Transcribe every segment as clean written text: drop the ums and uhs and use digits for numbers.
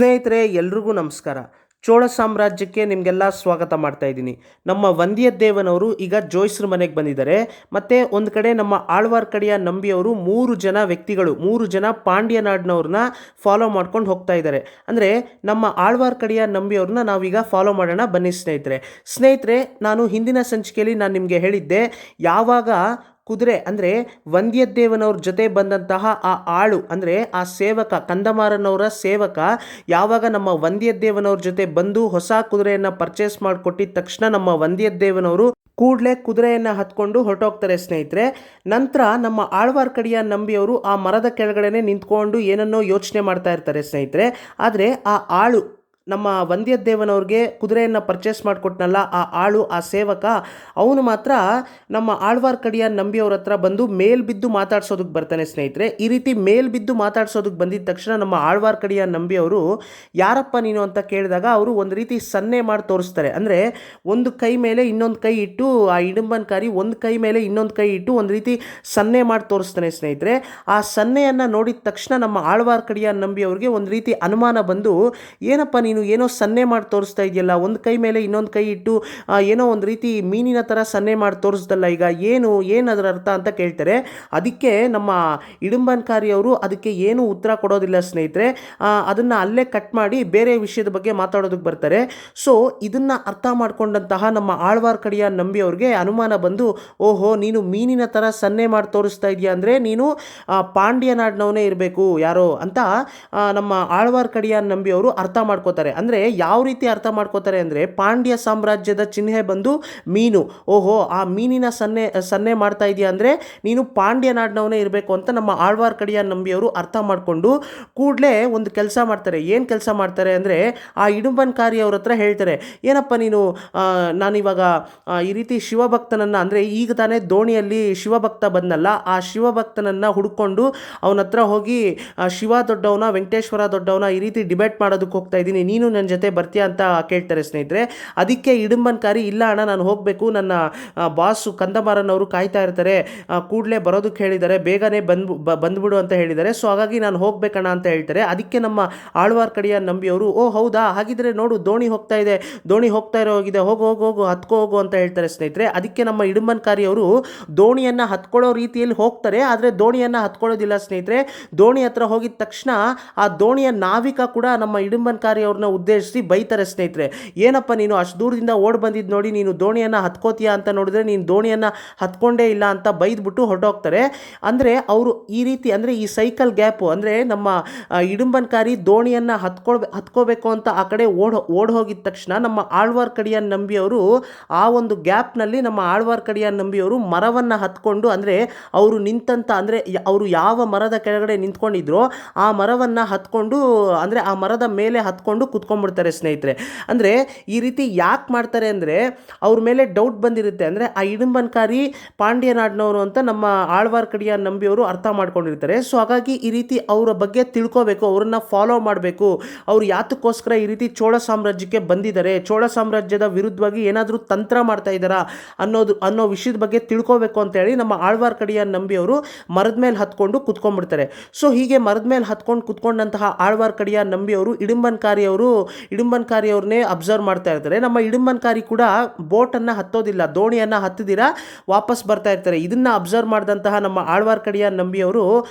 ಸ್ನೇಹಿತರೆ, ಎಲ್ರಿಗೂ ನಮಸ್ಕಾರ. ಚೋಳ ಸಾಮ್ರಾಜ್ಯಕ್ಕೆ ನಿಮಗೆಲ್ಲ ಸ್ವಾಗತ ಮಾಡ್ತಾ ಇದ್ದೀನಿ. ನಮ್ಮ ವಂದ್ಯದೇವನವರು ಈಗ ಜೋಯಿಸ್ರ ಮನೆಗೆ ಬಂದಿದ್ದಾರೆ. ಮತ್ತು ಒಂದು ಕಡೆ ನಮ್ಮ ಆಳ್ವಾರ್ ಕಡೆಯ ನಂಬಿಯವರು 3 ಜನ ವ್ಯಕ್ತಿಗಳು, 3 ಜನ ಪಾಂಡ್ಯ ನಾಡಿನವ್ರನ್ನ ಫಾಲೋ ಮಾಡ್ಕೊಂಡು ಹೋಗ್ತಾ ಇದ್ದಾರೆ. ಅಂದರೆ ನಮ್ಮ ಆಳ್ವಾರ್ ಕಡೆಯ ನಂಬಿಯವ್ರನ್ನ ನಾವೀಗ ಫಾಲೋ ಮಾಡೋಣ ಬನ್ನಿ ಸ್ನೇಹಿತರೆ. ನಾನು ಹಿಂದಿನ ಸಂಚಿಕೆಯಲ್ಲಿ ನಾನು ನಿಮಗೆ ಹೇಳಿದ್ದೆ, ಯಾವಾಗ ಕುದುರೆ ಅಂದರೆ ವಂದ್ಯದೇವನವ್ರ ಜೊತೆ ಬಂದಂತಹ ಆ ಆಳು ಅಂದರೆ ಆ ಸೇವಕ, ಕಂದಮಾರನವರ ಸೇವಕ ಯಾವಾಗ ನಮ್ಮ ವಂದ್ಯದೇವನವ್ರ ಜೊತೆ ಬಂದು ಹೊಸ ಕುದುರೆಯನ್ನು ಪರ್ಚೇಸ್ ಮಾಡಿಕೊಟ್ಟಿದ ತಕ್ಷಣ ನಮ್ಮ ವಂದ್ಯದೇವನವರು ಕೂಡಲೇ ಕುದುರೆಯನ್ನು ಹತ್ಕೊಂಡು ಹೊರಟೋಗ್ತಾರೆ ಸ್ನೇಹಿತರೆ. ನಂತರ ನಮ್ಮ ಆಳ್ವಾರ್ ಕಡೆಯ ನಂಬಿಯವರು ಆ ಮರದ ಕೆಳಗಡೆನೆ ನಿಂತ್ಕೊಂಡು ಏನನ್ನೋ ಯೋಚನೆ ಮಾಡ್ತಾ ಇರ್ತಾರೆ ಸ್ನೇಹಿತರೆ. ಆದರೆ ಆ ಆಳು, ನಮ್ಮ ವಂದ್ಯದೇವನವ್ರಿಗೆ ಕುದುರೆಯನ್ನು ಪರ್ಚೇಸ್ ಮಾಡಿಕೊಟ್ನಲ್ಲ ಆ ಆಳು, ಆ ಸೇವಕ, ಅವನು ಮಾತ್ರ ನಮ್ಮ ಆಳ್ವಾರ್ ಕಡೆಯ ನಂಬಿಯವ್ರ ಹತ್ರ ಬಂದು ಮೇಲ್ಬಿದ್ದು ಮಾತಾಡ್ಸೋದಕ್ಕೆ ಬರ್ತಾನೆ ಸ್ನೇಹಿತರೆ. ಈ ರೀತಿ ಮೇಲ್ಬಿದ್ದು ಮಾತಾಡ್ಸೋದಕ್ಕೆ ಬಂದಿದ್ದ ತಕ್ಷಣ ನಮ್ಮ ಆಳ್ವಾರ್ ಕಡೆಯ ನಂಬಿಯವರು ಯಾರಪ್ಪ ನೀನು ಅಂತ ಕೇಳಿದಾಗ ಅವರು ಒಂದು ರೀತಿ ಸನ್ನೆ ಮಾಡಿ ತೋರಿಸ್ತಾರೆ. ಅಂದರೆ ಒಂದು ಕೈ ಮೇಲೆ ಇನ್ನೊಂದು ಕೈ ಇಟ್ಟು, ಆ ಇಡುಂಬನಕಾರಿ ಒಂದು ಕೈ ಮೇಲೆ ಇನ್ನೊಂದು ಕೈ ಇಟ್ಟು ಒಂದು ರೀತಿ ಸನ್ನೆ ಮಾಡಿ ತೋರಿಸ್ತಾನೆ ಸ್ನೇಹಿತರೆ. ಆ ಸನ್ನೆಯನ್ನು ನೋಡಿದ ತಕ್ಷಣ ನಮ್ಮ ಆಳ್ವಾರ್ ಕಡೆಯ ನಂಬಿಯವ್ರಿಗೆ ಒಂದು ರೀತಿ ಅನುಮಾನ ಬಂದು, ಏನಪ್ಪ ನೀನು ಏನೋ ಸನ್ನೆ ಮಾಡಿ ತೋರಿಸ್ತಾ ಇದೆಯಲ್ಲ, ಒಂದು ಕೈ ಮೇಲೆ ಇನ್ನೊಂದು ಕೈ ಇಟ್ಟು ಏನೋ ಒಂದು ರೀತಿ ಮೀನಿನ ಥರ ಸನ್ನೆ ಮಾಡಿ ತೋರಿಸ್ದಲ್ಲ, ಈಗ ಏನು ಅದರ ಅರ್ಥ ಅಂತ ಕೇಳ್ತಾರೆ. ಅದಕ್ಕೆ ನಮ್ಮ ಇಡುಂಬನಕಾರಿಯವರು ಅದಕ್ಕೆ ಏನು ಉತ್ತರ ಕೊಡೋದಿಲ್ಲ ಸ್ನೇಹಿತರೆ. ಅದನ್ನು ಅಲ್ಲೇ ಕಟ್ ಮಾಡಿ ಬೇರೆ ವಿಷಯದ ಬಗ್ಗೆ ಮಾತಾಡೋದಕ್ಕೆ ಬರ್ತಾರೆ. ಸೊ ಇದನ್ನು ಅರ್ಥ ಮಾಡ್ಕೊಂಡಂತಹ ನಮ್ಮ ಆಳ್ವಾರ್ ಕಡೆಯ ನಂಬಿಯವ್ರಿಗೆ ಅನುಮಾನ ಬಂದು, ಓಹೋ ನೀನು ಮೀನಿನ ಥರ ಸನ್ನೆ ಮಾಡಿ ತೋರಿಸ್ತಾ ಇದೆಯಾ ಅಂದರೆ ನೀನು ಪಾಂಡ್ಯ ನಾಡಿನವನೇ ಇರಬೇಕು ಯಾರೋ ಅಂತ ನಮ್ಮ ಆಳ್ವಾರ್ ಕಡೆಯ ನಂಬಿಯವರು ಅರ್ಥ ಮಾಡ್ಕೋತಾರೆ. ಅಂದರೆ ಯಾವ ರೀತಿ ಅರ್ಥ ಮಾಡ್ಕೋತಾರೆ ಅಂದರೆ, ಪಾಂಡ್ಯ ಸಾಮ್ರಾಜ್ಯದ ಚಿಹ್ನೆ ಬಂದು ಮೀನು, ಓಹೋ ಆ ಮೀನಿನ ಸನ್ನೆ ಮಾಡ್ತಾ ಇದೆಯಾ ಅಂದರೆ ನೀನು ಪಾಂಡ್ಯ ನಾಡಿನವನೇ ಇರಬೇಕು ಅಂತ ನಮ್ಮ ಆಳ್ವಾರ್ ಕಡೆಯ ನಂಬಿಯವರು ಅರ್ಥ ಮಾಡಿಕೊಂಡು ಕೂಡಲೇ ಒಂದು ಕೆಲಸ ಮಾಡ್ತಾರೆ. ಏನು ಕೆಲಸ ಮಾಡ್ತಾರೆ ಅಂದರೆ, ಆ ಇಡುಂಬನಕಾರಿ ಅವ್ರ ಹತ್ರ ಹೇಳ್ತಾರೆ, ಏನಪ್ಪ ನೀನು ನಾನಿವಾಗ ಈ ರೀತಿ ಶಿವಭಕ್ತನನ್ನು, ಅಂದರೆ ಈಗ ತಾನೇ ದೋಣಿಯಲ್ಲಿ ಶಿವಭಕ್ತ ಬಂದಲ್ಲ, ಆ ಶಿವಭಕ್ತನನ್ನು ಹುಡ್ಕೊಂಡು ಅವನ ಹತ್ರ ಹೋಗಿ ಶಿವ ದೊಡ್ಡವನ ವೆಂಕಟೇಶ್ವರ ದೊಡ್ಡವನ ಈ ರೀತಿ ಡಿಬೇಟ್ ಮಾಡೋದಕ್ಕೆ ಹೋಗ್ತಾ ಇದ್ದೀನಿ, ನೀನು ನನ್ನ ಜೊತೆ ಬರ್ತೀಯಾ ಅಂತ ಕೇಳ್ತಾರೆ ಸ್ನೇಹಿತರೆ. ಅದಕ್ಕೆ ಇಡುಂಬನಕಾರಿ, ಇಲ್ಲ ಅಣ್ಣ ನಾನು ಹೋಗಬೇಕು, ನನ್ನ ಬಾಸು ಕಂದಮಾರನವರು ಕಾಯ್ತಾ ಇರ್ತಾರೆ, ಕೂಡಲೇ ಬರೋದಕ್ಕೆ ಹೇಳಿದ್ದಾರೆ, ಬೇಗನೆ ಬಂದ್ಬಿಡು ಅಂತ ಹೇಳಿದ್ದಾರೆ, ಸೊ ಹಾಗಾಗಿ ನಾನು ಹೋಗ್ಬೇಕಣ್ಣ ಅಂತ ಹೇಳ್ತಾರೆ. ಅದಕ್ಕೆ ನಮ್ಮ ಆಳ್ವಾರ್ ಕಡೆಯ ನಂಬಿಯವರು, ಓ ಹೌದಾ, ಹಾಗಿದ್ರೆ ನೋಡು ದೋಣಿ ಹೋಗ್ತಾ ಇದೆ, ದೋಣಿ ಹೋಗ್ತಾ ಹೋಗಿದೆ, ಹೋಗು ಹತ್ಕೋ ಹೋಗು ಅಂತ ಹೇಳ್ತಾರೆ ಸ್ನೇಹಿತರೆ. ಅದಕ್ಕೆ ನಮ್ಮ ಇಡುಂಬನಕಾರಿ ಅವರು ದೋಣಿಯನ್ನು ಹತ್ಕೊಳ್ಳೋ ರೀತಿಯಲ್ಲಿ ಹೋಗ್ತಾರೆ, ಆದರೆ ದೋಣಿಯನ್ನು ಹತ್ಕೊಳ್ಳೋದಿಲ್ಲ ಸ್ನೇಹಿತರೆ. ದೋಣಿ ಹತ್ರ ಹೋಗಿದ ತಕ್ಷಣ ಆ ದೋಣಿಯ ನಾವಿಕ ಕೂಡ ನಮ್ಮ ಇಡುಂಬನಕಾರಿ ಅವ್ರನ್ನ ಉದ್ದೇಶಿಸಿ ಬೈತಾರೆ ಸ್ನೇಹಿತರೆ. ಏನಪ್ಪ ನೀನು ಅಷ್ಟು ದೂರದಿಂದ ಓಡ್ ಬಂದಿದ್ದು ನೋಡಿ, ನೀನು ದೋಣಿಯನ್ನು ಹತ್ಕೋತೀಯಾ ಅಂತ ನೋಡಿದ್ರೆ ನೀನು ದೋಣಿಯನ್ನು ಹತ್ಕೊಂಡೇ ಇಲ್ಲ ಅಂತ ಬೈದ್ಬಿಟ್ಟು ಹೊರಟೋಗ್ತಾರೆ. ಅಂದರೆ ಅವರು ಈ ರೀತಿ, ಅಂದರೆ ಈ ಸೈಕಲ್ ಗ್ಯಾಪು, ಅಂದರೆ ನಮ್ಮ ಇಡುಂಬನಕಾರಿ ದೋಣಿಯನ್ನು ಹತ್ಕೋಬೇಕು ಅಂತ ಆ ಕಡೆ ಓಡ್ ಹೋಗಿದ ತಕ್ಷಣ ನಮ್ಮ ಆಳ್ವಾರ್ ಕಡೆಯ ನಂಬಿಯವರು ಆ ಒಂದು ಗ್ಯಾಪ್ನಲ್ಲಿ ನಮ್ಮ ಆಳ್ವಾರ್ ಕಡೆಯ ನಂಬಿಯವರು ಮರವನ್ನು ಹತ್ಕೊಂಡು, ಅಂದರೆ ಅವರು ನಿಂತಂತ, ಅಂದರೆ ಅವರು ಯಾವ ಮರದ ಕೆಳಗಡೆ ನಿಂತ್ಕೊಂಡಿದ್ರೋ ಆ ಮರವನ್ನು ಹತ್ಕೊಂಡು, ಅಂದರೆ ಆ ಮರದ ಮೇಲೆ ಹತ್ಕೊಂಡು ಕುತ್ಕೊಂಡ್ಬಿಡ್ತಾರೆ ಸ್ನೇಹಿತರೆ. ಅಂದರೆ ಈ ರೀತಿ ಯಾಕೆ ಮಾಡ್ತಾರೆ ಅಂದರೆ ಅವ್ರ ಮೇಲೆ ಡೌಟ್ ಬಂದಿರುತ್ತೆ. ಅಂದರೆ ಆ ಇಡುಂಬನಕಾರಿ ಪಾಂಡ್ಯ ನಾಡಿನವರು ಅಂತ ನಮ್ಮ ಆಳ್ವಾರ್ ಕಡೆಯ ನಂಬಿಯವರು ಅರ್ಥ ಮಾಡ್ಕೊಂಡಿರ್ತಾರೆ. ಸೊ ಹಾಗಾಗಿ ಈ ರೀತಿ ಅವರ ಬಗ್ಗೆ ತಿಳ್ಕೋಬೇಕು, ಅವರನ್ನ ಫಾಲೋ ಮಾಡಬೇಕು, ಅವ್ರು ಯಾತಕ್ಕೋಸ್ಕರ ಈ ರೀತಿ ಚೋಳ ಸಾಮ್ರಾಜ್ಯಕ್ಕೆ ಬಂದಿದ್ದಾರೆ, ಚೋಳ ಸಾಮ್ರಾಜ್ಯದ ವಿರುದ್ಧವಾಗಿ ಏನಾದರೂ ತಂತ್ರ ಮಾಡ್ತಾ ಇದ್ದಾರಾ ಅನ್ನೋ ವಿಷಯದ ಬಗ್ಗೆ ತಿಳ್ಕೋಬೇಕು ಅಂತೇಳಿ ನಮ್ಮ ಆಳ್ವಾರ್ ಕಡೆಯ ನಂಬಿಯವರು ಮರದ ಮೇಲೆ ಹತ್ಕೊಂಡು ಕುತ್ಕೊಂಡ್ಬಿಡ್ತಾರೆ. ಸೊ ಹೀಗೆ ಮರದ ಮೇಲೆ ಹತ್ಕೊಂಡು ಕುತ್ಕೊಂಡಂತಹ ಆಳ್ವಾರ್ ಕಡೆಯ ನಂಬಿಯವರು ಇಡುಂಬನಕಾರಿಯವ್ರನ್ನೇ ಅಬ್ಸರ್ವ್ ಮಾಡ್ತಾ ಇರ್ತಾರೆ. ನಮ್ಮ ಇಡುಂಬನಕಾರಿ ಕೂಡ ಬೋಟನ್ನು ಹತ್ತೋದಿಲ್ಲ, ದೋಣಿಯನ್ನು ಹತ್ತಿದಿರ ವಾಪಸ್ ಬರ್ತಾ ಇರ್ತಾರೆ. ಇದನ್ನು ಅಬ್ಸರ್ವ್ ಮಾಡಿದಂತಹ ನಮ್ಮ ಆಳ್ವಾರ್ ಕಡೆಯ ನಂಬಿಯವರು,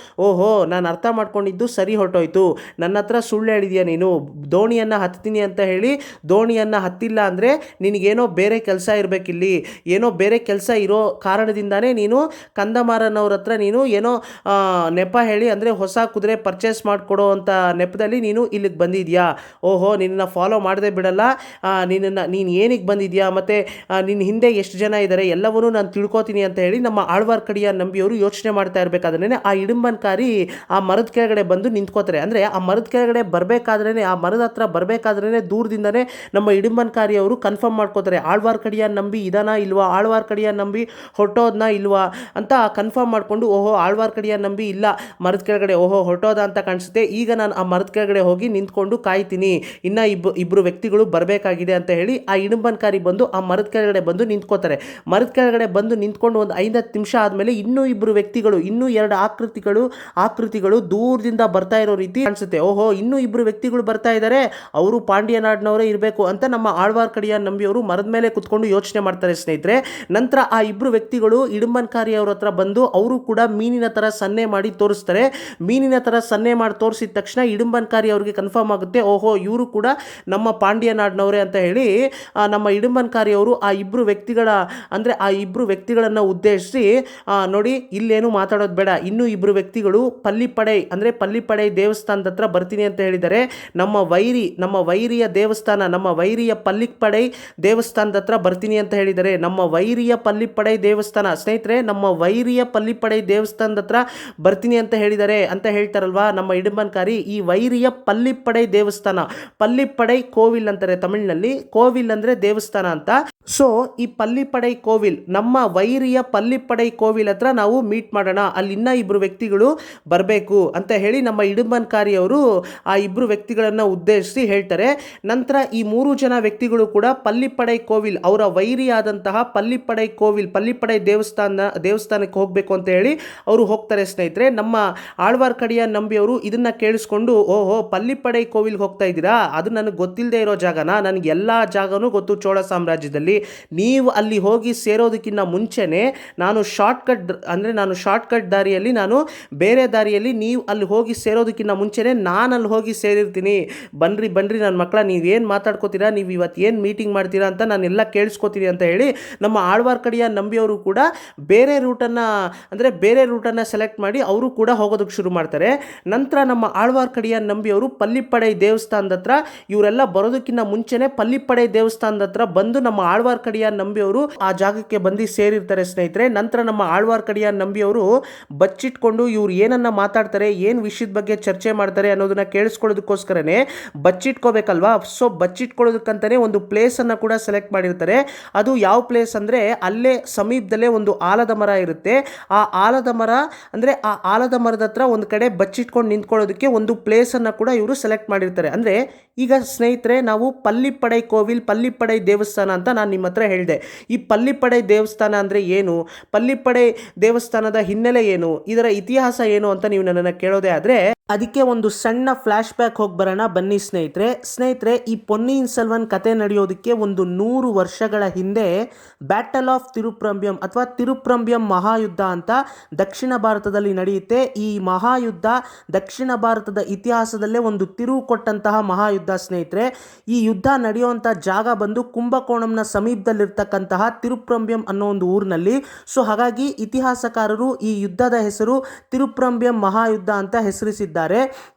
ಓಹೋ ನಾನು ಅರ್ಥ ಮಾಡ್ಕೊಂಡಿದ್ದು ಸರಿ ಹೊರಟೋಯ್ತು, ನನ್ನ ಹತ್ರ ಸುಳ್ಳು ಹೇಳಿದ್ಯಾ ನೀನು, ದೋಣಿಯನ್ನು ಹತ್ತೀನಿ ಅಂತ ಹೇಳಿ ದೋಣಿಯನ್ನು ಹತ್ತಿಲ್ಲ ಅಂದರೆ ನಿನಗೇನೋ ಬೇರೆ ಕೆಲಸ ಇರಬೇಕಿಲ್ಲಿ, ಏನೋ ಬೇರೆ ಕೆಲಸ ಇರೋ ಕಾರಣದಿಂದಾನೇ ನೀನು ಕಂದಮಾರನವ್ರ ಹತ್ರ ನೀನು ಏನೋ ನೆಪ ಹೇಳಿ, ಅಂದರೆ ಹೊಸ ಕುದುರೆ ಪರ್ಚೇಸ್ ಮಾಡಿಕೊಡೋ ಅಂತ ನೆಪದಲ್ಲಿ ನೀನು ಇಲ್ಲಿಗೆ ಬಂದಿದ್ಯಾ, ಓಹೋ ನಿನ್ನ ಫಾಲೋ ಮಾಡದೆ ಬಿಡಲ್ಲ, ನೀನು ಏನಿಗೆ ಬಂದಿದ್ಯಾ, ಮತ್ತು ನಿನ್ನ ಹಿಂದೆ ಎಷ್ಟು ಜನ ಇದ್ದಾರೆ ಎಲ್ಲವನ್ನೂ ನಾನು ತಿಳ್ಕೊತೀನಿ ಅಂತ ಹೇಳಿ ನಮ್ಮ ಆಳ್ವಾರ್ ಕಡೆಯ ನಂಬಿಯವರು ಯೋಚನೆ ಮಾಡ್ತಾ ಇರಬೇಕಾದ್ರೆ ಆ ಇಡುಂಬನಕಾರಿ ಆ ಮರದ ಕೆಳಗಡೆ ಬಂದು ನಿಂತ್ಕೋತಾರೆ. ಅಂದರೆ ಆ ಮರದ ಕೆಳಗಡೆ ಬರಬೇಕಾದ್ರೇ, ಆ ಮರದ ಹತ್ರ ಬರಬೇಕಾದ್ರೇ ದೂರದಿಂದನೇ ನಮ್ಮ ಇಡುಂಬನಕಾರಿಯವರು ಕನ್ಫರ್ಮ್ ಮಾಡ್ಕೋತಾರೆ, ಆಳ್ವಾರ್ ಕಡೆಯ ನಂಬಿ ಇದಾನ ಇಲ್ವಾ, ಆಳ್ವಾರ್ ಕಡೆಯ ನಂಬಿ ಹೊರಟೋದ್ನ ಇಲ್ವಾ ಅಂತ ಕನ್ಫರ್ಮ್ ಮಾಡಿಕೊಂಡು, ಓಹೋ ಆಳ್ವಾರ್ ಕಡೆಯ ನಂಬಿ ಇಲ್ಲ ಮರದ ಕೆಳಗಡೆ, ಓಹೋ ಹೊರಟೋದ ಅಂತ ಕಾಣಿಸುತ್ತೆ, ಈಗ ನಾನು ಆ ಮರದ ಕೆಳಗಡೆ ಹೋಗಿ ನಿಂತ್ಕೊಂಡು ಕಾಯ್ತೀನಿ, ಇನ್ನು ಇಬ್ಬರು ವ್ಯಕ್ತಿಗಳು ಬರಬೇಕಾಗಿದೆ ಅಂತ ಹೇಳಿ ಆ ಇಡುಂಬನಕಾರಿ ಬಂದು ಆ ಮರದ ಕೆಳಗಡೆ ಬಂದು ನಿಂತ್ಕೋತಾರೆ. ಮರದ ಕೆಳಗಡೆ ಬಂದು ನಿಂತ್ಕೊಂಡು ಒಂದು 5-10 ನಿಮಿಷ ಆದಮೇಲೆ ಇನ್ನೂ ಇಬ್ಬರು ವ್ಯಕ್ತಿಗಳು, ಇನ್ನೂ 2 ಆಕೃತಿಗಳು ದೂರದಿಂದ ಬರ್ತಾ ಇರೋ ರೀತಿ ಅನಿಸುತ್ತೆ. ಓಹೋ, ಇನ್ನೂ ಇಬ್ಬರು ವ್ಯಕ್ತಿಗಳು ಬರ್ತಾ ಇದ್ದಾರೆ, ಅವರು ಪಾಂಡ್ಯ ನಾಡಿನವರೇ ಇರಬೇಕು ಅಂತ ನಮ್ಮ ಆಳ್ವಾರ್ಕಡಿಯ ನಂಬಿಯವರು ಮರದ ಮೇಲೆ ಕುತ್ಕೊಂಡು ಯೋಚನೆ ಮಾಡ್ತಾರೆ ಸ್ನೇಹಿತರೆ. ನಂತರ ಆ ಇಬ್ಬರು ವ್ಯಕ್ತಿಗಳು ಇಡುಂಬನಕಾರಿ ಅವ್ರ ಹತ್ರ ಬಂದು ಅವರು ಕೂಡ ಮೀನಿನ ಥರ ಸನ್ನೆ ಮಾಡಿ ತೋರಿಸ್ತಾರೆ. ಮೀನಿನ ಥರ ಸನ್ನೆ ಮಾಡಿ ತೋರಿಸಿದ ತಕ್ಷಣ ಇಡುಂಬನಕಾರಿ ಅವ್ರಿಗೆ ಕನ್ಫರ್ಮ್ ಆಗುತ್ತೆ, ಓಹೋ ಇವರು ಕೂಡ ನಮ್ಮ ಪಾಂಡ್ಯ ನಾಡಿನವರೇ ಅಂತ ಹೇಳಿ ನಮ್ಮ ಇಡುಂಬನಕಾರಿ ಅವರು ಆ ಇಬ್ಬರು ವ್ಯಕ್ತಿಗಳನ್ನು ಉದ್ದೇಶಿಸಿ, ನೋಡಿ ಇಲ್ಲೇನು ಮಾತಾಡೋದು ಬೇಡ, ಇನ್ನೂ ಇಬ್ಬರು ವ್ಯಕ್ತಿಗಳು ಪಲ್ಲಿಪಡೈ ದೇವಸ್ಥಾನದ ಹತ್ರ ಬರ್ತೀನಿ ಅಂತ ಹೇಳಿದ್ದಾರೆ. ನಮ್ಮ ವೈರಿಯ ದೇವಸ್ಥಾನ, ನಮ್ಮ ವೈರಿಯ ಪಲ್ಲಿಪಡೈ ದೇವಸ್ಥಾನದ ಹತ್ರ ಬರ್ತೀನಿ ಅಂತ ಹೇಳಿದ್ದಾರೆ. ನಮ್ಮ ವೈರಿಯ ಪಲ್ಲಿಪಡೈ ದೇವಸ್ಥಾನ ಸ್ನೇಹಿತರೆ, ನಮ್ಮ ವೈರಿಯ ಪಲ್ಲಿಪಡೈ ದೇವಸ್ಥಾನದ ಹತ್ರ ಬರ್ತೀನಿ ಅಂತ ಹೇಳಿದ್ದಾರೆ ಅಂತ ಹೇಳ್ತಾರಲ್ವಾ ನಮ್ಮ ಇಡುಂಬನಕಾರಿ. ಈ ವೈರಿಯ ಪಲ್ಲಿಪಡೈ ದೇವಸ್ಥಾನ, ಪಲ್ಲಿಪಡೈ ಕೋವಿಲ್ ಅಂತಾರೆ ತಮಿಳಿನಲ್ಲಿ, ಕೋವಿಲ್ ಅಂದರೆ ದೇವಸ್ಥಾನ ಅಂತ. ಸೊ ಈ ಪಲ್ಲಿಪಡೈ ಕೋವಿಲ್, ನಮ್ಮ ವೈರಿಯ ಪಲ್ಲಿಪಡೈ ಕೋವಿಲ್ ಹತ್ರ ನಾವು ಮೀಟ್ ಮಾಡೋಣ, ಅಲ್ಲಿ ಇನ್ನೂ ಇಬ್ಬರು ವ್ಯಕ್ತಿಗಳು ಬರಬೇಕು ಅಂತ ಹೇಳಿ ನಮ್ಮ ಇಡುಂಬನಕಾರಿ ಅವರು ಆ ಇಬ್ಬರು ವ್ಯಕ್ತಿಗಳನ್ನು ಉದ್ದೇಶಿಸಿ ಹೇಳ್ತಾರೆ. ನಂತರ ಈ 3 ಜನ ವ್ಯಕ್ತಿಗಳು ಕೂಡ ಪಲ್ಲಿಪಡೈ ಕೋವಿಲ್, ಅವರ ವೈರಿಯಾದಂತಹ ಪಲ್ಲಿಪಡೈ ಕೋವಿಲ್, ಪಲ್ಲಿಪಡೈ ದೇವಸ್ಥಾನಕ್ಕೆ ಹೋಗಬೇಕು ಅಂತ ಹೇಳಿ ಅವರು ಹೋಗ್ತಾರೆ ಸ್ನೇಹಿತರೆ. ನಮ್ಮ ಆಳ್ವಾರ್ಕಡಿಯ ನಂಬಿಯವರು ಇದನ್ನ ಕೇಳಿಸ್ಕೊಂಡು, ಓಹೋ ಪಲ್ಲಿಪಡೈ ಕೋವಿಲ್ಗೆ ಹೋಗ್ತಾ ಇದ್ದೀರಾ, ಅದು ನನಗೆ ಗೊತ್ತಿಲ್ಲದೆ ಇರೋ ಜಾಗನ, ನನಗೆ ಎಲ್ಲ ಜಾಗನೂ ಗೊತ್ತು ಚೋಳ ಸಾಮ್ರಾಜ್ಯದಲ್ಲಿ, ನೀವು ಅಲ್ಲಿ ಹೋಗಿ ಸೇರೋದಕ್ಕಿಂತ ಮುಂಚೆನೆ ನಾನು ಶಾರ್ಟ್ಕಟ್ ದಾರಿಯಲ್ಲಿ, ನಾನು ಬೇರೆ ದಾರಿಯಲ್ಲಿ, ನೀವು ಅಲ್ಲಿ ಹೋಗಿ ಸೇರೋದಕ್ಕಿಂತ ಮುಂಚೆನೆ ನಾನು ಅಲ್ಲಿ ಹೋಗಿ ಸೇರಿರ್ತೀನಿ, ಬನ್ರಿ ನನ್ನ ಮಕ್ಕಳ, ನೀವೇನು ಮಾತಾಡ್ಕೋತೀರಾ, ನೀವು ಇವತ್ತು ಏನು ಮೀಟಿಂಗ್ ಮಾಡ್ತೀರಾ ಅಂತ ನಾನೆಲ್ಲ ಕೇಳಿಸ್ಕೋತೀನಿ ಅಂತ ಹೇಳಿ ನಮ್ಮ ಆಳ್ವಾರ್ಕಡಿಯ ನಂಬಿಯವರು ಕೂಡ ಬೇರೆ ರೂಟನ್ನು ಸೆಲೆಕ್ಟ್ ಮಾಡಿ ಅವರು ಕೂಡ ಹೋಗೋದಕ್ಕೆ ಶುರು ಮಾಡ್ತಾರೆ. ನಂತರ ನಮ್ಮ ಆಳ್ವಾರ್ಕಡಿಯ ನಂಬಿಯವರು ಪಲ್ಲಿಪಡೈ ದೇವಸ್ಥಾನದ ಹತ್ರ, ಇವರೆಲ್ಲ ಬರೋದಕ್ಕಿಂತ ಮುಂಚೆನೆ ಪಲ್ಲಿಪಡೈ ದೇವಸ್ಥಾನದ ಹತ್ರ ಬಂದು ನಮ್ಮ ಆಳ್ವಾರ್ಕಡಿಯ ನಂಬಿಯವರು ಆ ಜಾಗಕ್ಕೆ ಬಂದು ಸೇರಿರ್ತಾರೆ ಸ್ನೇಹಿತರೆ. ನಂತರ ನಮ್ಮ ಆಳ್ವಾರ್ಕಡಿಯ ನಂಬಿಯವರು ಬಚ್ಚಿಟ್ಕೊಂಡು ಇವ್ರು ಏನನ್ನ ಮಾತಾಡ್ತಾರೆ, ಏನು ವಿಷಯದ ಬಗ್ಗೆ ಚರ್ಚೆ ಮಾಡ್ತಾರೆ ಅನ್ನೋದನ್ನ ಕೇಳಿಸ್ಕೊಳ್ಳೋದಕ್ಕೋಸ್ಕರನೇ ಬಚ್ಚಿಟ್ಕೋಬೇಕಲ್ವಾ. ಸೊ ಬಚ್ಚಿಟ್ಕೊಳ್ಳೋದಕ್ಕಂತಾನೆ ಒಂದು ಪ್ಲೇಸ್ ಅನ್ನ ಕೂಡ ಸೆಲೆಕ್ಟ್ ಮಾಡಿರ್ತಾರೆ. ಅದು ಯಾವ ಪ್ಲೇಸ್ ಅಂದ್ರೆ, ಅಲ್ಲೇ ಸಮೀಪದಲ್ಲೇ ಒಂದು ಆಲದ ಮರ ಇರುತ್ತೆ. ಆ ಆಲದ ಮರದ ಹತ್ರ ಒಂದು ಕಡೆ ಬಚ್ಚಿಟ್ಕೊಂಡು ನಿಂತ್ಕೊಳ್ಳೋದಕ್ಕೆ ಒಂದು ಪ್ಲೇಸ್ ಅನ್ನ ಕೂಡ ಇವರು ಸೆಲೆಕ್ಟ್ ಮಾಡಿರ್ತಾರೆ. ಅಂದ್ರೆ ಈಗ ಸ್ನೇಹಿತರೆ, ನಾವು ಪಲ್ಲಿಪಡೈ ಕೋವಿಲ್, ಪಲ್ಲಿಪಡೈ ದೇವಸ್ಥಾನ ಅಂತ ನಾನು ನಿಮ್ಮ ಹತ್ರ ಹೇಳಿದೆ. ಈ ಪಲ್ಲಿಪಡೈ ದೇವಸ್ಥಾನ ಅಂದರೆ ಏನು, ಪಲ್ಲಿಪಡೈ ದೇವಸ್ಥಾನದ ಹಿನ್ನೆಲೆ ಏನು, ಇದರ ಇತಿಹಾಸ ಏನು ಅಂತ ನೀವು ನನ್ನನ್ನು ಕೇಳೋದೇ ಆದರೆ ಅದಕ್ಕೆ ಒಂದು ಸಣ್ಣ ಫ್ಲ್ಯಾಶ್ ಬ್ಯಾಕ್ ಹೋಗಿ ಬರೋಣ ಬನ್ನಿ ಸ್ನೇಹಿತರೆ. ಈ ಪೊನ್ನಿಯಿನ್ ಸೆಲ್ವನ್ ಕತೆ ನಡೆಯೋದಕ್ಕೆ ಒಂದು 100 ವರ್ಷಗಳ ಹಿಂದೆ ಬ್ಯಾಟಲ್ ಆಫ್ ತಿರುಪ್ರಂಬಿಯಂ ಅಥವಾ ತಿರುಪ್ರಂಬಿಯಂ ಮಹಾಯುದ್ಧ ಅಂತ ದಕ್ಷಿಣ ಭಾರತದಲ್ಲಿ ನಡೆಯುತ್ತೆ. ಈ ಮಹಾಯುದ್ಧ ದಕ್ಷಿಣ ಭಾರತದ ಇತಿಹಾಸದಲ್ಲೇ ಒಂದು ತಿರುವು ಕೊಟ್ಟಂತಹ ಮಹಾಯುದ್ಧ ಸ್ನೇಹಿತರೆ. ಈ ಯುದ್ಧ ನಡೆಯುವಂಥ ಜಾಗ ಬಂದು ಕುಂಭಕೋಣಂನ ಸಮೀಪದಲ್ಲಿರ್ತಕ್ಕಂತಹ ತಿರುಪ್ರಂಬಿಯಂ ಅನ್ನೋ ಒಂದು ಊರಿನಲ್ಲಿ. ಸೊ ಹಾಗಾಗಿ ಇತಿಹಾಸಕಾರರು ಈ ಯುದ್ಧದ ಹೆಸರು ತಿರುಪ್ರಂಬಿಯಂ ಮಹಾಯುದ್ಧ ಅಂತ ಹೆಸರಿಸಿದ್ದಾರೆ.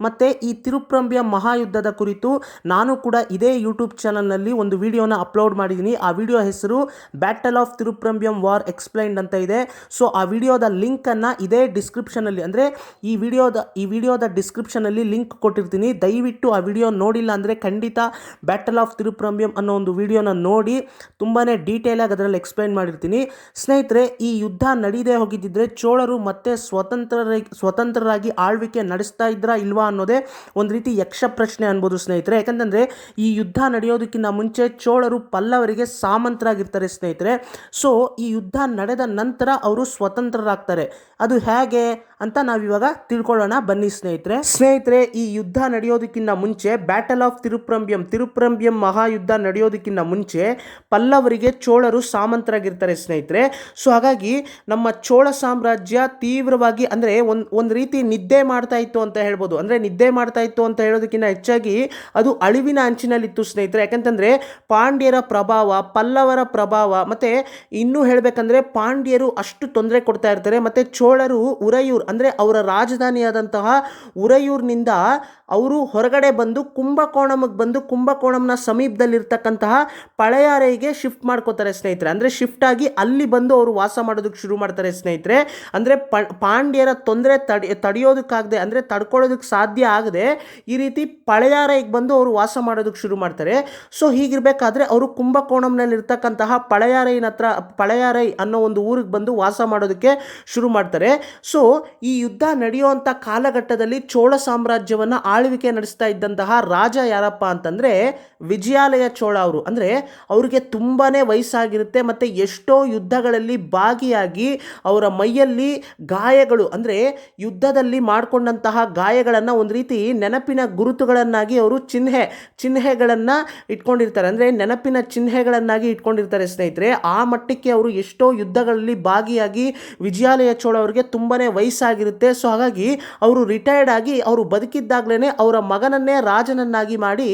ಮತ್ತೆ ಈ ತಿರುಪ್ರಂಬಿಯಂ ಮಹಾಯುದ್ಧದ ಕುರಿತು ನಾನು ಕೂಡ ಇದೇ ಯೂಟ್ಯೂಬ್ ಚಾನಲ್ನಲ್ಲಿ ಒಂದು ವಿಡಿಯೋನ ಅಪ್ಲೋಡ್ ಮಾಡಿದ್ದೀನಿ. ಆ ವಿಡಿಯೋ ಹೆಸರು ಬ್ಯಾಟಲ್ ಆಫ್ ತಿರುಪ್ರಂಬಿಯಂ ವಾರ್ ಎಕ್ಸ್ಪ್ಲೈನ್ಡ್ ಅಂತ ಇದೆ. ಸೊ ಆ ವಿಡಿಯೋದ ಲಿಂಕ್ ಅನ್ನ ಇದೇ ಡಿಸ್ಕ್ರಿಪ್ಷನ್ ಅಲ್ಲಿ, ಅಂದ್ರೆ ಈ ವಿಡಿಯೋದ ಡಿಸ್ಕ್ರಿಪ್ಷನ್ ಅಲ್ಲಿ ಲಿಂಕ್ ಕೊಟ್ಟಿರ್ತೀನಿ. ದಯವಿಟ್ಟು ಆ ವಿಡಿಯೋ ನೋಡಿಲ್ಲ ಅಂದ್ರೆ ಖಂಡಿತ ಬ್ಯಾಟಲ್ ಆಫ್ ತಿರುಪ್ರಂಬಿಯಂ ಅನ್ನೋ ಒಂದು ವಿಡಿಯೋನ ನೋಡಿ, ತುಂಬಾನೇ ಡೀಟೇಲ್ ಆಗಿ ಅದರಲ್ಲಿ ಎಕ್ಸ್ಪ್ಲೈನ್ ಮಾಡಿರ್ತೀನಿ. ಸ್ನೇಹಿತರೆ, ಈ ಯುದ್ಧ ನಡೀದೇ ಹೋಗಿದ್ದಿದ್ರೆ ಚೋಳರು ಮತ್ತೆ ಸ್ವತಂತ್ರರಾಗಿ ಆಳ್ವಿಕೆ ನಡೆಸ್ತಾ ಇದ್ರಾ ಇಲ್ವಾ ಅನ್ನೋದೇ ಒಂದು ರೀತಿ ಯಕ್ಷ ಪ್ರಶ್ನೆ ಅನ್ಬೋದು ಸ್ನೇಹಿತರೆ. ಯಾಕಂತಂದ್ರೆ ಈ ಯುದ್ಧ ನಡೆಯೋದಕ್ಕಿಂತ ಮುಂಚೆ ಚೋಳರು ಪಲ್ಲವರಿಗೆ ಸಾಮಂತರಾಗಿರ್ತಾರೆ ಸ್ನೇಹಿತರೆ. ಸೊ ಈ ಯುದ್ಧ ನಡೆದ ನಂತರ ಅವರು ಸ್ವತಂತ್ರರಾಗ್ತಾರೆ. ಅದು ಹೇಗೆ ಅಂತ ನಾವಿವಾಗ ತಿಳ್ಕೊಳ್ಳೋಣ ಬನ್ನಿ ಸ್ನೇಹಿತರೆ. ಈ ಯುದ್ಧ ನಡೆಯೋದಕ್ಕಿಂತ ಮುಂಚೆ ಬ್ಯಾಟಲ್ ಆಫ್ ತಿರುಪ್ರಂಬಿಯಂ ಮಹಾಯುದ್ಧ ನಡೆಯೋದಕ್ಕಿಂತ ಮುಂಚೆ ಪಲ್ಲವರಿಗೆ ಚೋಳರು ಸಾಮಂತರಾಗಿರ್ತಾರೆ ಸ್ನೇಹಿತರೆ. ಸೊ ಹಾಗಾಗಿ ನಮ್ಮ ಚೋಳ ಸಾಮ್ರಾಜ್ಯ ತೀವ್ರವಾಗಿ ಅಂದ್ರೆ ಒಂದು ರೀತಿ ನಿದ್ದೆ ಮಾಡ್ತಾ ಇತ್ತು ಅಂತ ಹೇಳ್ಬೋದು. ಅಂದ್ರೆ ನಿದ್ದೆ ಮಾಡ್ತಾ ಇತ್ತು ಅಂತ ಹೇಳೋದಕ್ಕಿಂತ ಹೆಚ್ಚಾಗಿ ಅದು ಅಳಿವಿನ ಅಂಚಿನಲ್ಲಿತ್ತು ಸ್ನೇಹಿತರೆ. ಯಾಕಂತಂದ್ರೆ ಪಾಂಡ್ಯರ ಪ್ರಭಾವ, ಪಲ್ಲವರ ಪ್ರಭಾವ, ಮತ್ತೆ ಇನ್ನೂ ಹೇಳ್ಬೇಕಂದ್ರೆ ಪಾಂಡ್ಯರು ಅಷ್ಟು ತೊಂದರೆ ಕೊಡ್ತಾ ಇರ್ತಾರೆ. ಮತ್ತೆ ಚೋಳರು ಉರಯೂರ್ ಅಂದ್ರೆ ಅವರ ರಾಜಧಾನಿಯಾದಂತಹ ಉರಯೂರ್ನಿಂದ ಅವರು ಹೊರಗಡೆ ಬಂದು ಕುಂಭಕೋಣಂನ ಸಮೀಪದಲ್ಲಿರ್ತಕ್ಕಂತಹ ಪಳೆಯಾರೈಗೆ ಶಿಫ್ಟ್ ಮಾಡ್ಕೋತಾರೆ ಸ್ನೇಹಿತರೆ. ಅಂದ್ರೆ ಶಿಫ್ಟ್ ಆಗಿ ಅಲ್ಲಿ ಬಂದು ಅವರು ವಾಸ ಮಾಡೋದಕ್ಕೆ ಶುರು ಮಾಡ್ತಾರೆ ಸ್ನೇಹಿತರೆ. ಅಂದ್ರೆ ಪಾಂಡ್ಯರ ತೊಂದರೆ ತಡೆಯೋದಕ್ಕಾಗದೆ, ಅಂದ್ರೆ ತಡ್ಕೊಳ್ಳೋದಕ್ಕೆ ಸಾಧ್ಯ ಆಗದೆ ಈ ರೀತಿ ಪಳೆಯಾರೈಗೆ ಬಂದು ಅವರು ವಾಸ ಮಾಡೋದಕ್ಕೆ ಶುರು ಮಾಡ್ತಾರೆ. ಸೊ ಹೀಗಿರ್ಬೇಕಾದ್ರೆ ಅವರು ಕುಂಭಕೋಣಂನಲ್ಲಿ ಇರ್ತಕ್ಕಂತಹ ಪಳೆಯಾರೈ ಅನ್ನೋ ಒಂದು ಊರಿಗೆ ಬಂದು ವಾಸ ಮಾಡೋದಕ್ಕೆ ಶುರು ಮಾಡ್ತಾರೆ. ಸೊ ಈ ಯುದ್ಧ ನಡೆಯುವಂಥ ಕಾಲಘಟ್ಟದಲ್ಲಿ ಚೋಳ ಸಾಮ್ರಾಜ್ಯವನ್ನು ಆಳ್ವಿಕೆ ನಡೆಸ್ತಾ ಇದ್ದಂತಹ ರಾಜ ಯಾರಪ್ಪ ಅಂತಂದರೆ ವಿಜಯಾಲಯ ಚೋಳ ಅವರು. ಅಂದರೆ ಅವರಿಗೆ ತುಂಬಾ ವಯಸ್ಸಾಗಿರುತ್ತೆ ಮತ್ತು ಎಷ್ಟೋ ಯುದ್ಧಗಳಲ್ಲಿ ಭಾಗಿಯಾಗಿ ಅವರ ಮೈಯಲ್ಲಿ ಗಾಯಗಳು, ಅಂದರೆ ಯುದ್ಧದಲ್ಲಿ ಮಾಡಿಕೊಂಡಂತಹ ಗಾಯಗಳನ್ನು ಒಂದು ರೀತಿ ನೆನಪಿನ ಗುರುತುಗಳನ್ನಾಗಿ ಅವರು ಚಿಹ್ನೆಗಳನ್ನು ಇಟ್ಕೊಂಡಿರ್ತಾರೆ. ಅಂದರೆ ನೆನಪಿನ ಚಿಹ್ನೆಗಳನ್ನಾಗಿ ಇಟ್ಕೊಂಡಿರ್ತಾರೆ ಸ್ನೇಹಿತರೆ. ಆ ಮಟ್ಟಕ್ಕೆ ಅವರು ಎಷ್ಟೋ ಯುದ್ಧಗಳಲ್ಲಿ ಭಾಗಿಯಾಗಿ ವಿಜಯಾಲಯ ಚೋಳ ಅವರಿಗೆ ತುಂಬಾ ವಯಸ್ಸಾಗಿರುತ್ತೆ. ಸೊ ಹಾಗಾಗಿ ಅವರು ರಿಟೈರ್ಡ್ ಆಗಿ ಅವರು ಬದುಕಿದ್ದಾಗಲೇ ಅವರ ಮಗನನ್ನೇ ರಾಜನನ್ನಾಗಿ ಮಾಡಿ,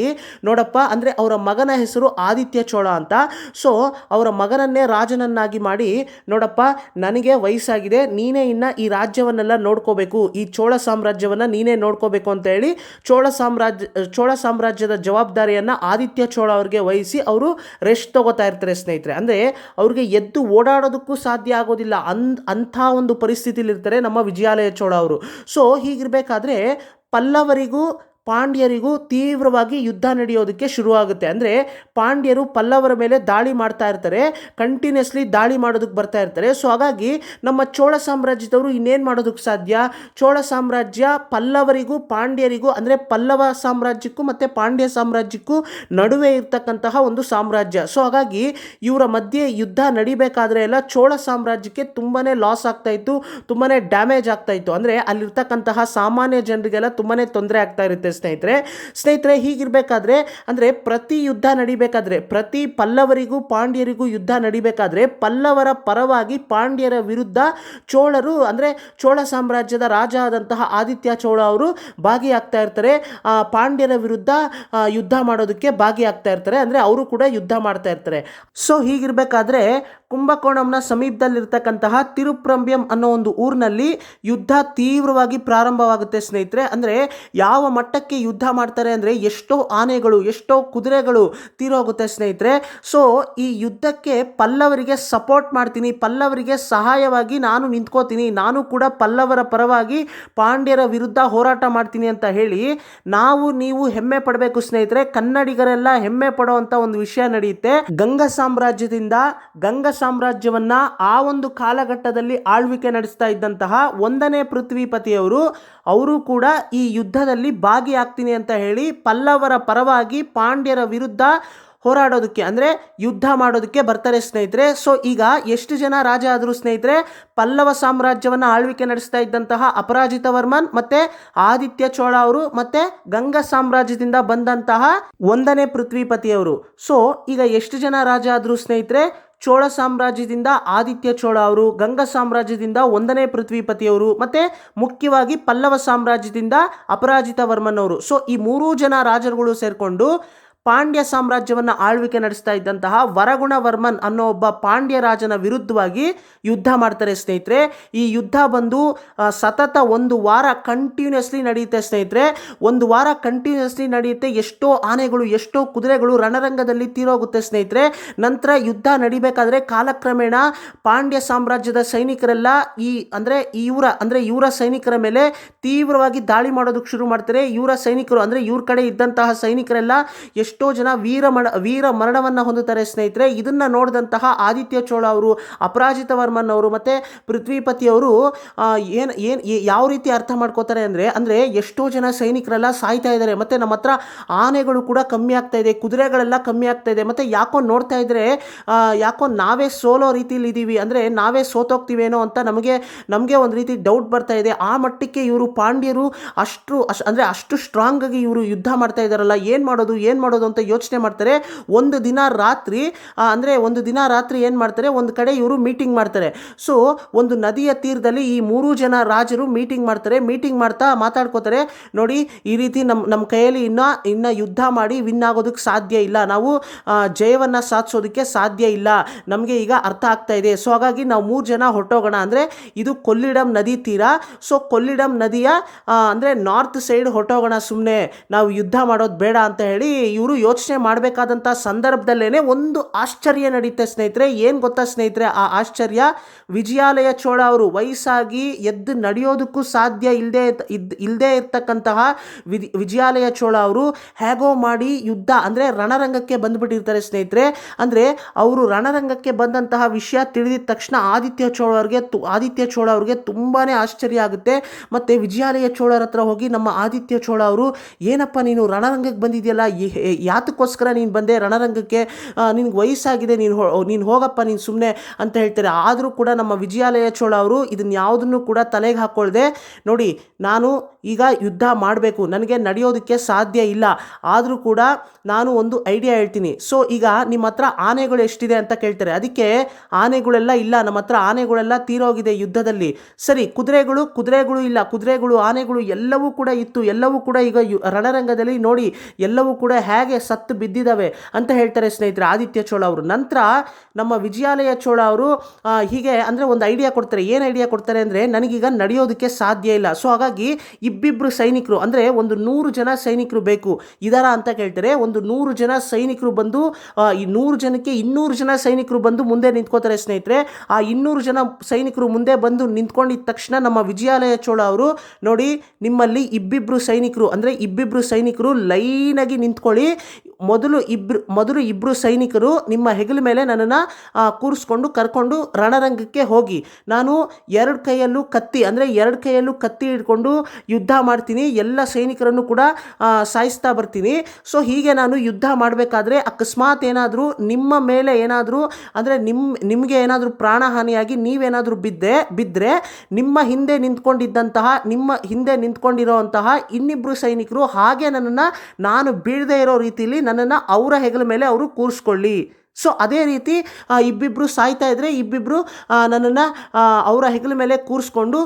ನೋಡಪ್ಪ, ಅಂದರೆ ಅವರ ಮಗನ ಹೆಸರು ಆದಿತ್ಯ ಚೋಳ ಅಂತ. ಸೊ ಅವರ ಮಗನನ್ನೇ ರಾಜನನ್ನಾಗಿ ಮಾಡಿ, ನೋಡಪ್ಪ, ನನಗೆ ವಯಸ್ಸಾಗಿದೆ, ನೀನೇ ಇನ್ನು ಈ ರಾಜ್ಯವನ್ನೆಲ್ಲ ನೋಡ್ಕೋಬೇಕು, ಈ ಚೋಳ ಸಾಮ್ರಾಜ್ಯವನ್ನು ನೀನೇ ನೋಡ್ಕೋಬೇಕು ಅಂತ ಹೇಳಿ ಚೋಳ ಸಾಮ್ರಾಜ್ಯದ ಜವಾಬ್ದಾರಿಯನ್ನು ಆದಿತ್ಯ ಚೋಳ ಅವರಿಗೆ ವಹಿಸಿ ಅವರು ರೆಸ್ಟ್ ತಗೋತಾ ಇರ್ತಾರೆ ಸ್ನೇಹಿತರೆ. ಅಂದರೆ ಅವ್ರಿಗೆ ಎದ್ದು ಓಡಾಡೋದಕ್ಕೂ ಸಾಧ್ಯ ಆಗೋದಿಲ್ಲ, ಅಂಥ ಒಂದು ಪರಿಸ್ಥಿತಿಲಿ ಇರ್ತಾರೆ ನಮ್ಮ ವಿಜಯಾಲಯ ಚೋಳ ಅವರು. ಸೊ ಹೀಗಿರಬೇಕಾದ್ರೆ ಪಲ್ಲವರಿಗೂ ಪಾಂಡ್ಯರಿಗೂ ತೀವ್ರವಾಗಿ ಯುದ್ಧ ನಡೆಯೋದಕ್ಕೆ ಶುರುವಾಗುತ್ತೆ. ಅಂದರೆ ಪಾಂಡ್ಯರು ಪಲ್ಲವರ ಮೇಲೆ ದಾಳಿ ಮಾಡ್ತಾ ಇರ್ತಾರೆ, ಕಂಟಿನ್ಯೂಸ್ಲಿ ದಾಳಿ ಮಾಡೋದಕ್ಕೆ ಬರ್ತಾ ಇರ್ತಾರೆ. ಸೊ ಹಾಗಾಗಿ ನಮ್ಮ ಚೋಳ ಸಾಮ್ರಾಜ್ಯದವರು ಇನ್ನೇನು ಮಾಡೋದಕ್ಕೆ ಸಾಧ್ಯ? ಚೋಳ ಸಾಮ್ರಾಜ್ಯ ಪಲ್ಲವರಿಗೂ ಪಾಂಡ್ಯರಿಗೂ, ಅಂದರೆ ಪಲ್ಲವ ಸಾಮ್ರಾಜ್ಯಕ್ಕೂ ಮತ್ತು ಪಾಂಡ್ಯ ಸಾಮ್ರಾಜ್ಯಕ್ಕೂ ನಡುವೆ ಇರ್ತಕ್ಕಂತಹ ಒಂದು ಸಾಮ್ರಾಜ್ಯ. ಸೊ ಹಾಗಾಗಿ ಇವರ ಮಧ್ಯೆ ಯುದ್ಧ ನಡಿಬೇಕಾದ್ರೆ ಎಲ್ಲ ಚೋಳ ಸಾಮ್ರಾಜ್ಯಕ್ಕೆ ತುಂಬಾ ಲಾಸ್ ಆಗ್ತಾಯಿತ್ತು, ತುಂಬಾ ಡ್ಯಾಮೇಜ್ ಆಗ್ತಾಯಿತ್ತು. ಅಂದರೆ ಅಲ್ಲಿರ್ತಕ್ಕಂತಹ ಸಾಮಾನ್ಯ ಜನರಿಗೆಲ್ಲ ತುಂಬಾ ತೊಂದರೆ ಆಗ್ತಾ ಇರುತ್ತೆ ಸ್ನೇಹಿತರೆ. ಹೀಗಿರಬೇಕಾದ್ರೆ, ಅಂದರೆ ಪ್ರತಿ ಯುದ್ಧ ನಡಿಬೇಕಾದ್ರೆ, ಪ್ರತಿ ಪಲ್ಲವರಿಗೂ ಪಾಂಡ್ಯರಿಗೂ ಯುದ್ಧ ನಡಿಬೇಕಾದ್ರೆ ಪಲ್ಲವರ ಪರವಾಗಿ ಪಾಂಡ್ಯರ ವಿರುದ್ಧ ಚೋಳರು, ಅಂದರೆ ಚೋಳ ಸಾಮ್ರಾಜ್ಯದ ರಾಜ ಆದಂತಹ ಆದಿತ್ಯ ಚೋಳ ಅವರು ಭಾಗಿಯಾಗ್ತಾ ಇರ್ತಾರೆ. ಪಾಂಡ್ಯರ ವಿರುದ್ಧ ಯುದ್ಧ ಮಾಡೋದಕ್ಕೆ ಭಾಗಿಯಾಗ್ತಾ ಇರ್ತಾರೆ, ಅಂದರೆ ಅವರು ಕೂಡ ಯುದ್ಧ ಮಾಡ್ತಾ ಇರ್ತಾರೆ. ಸೊ ಹೀಗಿರಬೇಕಾದ್ರೆ ಕುಂಭಕೋಣಂನ ಸಮೀಪದಲ್ಲಿರ್ತಕ್ಕಂತಹ ತಿರುಪ್ರಂಬಿಯಂ ಅನ್ನೋ ಒಂದು ಊರಿನಲ್ಲಿ ಯುದ್ಧ ತೀವ್ರವಾಗಿ ಪ್ರಾರಂಭವಾಗುತ್ತೆ ಸ್ನೇಹಿತರೆ. ಅಂದರೆ ಯಾವ ಮಟ್ಟಕ್ಕೆ ಯುದ್ಧ ಮಾಡ್ತಾರೆ ಅಂದರೆ ಎಷ್ಟೋ ಆನೆಗಳು, ಎಷ್ಟೋ ಕುದುರೆಗಳು ತೀರೋಗುತ್ತೆ ಸ್ನೇಹಿತರೆ. ಸೊ ಈ ಯುದ್ಧಕ್ಕೆ ಪಲ್ಲವರಿಗೆ ಸಪೋರ್ಟ್ ಮಾಡ್ತೀನಿ, ಪಲ್ಲವರಿಗೆ ಸಹಾಯವಾಗಿ ನಾನು ನಿಂತ್ಕೋತೀನಿ, ನಾನು ಕೂಡ ಪಲ್ಲವರ ಪರವಾಗಿ ಪಾಂಡ್ಯರ ವಿರುದ್ಧ ಹೋರಾಟ ಮಾಡ್ತೀನಿ ಅಂತ ಹೇಳಿ ನೀವು ಹೆಮ್ಮೆ ಪಡಬೇಕು ಸ್ನೇಹಿತರೆ. ಕನ್ನಡಿಗರೆಲ್ಲ ಹೆಮ್ಮೆ ಪಡುವಂಥ ಒಂದು ವಿಷಯ ನಡೆಯುತ್ತೆ. ಗಂಗ ಸಾಮ್ರಾಜ್ಯವನ್ನ ಆ ಒಂದು ಕಾಲಘಟ್ಟದಲ್ಲಿ ಆಳ್ವಿಕೆ ನಡೆಸ್ತಾ ಇದ್ದಂತಹ 1ನೇ ಪೃಥ್ವಿಪತಿಯವರು, ಅವರು ಕೂಡ ಈ ಯುದ್ಧದಲ್ಲಿ ಭಾಗಿಯಾಗ್ತೀನಿ ಅಂತ ಹೇಳಿ ಪಲ್ಲವರ ಪರವಾಗಿ ಪಾಂಡ್ಯರ ವಿರುದ್ಧ ಹೋರಾಡೋದಕ್ಕೆ, ಅಂದರೆ ಯುದ್ಧ ಮಾಡೋದಕ್ಕೆ ಬರ್ತಾರೆ ಸ್ನೇಹಿತರೆ. ಸೊ ಈಗ ಎಷ್ಟು ಜನ ರಾಜ ಆದರು ಸ್ನೇಹಿತರೆ? ಪಲ್ಲವ ಸಾಮ್ರಾಜ್ಯವನ್ನು ಆಳ್ವಿಕೆ ನಡೆಸ್ತಾ ಇದ್ದಂತಹ ಅಪರಾಜಿತ ವರ್ಮನ್ ಮತ್ತು ಆದಿತ್ಯ ಚೋಳ ಅವರು ಮತ್ತು ಗಂಗ ಸಾಮ್ರಾಜ್ಯದಿಂದ ಬಂದಂತಹ 1ನೇ ಪೃಥ್ವಿಪತಿಯವರು. ಸೊ ಈಗ ಎಷ್ಟು ಜನ ರಾಜ ಆದರು ಸ್ನೇಹಿತರೆ? ಚೋಳ ಸಾಮ್ರಾಜ್ಯದಿಂದ ಆದಿತ್ಯ ಚೋಳ ಅವರು, ಗಂಗ ಸಾಮ್ರಾಜ್ಯದಿಂದ 1ನೇ ಪೃಥ್ವಿಪತಿಯವರು ಮತ್ತು ಮುಖ್ಯವಾಗಿ ಪಲ್ಲವ ಸಾಮ್ರಾಜ್ಯದಿಂದ ಅಪರಾಜಿತ ವರ್ಮನ್ ಅವರು. ಸೊ ಈ 3 ಜನ ರಾಜರುಗಳು ಸೇರಿಕೊಂಡು ಪಾಂಡ್ಯ ಸಾಮ್ರಾಜ್ಯವನ್ನು ಆಳ್ವಿಕೆ ನಡೆಸ್ತಾ ಇದ್ದಂತಹ ವರಗುಣ ವರ್ಮನ್ ಅನ್ನೋ ಒಬ್ಬ ಪಾಂಡ್ಯ ರಾಜನ ವಿರುದ್ಧವಾಗಿ ಯುದ್ಧ ಮಾಡ್ತಾರೆ ಸ್ನೇಹಿತರೆ. ಈ ಯುದ್ಧ ಬಂದು ಸತತ 1 ವಾರ ಕಂಟಿನ್ಯೂಸ್ಲಿ ನಡೆಯುತ್ತೆ ಸ್ನೇಹಿತರೆ. 1 ವಾರ ಕಂಟಿನ್ಯೂಸ್ಲಿ ನಡೆಯುತ್ತೆ. ಎಷ್ಟೋ ಆನೆಗಳು, ಎಷ್ಟೋ ಕುದುರೆಗಳು ರಣರಂಗದಲ್ಲಿ ತೀರೋಗುತ್ತೆ ಸ್ನೇಹಿತರೆ. ನಂತರ ಯುದ್ಧ ನಡಿಬೇಕಾದ್ರೆ ಕಾಲಕ್ರಮೇಣ ಪಾಂಡ್ಯ ಸಾಮ್ರಾಜ್ಯದ ಸೈನಿಕರೆಲ್ಲ ಇವರ ಸೈನಿಕರ ಮೇಲೆ ತೀವ್ರವಾಗಿ ದಾಳಿ ಮಾಡೋದಕ್ಕೆ ಶುರು ಮಾಡ್ತಾರೆ. ಇವರ ಸೈನಿಕರು, ಅಂದರೆ ಇವ್ರ ಕಡೆ ಇದ್ದಂತಹ ಸೈನಿಕರೆಲ್ಲ ಎಷ್ಟೋ ಜನ ವೀರ ಮರಣವನ್ನು ಹೊಂದುತ್ತಾರೆ ಸ್ನೇಹಿತರೆ. ಇದನ್ನು ನೋಡಿದಂತಹ ಆದಿತ್ಯ ಚೋಳ ಅವರು, ಅಪರಾಜಿತ ವರ್ಮನ್ ಅವರು ಮತ್ತು ಪೃಥ್ವಿಪತಿಯವರು ಯಾವ ರೀತಿ ಅರ್ಥ ಮಾಡ್ಕೋತಾರೆ ಅಂದರೆ ಎಷ್ಟೋ ಜನ ಸೈನಿಕರೆಲ್ಲ ಸಾಯ್ತಾ ಇದ್ದಾರೆ, ಮತ್ತು ನಮ್ಮ ಹತ್ರ ಆನೆಗಳು ಕೂಡ ಕಮ್ಮಿ ಆಗ್ತಾ ಇದೆ, ಕುದುರೆಗಳೆಲ್ಲ ಕಮ್ಮಿ ಆಗ್ತಾ ಇದೆ, ಮತ್ತು ಯಾಕೋ ನೋಡ್ತಾ ಇದ್ರೆ ಯಾಕೋ ನಾವೇ ಸೋಲೋ ರೀತಿಯಲ್ಲಿ ಇದ್ದೀವಿ, ಅಂದರೆ ನಾವೇ ಸೋತೋಗ್ತೀವೇನೋ ಅಂತ ನಮಗೆ ಒಂದು ರೀತಿ ಡೌಟ್ ಬರ್ತಾ ಇದೆ. ಆ ಮಟ್ಟಕ್ಕೆ ಇವರು ಪಾಂಡ್ಯರು ಅಷ್ಟು ಸ್ಟ್ರಾಂಗ್ ಆಗಿ ಇವರು ಯುದ್ಧ ಮಾಡ್ತಾ ಇದ್ದಾರಲ್ಲ, ಏನು ಮಾಡೋದು ಅಂತ ಯೋಚನೆ ಮಾಡ್ತಾರೆ. ಒಂದು ದಿನ ರಾತ್ರಿ ಏನು ಮಾಡ್ತಾರೆ, ಒಂದು ಕಡೆ ಇವರು ಮೀಟಿಂಗ್ ಮಾಡ್ತಾರೆ. ಸೊ ಒಂದು ನದಿಯ ತೀರದಲ್ಲಿ ಈ 3 ಜನ ರಾಜರು ಮೀಟಿಂಗ್ ಮಾಡ್ತಾರೆ. ಮೀಟಿಂಗ್ ಮಾಡ್ತಾ ಮಾತಾಡ್ಕೋತಾರೆ, ನೋಡಿ ಈ ರೀತಿ ನಮ್ಮ ಕೈಯಲ್ಲಿ ಇನ್ನ ಯುದ್ಧ ಮಾಡಿ ವಿನ್ ಆಗೋದಕ್ಕೆ ಸಾಧ್ಯ ಇಲ್ಲ, ನಾವು ಜಯವನ್ನು ಸಾಧಿಸೋದಕ್ಕೆ ಸಾಧ್ಯ ಇಲ್ಲ, ನಮಗೆ ಈಗ ಅರ್ಥ ಆಗ್ತಾ ಇದೆ. ಸೊ ಹಾಗಾಗಿ ನಾವು 3 ಜನ ಹೊರಟೋಗೋಣ. ಅಂದರೆ ಇದು ಕೊಲ್ಲಿಡಂ ನದಿ ತೀರ. ಸೊ ಕೊಲ್ಲಿಡಂ ನದಿಯ ಅಂದರೆ ನಾರ್ತ್ ಸೈಡ್ ಹೊರಟೋಗೋಣ, ಸುಮ್ಮನೆ ನಾವು ಯುದ್ಧ ಮಾಡೋದು ಬೇಡ ಅಂತ ಹೇಳಿ ಇವರು ಇವರು ಯೋಚನೆ ಮಾಡಬೇಕಾದಂಥ ಸಂದರ್ಭದಲ್ಲೇ ಒಂದು ಆಶ್ಚರ್ಯ ನಡೀತೆ ಸ್ನೇಹಿತರೆ. ಏನು ಗೊತ್ತಾ ಸ್ನೇಹಿತರೆ ಆ ಆಶ್ಚರ್ಯ? ವಿಜಯಾಲಯ ಚೋಳ ಅವರು ವಯಸ್ಸಾಗಿ ಎದ್ದು ನಡೆಯೋದಕ್ಕೂ ಸಾಧ್ಯ ಇಲ್ಲದೆ ಇರ್ತಕ್ಕಂತಹ ವಿಜಯಾಲಯ ಚೋಳ ಅವರು ಹೇಗೋ ಮಾಡಿ ಯುದ್ಧ ಅಂದರೆ ರಣರಂಗಕ್ಕೆ ಬಂದುಬಿಟ್ಟಿರ್ತಾರೆ ಸ್ನೇಹಿತರೆ. ಅಂದರೆ ಅವರು ರಣರಂಗಕ್ಕೆ ಬಂದಂತಹ ವಿಷಯ ತಿಳಿದಿದ ತಕ್ಷಣ ಆದಿತ್ಯ ಚೋಳ ಅವ್ರಿಗೆ ತುಂಬಾ ಆಶ್ಚರ್ಯ ಆಗುತ್ತೆ. ಮತ್ತು ವಿಜಯಾಲಯ ಚೋಳರ ಹತ್ರ ಹೋಗಿ, ನಮ್ಮ ಆದಿತ್ಯ ಚೋಳ ಅವರು, ಏನಪ್ಪ ನೀನು ರಣರಂಗಕ್ಕೆ ಬಂದಿದೆಯಲ್ಲ, ಯಾತಕ್ಕೋಸ್ಕರ ನೀನು ಬಂದೆ ರಣರಂಗಕ್ಕೆ? ನಿನ್ಗೆ ವಯಸ್ಸಾಗಿದೆ, ನೀನು ಹೋಗಪ್ಪ, ನೀನು ಸುಮ್ಮನೆ ಅಂತ ಹೇಳ್ತಾರೆ. ಆದರೂ ಕೂಡ ನಮ್ಮ ವಿಜಯಾಲಯ ಚೋಳ ಅವರು ಇದನ್ನು ಯಾವುದನ್ನು ಕೂಡ ತಲೆಗೆ ಹಾಕ್ಕೊಳ್ದೆ, ನೋಡಿ ನಾನು ಈಗ ಯುದ್ಧ ಮಾಡಬೇಕು, ನನಗೆ ನಡೆಯೋದಕ್ಕೆ ಸಾಧ್ಯ ಇಲ್ಲ, ಆದರೂ ಕೂಡ ನಾನು ಒಂದು ಐಡಿಯಾ ಹೇಳ್ತೀನಿ. ಸೊ ಈಗ ನಿಮ್ಮ ಹತ್ರ ಆನೆಗಳು ಎಷ್ಟಿದೆ ಅಂತ ಕೇಳ್ತಾರೆ. ಅದಕ್ಕೆ ಆನೆಗಳೆಲ್ಲ ಇಲ್ಲ, ನಮ್ಮ ಹತ್ರ ಆನೆಗಳೆಲ್ಲ ತೀರೋಗಿದೆ ಯುದ್ಧದಲ್ಲಿ. ಸರಿ, ಕುದುರೆಗಳು ಇಲ್ಲ, ಆನೆಗಳು ಎಲ್ಲವೂ ಕೂಡ ಇತ್ತು, ಎಲ್ಲವೂ ಕೂಡ ಈಗ ರಣರಂಗದಲ್ಲಿ ನೋಡಿ ಎಲ್ಲವೂ ಕೂಡ ಹೇಗೆ ಸತ್ತು ಬಿದ್ದಿದ್ದಾವೆ ಅಂತ ಹೇಳ್ತಾರೆ ಸ್ನೇಹಿತರೆ ಆದಿತ್ಯ ಚೋಳ ಅವರು. ನಂತರ ನಮ್ಮ ವಿಜಯಾಲಯ ಚೋಳ ಅವರು ಹೀಗೆ ಅಂದರೆ ಒಂದು ಐಡಿಯಾ ಕೊಡ್ತಾರೆ. ಏನು ಐಡಿಯಾ ಕೊಡ್ತಾರೆ ಅಂದರೆ, ನನಗೀಗ ನಡೆಯೋದಕ್ಕೆ ಸಾಧ್ಯ ಇಲ್ಲ, ಸೊ ಹಾಗಾಗಿ ಇಬ್ಬಿಬ್ಬರು ಸೈನಿಕರು ಅಂದರೆ ಒಂದು 100 ಜನ ಸೈನಿಕರು ಬೇಕು ಇದರ ಅಂತ ಕೇಳ್ತಾರೆ. ಒಂದು 100 ಜನ ಸೈನಿಕರು ಬಂದು ಈ 100 ಜನಕ್ಕೆ 200 ಜನ ಸೈನಿಕರು ಬಂದು ಮುಂದೆ ನಿಂತ್ಕೋತಾರೆ ಸ್ನೇಹಿತರೆ. ಆ 200 ಜನ ಸೈನಿಕರು ಮುಂದೆ ಬಂದು ನಿಂತ್ಕೊಂಡಿದ್ದ ತಕ್ಷಣ ನಮ್ಮ ವಿಜಯಾಲಯ ಚೋಳ ಅವರು, ನೋಡಿ ನಿಮ್ಮಲ್ಲಿ ಇಬ್ಬಿಬ್ಬರು ಸೈನಿಕರು ಲೈನಾಗಿ ನಿಂತ್ಕೊಳ್ಳಿ, ಮೊದಲು ಇಬ್ಬರು ಸೈನಿಕರು ನಿಮ್ಮ ಹೆಗಲ ಮೇಲೆ ನನ್ನನ್ನು ಕರ್ಕೊಂಡು ರಣರಂಗಕ್ಕೆ ಹೋಗಿ, ನಾನು ಎರಡು ಕೈಯಲ್ಲೂ ಕತ್ತಿ ಹಿಡ್ಕೊಂಡು ಯುದ್ಧ ಮಾಡ್ತೀನಿ, ಎಲ್ಲ ಸೈನಿಕರನ್ನು ಕೂಡ ಸಾಯಿಸ್ತಾ ಬರ್ತೀನಿ. ಸೊ ಹೀಗೆ ನಾನು ಯುದ್ಧ ಮಾಡಬೇಕಾದ್ರೆ ಅಕಸ್ಮಾತ್ ಏನಾದರೂ ನಿಮ್ಮ ಮೇಲೆ ಏನಾದರೂ ಅಂದರೆ ನಿಮಗೆ ಏನಾದರೂ ಪ್ರಾಣಹಾನಿಯಾಗಿ ನೀವೇನಾದರೂ ಬಿದ್ದರೆ ನಿಮ್ಮ ಹಿಂದೆ ನಿಂತ್ಕೊಂಡಿರೋಂತಹ ಇನ್ನಿಬ್ಬರು ಸೈನಿಕರು ಹಾಗೆ ನಾನು ಬೀಳದೇ ಇರೋ ರೀತಿಯಲ್ಲಿ ನನ್ನನ್ನು ಅವರ ಹೆಗಲ ಮೇಲೆ ಅವರು ಕೂರಿಸ್ಕೊಳ್ಳಿ. ಸೊ ಅದೇ ರೀತಿ ಇಬ್ಬಿಬ್ಬರು ಸಾಯ್ತಾ ಇದ್ದರೆ ಇಬ್ಬಿಬ್ಬರು ನನ್ನನ್ನು ಅವರ ಹೆಗಲ ಮೇಲೆ ಕೂರಿಸ್ಕೊಂಡು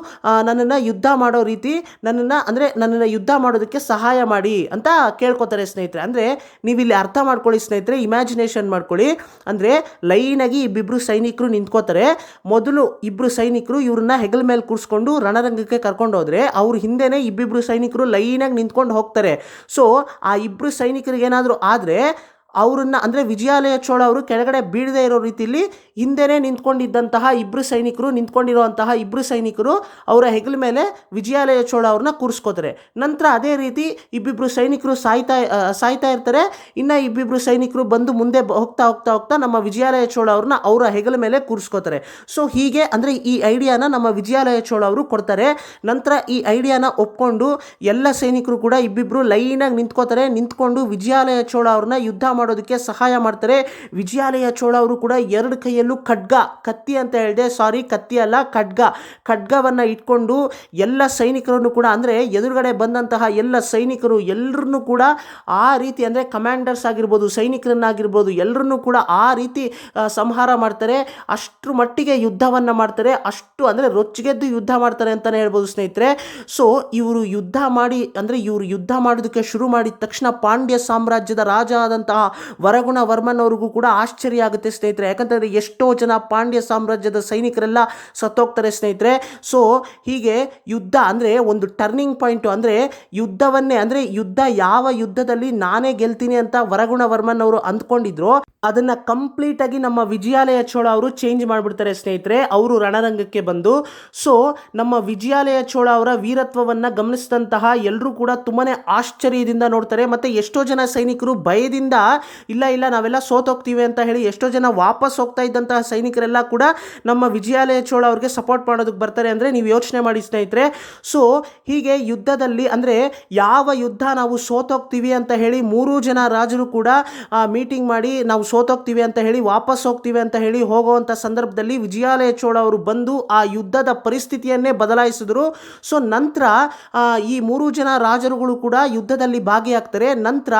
ನನ್ನನ್ನು ಯುದ್ಧ ಮಾಡೋ ರೀತಿ ನನ್ನನ್ನು ಯುದ್ಧ ಮಾಡೋದಕ್ಕೆ ಸಹಾಯ ಮಾಡಿ ಅಂತ ಕೇಳ್ಕೊತಾರೆ ಸ್ನೇಹಿತರೆ. ಅಂದರೆ ನೀವಿಲ್ಲಿ ಅರ್ಥ ಮಾಡ್ಕೊಳ್ಳಿ ಸ್ನೇಹಿತರೆ, ಇಮ್ಯಾಜಿನೇಷನ್ ಮಾಡ್ಕೊಳ್ಳಿ. ಅಂದರೆ ಲೈನಾಗಿ ಇಬ್ಬಿಬ್ಬರು ಸೈನಿಕರು ನಿಂತ್ಕೋತಾರೆ. ಮೊದಲು ಇಬ್ಬರು ಸೈನಿಕರು ಇವ್ರನ್ನ ಹೆಗಲ ಮೇಲೆ ಕೂರಿಸ್ಕೊಂಡು ರಣರಂಗಕ್ಕೆ ಕರ್ಕೊಂಡು ಹೋದರೆ ಅವ್ರ ಹಿಂದೆನೇ ಇಬ್ಬಿಬ್ಬರು ಸೈನಿಕರು ಲೈನಾಗಿ ನಿಂತ್ಕೊಂಡು ಹೋಗ್ತಾರೆ. ಸೊ ಆ ಇಬ್ಬರು ಸೈನಿಕರಿಗೆ ಏನಾದರೂ ಆದರೆ ಅವರನ್ನು ಅಂದರೆ ವಿಜಯಾಲಯ ಚೋಳ ಅವರು ಕೆಳಗಡೆ ಬೀಳದೇ ಇರೋ ರೀತಿಯಲ್ಲಿ ಹಿಂದೆನೇ ನಿಂತ್ಕೊಂಡಿರುವಂತಹ ಇಬ್ಬರು ಸೈನಿಕರು ಅವರ ಹೆಗಲ ಮೇಲೆ ವಿಜಯಾಲಯ ಚೋಳ ಅವ್ರನ್ನ ಕೂರಿಸ್ಕೋತಾರೆ. ನಂತರ ಅದೇ ರೀತಿ ಇಬ್ಬಿಬ್ಬರು ಸೈನಿಕರು ಸಾಯ್ತಾ ಇರ್ತಾರೆ. ಇನ್ನು ಇಬ್ಬಿಬ್ಬರು ಸೈನಿಕರು ಬಂದು ಮುಂದೆ ಹೋಗ್ತಾ ನಮ್ಮ ವಿಜಯಾಲಯ ಚೋಳ ಅವ್ರನ್ನ ಅವರ ಹೆಗಲ ಮೇಲೆ ಕೂರಿಸ್ಕೋತಾರೆ. ಸೊ ಹೀಗೆ ಅಂದರೆ ಈ ಐಡಿಯಾನ ನಮ್ಮ ವಿಜಯಾಲಯ ಚೋಳ ಅವರು ಕೊಡ್ತಾರೆ. ನಂತರ ಈ ಐಡಿಯಾನ ಒಪ್ಕೊಂಡು ಎಲ್ಲ ಸೈನಿಕರು ಕೂಡ ಇಬ್ಬಿಬ್ಬರು ಲೈನಾಗಿ ನಿಂತ್ಕೊಂಡು ವಿಜಯಾಲಯ ಚೋಳ ಅವ್ರನ್ನ ಯುದ್ಧ ಮಾಡೋದಕ್ಕೆ ಸಹಾಯ ಮಾಡ್ತಾರೆ. ವಿಜಯಾಲಯ ಚೋಳ ಅವರು ಕೂಡ ಎರಡು ಕೈಯಲ್ಲೂ ಖಡ್ಗವನ್ನು ಇಟ್ಕೊಂಡು ಎಲ್ಲ ಸೈನಿಕರನ್ನು ಕೂಡ ಅಂದರೆ ಎದುರುಗಡೆ ಬಂದಂತಹ ಎಲ್ಲ ಸೈನಿಕರು ಎಲ್ಲರನ್ನೂ ಕೂಡ ಆ ರೀತಿ ಅಂದರೆ ಕಮಾಂಡರ್ಸ್ ಆಗಿರ್ಬೋದು, ಸೈನಿಕರನ್ನಾಗಿರ್ಬೋದು, ಎಲ್ಲರನ್ನೂ ಕೂಡ ಆ ರೀತಿ ಸಂಹಾರ ಮಾಡ್ತಾರೆ. ಅಷ್ಟರ ಮಟ್ಟಿಗೆ ಯುದ್ಧವನ್ನು ಮಾಡ್ತಾರೆ, ಅಷ್ಟು ಅಂದರೆ ರೊಚ್ಚಿಗೆದ್ದು ಯುದ್ಧ ಮಾಡ್ತಾರೆ ಅಂತಲೇ ಹೇಳ್ಬೋದು ಸ್ನೇಹಿತರೆ. ಸೊ ಇವರು ಯುದ್ಧ ಮಾಡೋದಕ್ಕೆ ಶುರು ಮಾಡಿದ ತಕ್ಷಣ ಪಾಂಡ್ಯ ಸಾಮ್ರಾಜ್ಯದ ರಾಜ ಆದಂತಹ ವರಗುಣ ವರ್ಮನ್ ಅವ್ರಿಗೂ ಕೂಡ ಆಶ್ಚರ್ಯ ಆಗುತ್ತೆ ಸ್ನೇಹಿತರೆ. ಯಾಕಂತಂದರೆ ಎಷ್ಟೋ ಜನ ಪಾಂಡ್ಯ ಸಾಮ್ರಾಜ್ಯದ ಸೈನಿಕರೆಲ್ಲ ಸತ್ತೋಗ್ತಾರೆ ಸ್ನೇಹಿತರೆ. ಸೊ ಹೀಗೆ ಯುದ್ಧ ಅಂದರೆ ಒಂದು ಟರ್ನಿಂಗ್ ಪಾಯಿಂಟು, ಅಂದರೆ ಯಾವ ಯುದ್ಧದಲ್ಲಿ ನಾನೇ ಗೆಲ್ತೀನಿ ಅಂತ ವರಗುಣ ವರ್ಮನ್ ಅವರು ಅಂದ್ಕೊಂಡಿದ್ರು ಅದನ್ನು ಕಂಪ್ಲೀಟಾಗಿ ನಮ್ಮ ವಿಜಯಾಲಯ ಚೋಳ ಅವರು ಚೇಂಜ್ ಮಾಡಿಬಿಡ್ತಾರೆ ಸ್ನೇಹಿತರೆ, ಅವರು ರಣರಂಗಕ್ಕೆ ಬಂದು. ಸೊ ನಮ್ಮ ವಿಜಯಾಲಯ ಚೋಳ ಅವರ ವೀರತ್ವವನ್ನು ಗಮನಿಸಿದಂತಹ ಎಲ್ಲರೂ ಕೂಡ ತುಂಬಾ ಆಶ್ಚರ್ಯದಿಂದ ನೋಡ್ತಾರೆ. ಮತ್ತು ಎಷ್ಟೋ ಜನ ಸೈನಿಕರು ಭಯದಿಂದ ಇಲ್ಲ ನಾವೆಲ್ಲ ಸೋತೋಗ್ತೀವಿ ಅಂತ ಹೇಳಿ ಎಷ್ಟೋ ಜನ ವಾಪಸ್ ಹೋಗ್ತಾ ಇದ್ದಂತಹ ಸೈನಿಕರೆಲ್ಲ ಕೂಡ ನಮ್ಮ ವಿಜಯಾಲಯ ಚೋಳ ಅವ್ರಿಗೆ ಸಪೋರ್ಟ್ ಮಾಡೋದಕ್ಕೆ ಬರ್ತಾರೆ. ಅಂದರೆ ನೀವು ಯೋಚನೆ ಮಾಡಿ ಸ್ನೇಹಿತರೆ. ಸೊ ಹೀಗೆ ಯುದ್ಧದಲ್ಲಿ ಅಂದರೆ ಯಾವ ಯುದ್ಧ ನಾವು ಸೋತೋಗ್ತೀವಿ ಅಂತ ಹೇಳಿ 3 ಜನ ರಾಜರು ಕೂಡ ಮೀಟಿಂಗ್ ಮಾಡಿ ನಾವು ಸೋತೋಗ್ತೀವಿ ಅಂತ ಹೇಳಿ ವಾಪಸ್ ಹೋಗ್ತೀವಿ ಅಂತ ಹೇಳಿ ಹೋಗುವಂಥ ಸಂದರ್ಭದಲ್ಲಿ ವಿಜಯಾಲಯ ಚೋಳ ಅವರು ಬಂದು ಆ ಯುದ್ಧದ ಪರಿಸ್ಥಿತಿಯನ್ನೇ ಬದಲಾಯಿಸಿದ್ರು. ಸೊ ನಂತರ ಈ 3 ಜನ ರಾಜರುಗಳು ಕೂಡ ಯುದ್ಧದಲ್ಲಿ ಭಾಗಿಯಾಗ್ತಾರೆ. ನಂತರ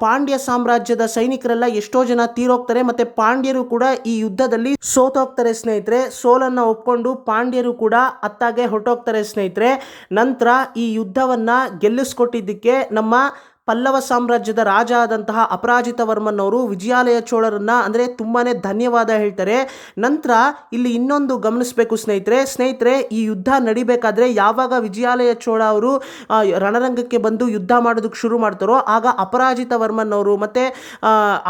ಪಾಂಡ್ಯ ಸಾಮ್ರಾಜ್ಯದ ಸೈನಿಕರೆಲ್ಲ ಎಷ್ಟೋ ಜನ ತೀರೋಗ್ತಾರೆ, ಮತ್ತೆ ಪಾಂಡ್ಯರು ಕೂಡ ಈ ಯುದ್ಧದಲ್ಲಿ ಸೋತೋಗ್ತಾರೆ ಸ್ನೇಹಿತರೆ. ಸೋಲನ್ನು ಒಪ್ಕೊಂಡು ಪಾಂಡ್ಯರು ಕೂಡ ಅತ್ತಾಗೆ ಹೊರಟೋಗ್ತಾರೆ ಸ್ನೇಹಿತರೆ. ನಂತರ ಈ ಯುದ್ಧವನ್ನ ಗೆಲ್ಲಿಸ್ಕೊಟ್ಟಿದ್ದಕ್ಕೆ ನಮ್ಮ ಪಲ್ಲವ ಸಾಮ್ರಾಜ್ಯದ ರಾಜ ಆದಂತಹ ಅಪರಾಜಿತ ವರ್ಮನ್ನವರು ವಿಜಯಾಲಯ ಚೋಳರನ್ನ ಅಂದರೆ ತುಂಬಾನೇ ಧನ್ಯವಾದ ಹೇಳ್ತಾರೆ. ನಂತರ ಇಲ್ಲಿ ಇನ್ನೊಂದು ಗಮನಿಸಬೇಕು ಸ್ನೇಹಿತರೆ, ಈ ಯುದ್ಧ ನಡಿಬೇಕಾದ್ರೆ ಯಾವಾಗ ವಿಜಯಾಲಯ ಚೋಳ ಅವರು ರಣರಂಗಕ್ಕೆ ಬಂದು ಯುದ್ಧ ಮಾಡೋದಕ್ಕೆ ಶುರು ಮಾಡ್ತಾರೋ ಆಗ ಅಪರಾಜಿತ ವರ್ಮನ್ನವರು ಮತ್ತೆ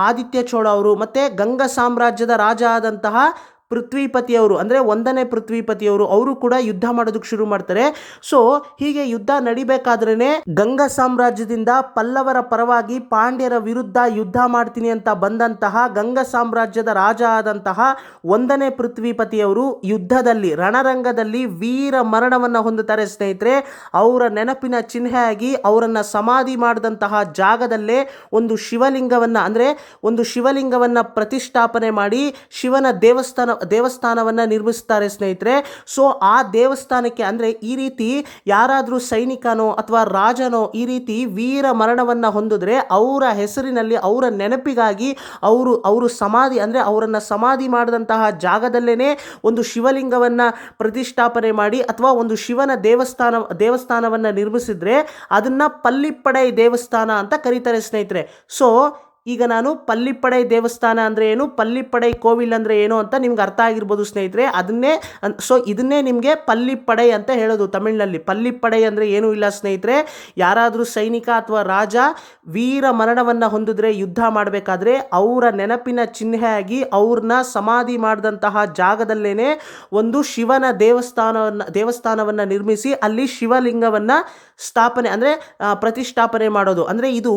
ಆದಿತ್ಯ ಚೋಳ ಅವರು ಮತ್ತೆ ಗಂಗ ಸಾಮ್ರಾಜ್ಯದ ರಾಜ ಆದಂತಹ ಪೃಥ್ವಿಪತಿಯವರು ಅಂದರೆ 1ನೇ ಪೃಥ್ವಿಪತಿಯವರು ಅವರು ಕೂಡ ಯುದ್ಧ ಮಾಡೋದಕ್ಕೆ ಶುರು ಮಾಡ್ತಾರೆ. ಸೊ ಹೀಗೆ ಯುದ್ಧ ನಡಿಬೇಕಾದ್ರೇನೆ ಗಂಗ ಸಾಮ್ರಾಜ್ಯದಿಂದ ಪಲ್ಲವರ ಪರವಾಗಿ ಪಾಂಡ್ಯರ ವಿರುದ್ಧ ಯುದ್ಧ ಮಾಡ್ತೀನಿ ಅಂತ ಬಂದಂತಹ ಗಂಗ ಸಾಮ್ರಾಜ್ಯದ ರಾಜ ಆದಂತಹ 1ನೇ ಪೃಥ್ವಿಪತಿಯವರು ಯುದ್ಧದಲ್ಲಿ ರಣರಂಗದಲ್ಲಿ ವೀರ ಮರಣವನ್ನು ಹೊಂದುತ್ತಾರೆ ಸ್ನೇಹಿತರೆ. ಅವರ ನೆನಪಿನ ಚಿಹ್ನೆಯಾಗಿ ಅವರನ್ನು ಸಮಾಧಿ ಮಾಡಿದಂತಹ ಜಾಗದಲ್ಲೇ ಒಂದು ಶಿವಲಿಂಗವನ್ನು ಪ್ರತಿಷ್ಠಾಪನೆ ಮಾಡಿ ಶಿವನ ದೇವಸ್ಥಾನವನ್ನು ನಿರ್ಮಿಸ್ತಾರೆ ಸ್ನೇಹಿತರೆ. ಸೊ ಆ ದೇವಸ್ಥಾನಕ್ಕೆ ಅಂದರೆ ಈ ರೀತಿ ಯಾರಾದರೂ ಸೈನಿಕನೋ ಅಥವಾ ರಾಜನೋ ಈ ರೀತಿ ವೀರ ಮರಣವನ್ನು ಹೊಂದಿದ್ರೆ ಅವರ ಹೆಸರಿನಲ್ಲಿ ಅವರ ನೆನಪಿಗಾಗಿ ಅವರು ಸಮಾಧಿ ಅಂದರೆ ಅವರನ್ನು ಸಮಾಧಿ ಮಾಡಿದಂತಹ ಜಾಗದಲ್ಲೇ ಒಂದು ಶಿವಲಿಂಗವನ್ನು ಪ್ರತಿಷ್ಠಾಪನೆ ಮಾಡಿ ಅಥವಾ ಒಂದು ಶಿವನ ದೇವಸ್ಥಾನವನ್ನು ನಿರ್ಮಿಸಿದ್ರೆ ಅದನ್ನು ಪಲ್ಲಿಪ್ಪಡೈ ದೇವಸ್ಥಾನ ಅಂತ ಕರೀತಾರೆ ಸ್ನೇಹಿತರೆ. ಸೊ ಈಗ ನಾನು ಪಲ್ಲಿಪ್ಪಡೈ ದೇವಸ್ಥಾನ ಅಂದರೆ ಏನು, ಪಲ್ಲಿಪ್ಪಡೈ ಕೋವಿಲ್ ಅಂದರೆ ಏನು ಅಂತ ನಿಮ್ಗೆ ಅರ್ಥ ಆಗಿರ್ಬೋದು ಸ್ನೇಹಿತರೆ. ಇದನ್ನೇ ನಿಮಗೆ ಪಲ್ಲಿಪ್ಪಡೈ ಅಂತ ಹೇಳೋದು ತಮಿಳಿನಲ್ಲಿ. ಪಲ್ಲಿಪ್ಪಡೈ ಅಂದರೆ ಏನೂ ಇಲ್ಲ ಸ್ನೇಹಿತರೆ, ಯಾರಾದರೂ ಸೈನಿಕ ಅಥವಾ ರಾಜ ವೀರ ಮರಣವನ್ನು ಹೊಂದಿದ್ರೆ ಯುದ್ಧ ಮಾಡಬೇಕಾದ್ರೆ ಅವರ ನೆನಪಿನ ಚಿಹ್ನೆಯಾಗಿ ಅವ್ರನ್ನ ಸಮಾಧಿ ಮಾಡಿದಂತಹ ಜಾಗದಲ್ಲೇ ಒಂದು ಶಿವನ ದೇವಸ್ಥಾನವನ್ನು ನಿರ್ಮಿಸಿ ಅಲ್ಲಿ ಶಿವಲಿಂಗವನ್ನು ಪ್ರತಿಷ್ಠಾಪನೆ ಮಾಡೋದು. ಅಂದರೆ ಇದು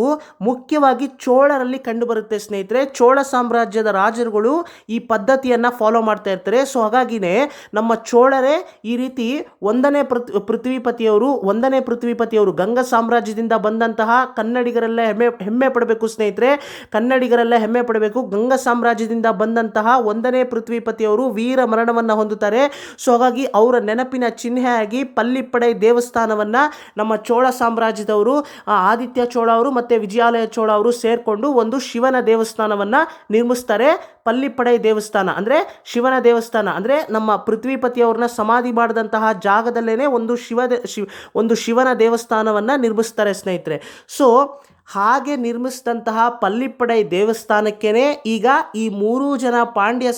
ಮುಖ್ಯವಾಗಿ ಚೋಳರಲ್ಲಿ ಕಂಡು ಬರುತ್ತೆ ಸ್ನೇಹಿತರೆ. ಚೋಳ ಸಾಮ್ರಾಜ್ಯದ ರಾಜರುಗಳು ಈ ಪದ್ಧತಿಯನ್ನು ಫಾಲೋ ಮಾಡ್ತಾ ಇರ್ತಾರೆ. ಸೊ ಹಾಗಾಗಿನೇ ನಮ್ಮ ಚೋಳರೇ ಈ ರೀತಿ 1ನೇ ಪೃಥ್ವಿಪತಿಯವರು ಗಂಗ ಸಾಮ್ರಾಜ್ಯದಿಂದ ಬಂದಂತಹ ಕನ್ನಡಿಗರೆಲ್ಲ ಹೆಮ್ಮೆ ಪಡಬೇಕು ಸ್ನೇಹಿತರೆ. ಕನ್ನಡಿಗರೆಲ್ಲ ಹೆಮ್ಮೆ ಪಡಬೇಕು. ಗಂಗ ಸಾಮ್ರಾಜ್ಯದಿಂದ ಬಂದಂತಹ 1ನೇ ಪೃಥ್ವಿಪತಿಯವರು ವೀರ ಮರಣವನ್ನು ಹೊಂದುತ್ತಾರೆ. ಸೊ ಹಾಗಾಗಿ ಅವರ ನೆನಪಿನ ಚಿಹ್ನೆಯಾಗಿ ಪಲ್ಲಿಪ್ಪಡೈ ದೇವಸ್ಥಾನವನ್ನು ನಮ್ಮ ಚೋಳ ಸಾಮ್ರಾಜ್ಯದವರು ಆದಿತ್ಯ ಚೋಳ ಅವರು ಮತ್ತೆ ವಿಜಯಾಲಯ ಚೋಳ ಅವರು ಸೇರ್ಕೊಂಡು ಒಂದು ಶಿವನ ದೇವಸ್ಥಾನವನ್ನು ನಿರ್ಮಿಸ್ತಾರೆ. ಪಲ್ಲಿಪ್ಪಡೈ ದೇವಸ್ಥಾನ ಅಂದರೆ ಶಿವನ ದೇವಸ್ಥಾನ ಅಂದರೆ ನಮ್ಮ ಪೃಥ್ವಿಪತಿಯವ್ರನ್ನ ಸಮಾಧಿ ಮಾಡಿದಂತಹ ಜಾಗದಲ್ಲೇ ಒಂದು ಶಿವನ ದೇವಸ್ಥಾನವನ್ನು ನಿರ್ಮಿಸ್ತಾರೆ ಸ್ನೇಹಿತರೆ. ಸೊ ಹಾಗೆ ನಿರ್ಮಿಸಿದಂತಹ ಪಲ್ಲಿಪ್ಪಡೈ ದೇವಸ್ಥಾನಕ್ಕೇ ಈಗ ಈ 3 ಜನ ಪಾಂಡ್ಯ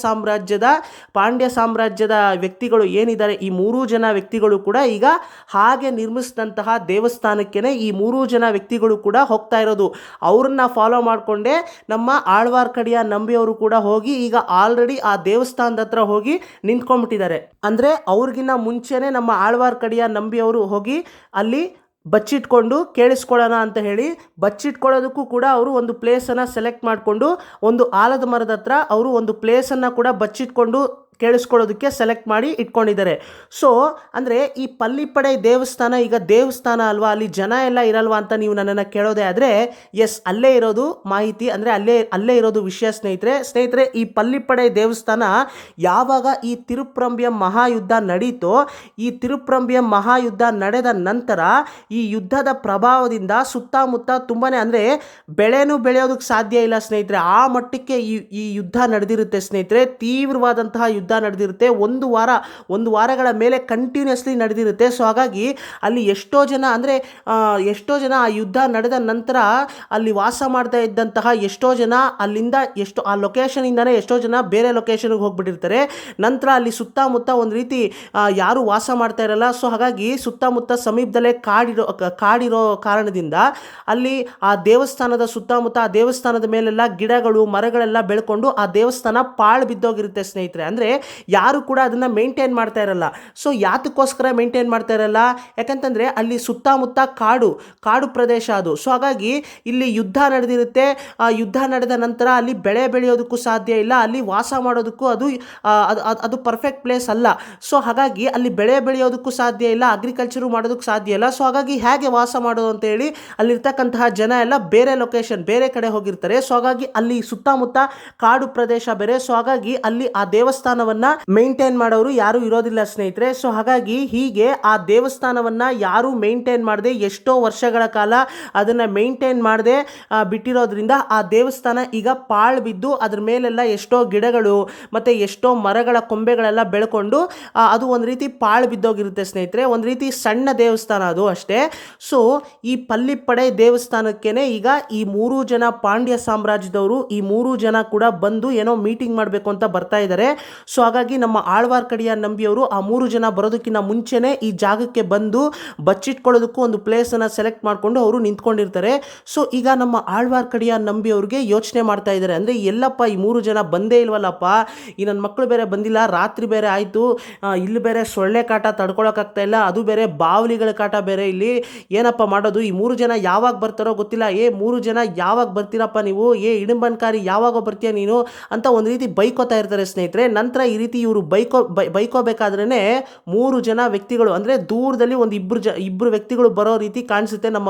ಸಾಮ್ರಾಜ್ಯದ ವ್ಯಕ್ತಿಗಳು ಏನಿದ್ದಾರೆ ಈ 3 ಜನ ವ್ಯಕ್ತಿಗಳು ಕೂಡ ಈಗ ಹಾಗೆ ನಿರ್ಮಿಸಿದಂತಹ ದೇವಸ್ಥಾನಕ್ಕೇ ಈ 3 ಜನ ವ್ಯಕ್ತಿಗಳು ಕೂಡ ಹೋಗ್ತಾ ಇರೋದು. ಅವ್ರನ್ನ ಫಾಲೋ ಮಾಡಿಕೊಂಡೇ ನಮ್ಮ ಆಳ್ವಾರ್ಕಡಿಯ ನಂಬಿಯವರು ಕೂಡ ಹೋಗಿ ಈಗ ಆಲ್ರೆಡಿ ಆ ದೇವಸ್ಥಾನದ ಹತ್ರ ಹೋಗಿ ನಿಂತ್ಕೊಂಡ್ಬಿಟ್ಟಿದ್ದಾರೆ. ಅಂದರೆ ಅವ್ರಿಗಿನ್ನ ಮುಂಚೆನೇ ನಮ್ಮ ಆಳ್ವಾರ್ಕಡಿಯ ನಂಬಿಯವರು ಹೋಗಿ ಅಲ್ಲಿ ಬಚ್ಚಿಟ್ಕೊಂಡು ಕೇಳಿಸ್ಕೊಳ್ಳೋಣ ಅಂತ ಹೇಳಿ ಬಚ್ಚಿಟ್ಕೊಳ್ಳೋದಕ್ಕೂ ಕೂಡ ಅವರು ಒಂದು ಪ್ಲೇಸನ್ನು ಸೆಲೆಕ್ಟ್ ಮಾಡಿಕೊಂಡು ಒಂದು ಆಲದ ಮರದ ಹತ್ರ ಅವರು ಒಂದು ಪ್ಲೇಸನ್ನು ಕೂಡ ಬಚ್ಚಿಟ್ಕೊಂಡು ಕೇಳಿಸ್ಕೊಳ್ಳೋದಕ್ಕೆ ಸೆಲೆಕ್ಟ್ ಮಾಡಿ ಇಟ್ಕೊಂಡಿದ್ದಾರೆ. ಸೊ ಅಂದರೆ ಈ ಪಲ್ಲಿಪ್ಪಡೈ ದೇವಸ್ಥಾನ ಈಗ ದೇವಸ್ಥಾನ ಅಲ್ವಾ, ಅಲ್ಲಿ ಜನ ಎಲ್ಲ ಇರಲ್ವಾ ಅಂತ ನೀವು ನನ್ನನ್ನು ಕೇಳೋದೇ ಆದರೆ ಎಸ್, ಅಲ್ಲೇ ಇರೋದು ಮಾಹಿತಿ, ಅಂದರೆ ಅಲ್ಲೇ ಇರೋದು ವಿಷಯ ಸ್ನೇಹಿತರೆ. ಈ ಪಲ್ಲಿಪ್ಪಡೈ ದೇವಸ್ಥಾನ ಯಾವಾಗ ಈ ತಿರುಪ್ರಂಬಿಯಂ ಮಹಾಯುದ್ಧ ನಡೀತೋ, ಈ ತಿರುಪ್ರಂಬಿಯಂ ಮಹಾಯುದ್ಧ ನಡೆದ ನಂತರ ಈ ಯುದ್ಧದ ಪ್ರಭಾವದಿಂದ ಸುತ್ತಮುತ್ತ ತುಂಬಾನೇ ಅಂದರೆ ಬೆಳೆನೂ ಬೆಳೆಯೋದಕ್ಕೆ ಸಾಧ್ಯ ಇಲ್ಲ ಸ್ನೇಹಿತರೆ. ಆ ಮಟ್ಟಕ್ಕೆ ಈ ಯುದ್ಧ ನಡೆದಿರುತ್ತೆ ಸ್ನೇಹಿತರೆ. ತೀವ್ರವಾದಂತಹ ಯುದ್ಧ ನಡೆದಿರುತ್ತೆ. ಒಂದು ವಾರಗಳ ಮೇಲೆ ಕಂಟಿನ್ಯೂಸ್ಲಿ ನಡೆದಿರುತ್ತೆ. ಸೊ ಹಾಗಾಗಿ ಅಲ್ಲಿ ಎಷ್ಟೋ ಜನ ಆ ಯುದ್ಧ ನಡೆದ ನಂತರ ಅಲ್ಲಿ ವಾಸ ಮಾಡ್ತಾ ಇದ್ದಂತಹ ಎಷ್ಟೋ ಜನ ಅಲ್ಲಿಂದ ಆ ಲೊಕೇಶನಿಂದನೇ ಎಷ್ಟೋ ಜನ ಬೇರೆ ಲೊಕೇಶನ್ಗೆ ಹೋಗ್ಬಿಟ್ಟಿರ್ತಾರೆ. ನಂತರ ಅಲ್ಲಿ ಸುತ್ತಮುತ್ತ ಒಂದು ರೀತಿ ಯಾರು ವಾಸ ಮಾಡ್ತಾ ಇರಲ್ಲ. ಸೊ ಹಾಗಾಗಿ ಸುತ್ತಮುತ್ತ ಸಮೀಪದಲ್ಲೇ ಕಾಡಿರೋ ಕಾರಣದಿಂದ ಅಲ್ಲಿ ಆ ದೇವಸ್ಥಾನದ ಸುತ್ತಮುತ್ತ ಆ ದೇವಸ್ಥಾನದ ಮೇಲೆಲ್ಲ ಗಿಡಗಳು ಮರಗಳೆಲ್ಲ ಬೆಳ್ಕೊಂಡು ಆ ದೇವಸ್ಥಾನ ಪಾಳು ಬಿದ್ದೋಗಿರುತ್ತೆ ಸ್ನೇಹಿತರೆ. ಅಂದರೆ ಯಾರು ಕೂಡ ಅದನ್ನು ಮೇಂಟೈನ್ ಮಾಡ್ತಾ ಇರಲ್ಲ. ಸೊ ಯಾತಕ್ಕೋಸ್ಕರ ಮೇಂಟೈನ್ ಮಾಡ್ತಾ ಇರಲ್ಲ, ಯಾಕಂತಂದರೆ ಅಲ್ಲಿ ಸುತ್ತಮುತ್ತ ಕಾಡು ಪ್ರದೇಶ ಅದು. ಸೊ ಹಾಗಾಗಿ ಇಲ್ಲಿ ಯುದ್ಧ ನಡೆದಿರುತ್ತೆ. ಆ ಯುದ್ಧ ನಡೆದ ನಂತರ ಅಲ್ಲಿ ಬೆಳೆ ಬೆಳೆಯೋದಕ್ಕೂ ಸಾಧ್ಯ ಇಲ್ಲ, ಅಲ್ಲಿ ವಾಸ ಮಾಡೋದಕ್ಕೂ ಅದು ಪರ್ಫೆಕ್ಟ್ ಪ್ಲೇಸ್ ಅಲ್ಲ. ಸೊ ಹಾಗಾಗಿ ಅಲ್ಲಿ ಬೆಳೆ ಬೆಳೆಯೋದಕ್ಕೂ ಸಾಧ್ಯ ಇಲ್ಲ, ಅಗ್ರಿಕಲ್ಚರು ಮಾಡೋದಕ್ಕೆ ಸಾಧ್ಯ ಇಲ್ಲ. ಸೊ ಹಾಗಾಗಿ ಹೇಗೆ ವಾಸ ಮಾಡೋದು ಅಂತ ಹೇಳಿ ಅಲ್ಲಿರ್ತಕ್ಕಂತಹ ಜನ ಎಲ್ಲ ಬೇರೆ ಕಡೆ ಹೋಗಿರ್ತಾರೆ. ಸೊ ಹಾಗಾಗಿ ಅಲ್ಲಿ ಸುತ್ತಮುತ್ತ ಕಾಡು ಪ್ರದೇಶ ಬೇರೆ. ಸೊ ಹಾಗಾಗಿ ಅಲ್ಲಿ ಆ ದೇವಸ್ಥಾನವನ್ನು ದೇವಸ್ಥಾನವನ್ನ ಮೇಂಟೈನ್ ಮಾಡೋರು ಯಾರು ಇರೋದಿಲ್ಲ ಸ್ನೇಹಿತರೆ. ಸೊ ಹಾಗಾಗಿ ಹೀಗೆ ಆ ದೇವಸ್ಥಾನವನ್ನ ಯಾರು ಮೇಂಟೈನ್ ಮಾಡದೆ ಎಷ್ಟೋ ವರ್ಷಗಳ ಕಾಲ ಅದನ್ನ ಮೇಂಟೈನ್ ಮಾಡದೆ ಬಿಟ್ಟಿರೋದ್ರಿಂದ ಆ ದೇವಸ್ಥಾನ ಈಗ ಪಾಳು ಬಿದ್ದು ಅದ್ರ ಮೇಲೆಲ್ಲ ಎಷ್ಟೋ ಗಿಡಗಳು ಮತ್ತೆ ಎಷ್ಟೋ ಮರಗಳ ಕೊಂಬೆಗಳೆಲ್ಲ ಬೆಳ್ಕೊಂಡು ಅದು ಒಂದು ರೀತಿ ಪಾಳು ಬಿದ್ದೋಗಿರುತ್ತೆ ಸ್ನೇಹಿತರೆ. ಒಂದು ರೀತಿ ಸಣ್ಣ ದೇವಸ್ಥಾನ ಅದು ಅಷ್ಟೇ. ಸೊ ಈ ಪಲ್ಲಿಪ್ಪಡೆ ದೇವಸ್ಥಾನಕ್ಕೇನೆ ಈಗ ಈ 3 ಜನ ಪಾಂಡ್ಯ ಸಾಮ್ರಾಜ್ಯದವರು ಈ 3 ಜನ ಕೂಡ ಬಂದು ಏನೋ ಮೀಟಿಂಗ್ ಮಾಡಬೇಕು ಅಂತ ಬರ್ತಾ ಇದ್ದಾರೆ. ಸೊ ಹಾಗಾಗಿ ನಮ್ಮ ಆಳ್ವಾರ್ ಕಡಿಯ ನಂಬಿಯವರು ಆ 3 ಜನ ಬರೋದಕ್ಕಿಂತ ಮುಂಚೆನೆ ಈ ಜಾಗಕ್ಕೆ ಬಂದು ಬಚ್ಚಿಟ್ಕೊಳ್ಳೋದಕ್ಕೂ ಒಂದು ಪ್ಲೇಸ್ ಅನ್ನ ಸೆಲೆಕ್ಟ್ ಮಾಡ್ಕೊಂಡು ಅವರು ನಿಂತ್ಕೊಂಡಿರ್ತಾರೆ. ಸೊ ಈಗ ನಮ್ಮ ಆಳ್ವಾರ್ ಕಡಿಯ ನಂಬಿಯವ್ರಿಗೆ ಯೋಚನೆ ಮಾಡ್ತಾ ಇದ್ದಾರೆ, ಅಂದ್ರೆ ಎಲ್ಲಪ್ಪ ಈ 3 ಜನ ಬಂದೇ ಇಲ್ವಲ್ಲಪ್ಪ, ಈ ನನ್ನ ಮಕ್ಕಳು ಬೇರೆ ಬಂದಿಲ್ಲ, ರಾತ್ರಿ ಬೇರೆ ಆಯ್ತು, ಇಲ್ಲಿ ಬೇರೆ ಸೊಳ್ಳೆ ಕಾಟ ತಡ್ಕೊಳಕ್ಕಾಗ್ತಾ ಇಲ್ಲ, ಅದು ಬೇರೆ ಬಾವಲಿಗಳ ಕಾಟ ಬೇರೆ, ಇಲ್ಲಿ ಏನಪ್ಪ ಮಾಡೋದು, ಈ 3 ಜನ ಯಾವಾಗ ಬರ್ತಾರೋ ಗೊತ್ತಿಲ್ಲ, 3 ಜನ ಯಾವಾಗ ಬರ್ತೀರಪ್ಪ ನೀವು, ಇಡಂಬನ್ಕಾರಿ ಯಾವಾಗ ಬರ್ತೀಯ ನೀನು ಅಂತ ಒಂದು ರೀತಿ ಬೈಕೋತಾ ಇರ್ತಾರೆ ಸ್ನೇಹಿತರೆ. ನಂತರ ಈ ರೀತಿ ಇವರು ಬೈಕೋಬೇಕಾದ್ರೇನೆ 3 ಜನ ವ್ಯಕ್ತಿಗಳು ಅಂದ್ರೆ ದೂರದಲ್ಲಿ ಒಂದು ಇಬ್ರು ವ್ಯಕ್ತಿಗಳು ಬರೋ ರೀತಿ ಕಾಣಿಸುತ್ತೆ ನಮ್ಮ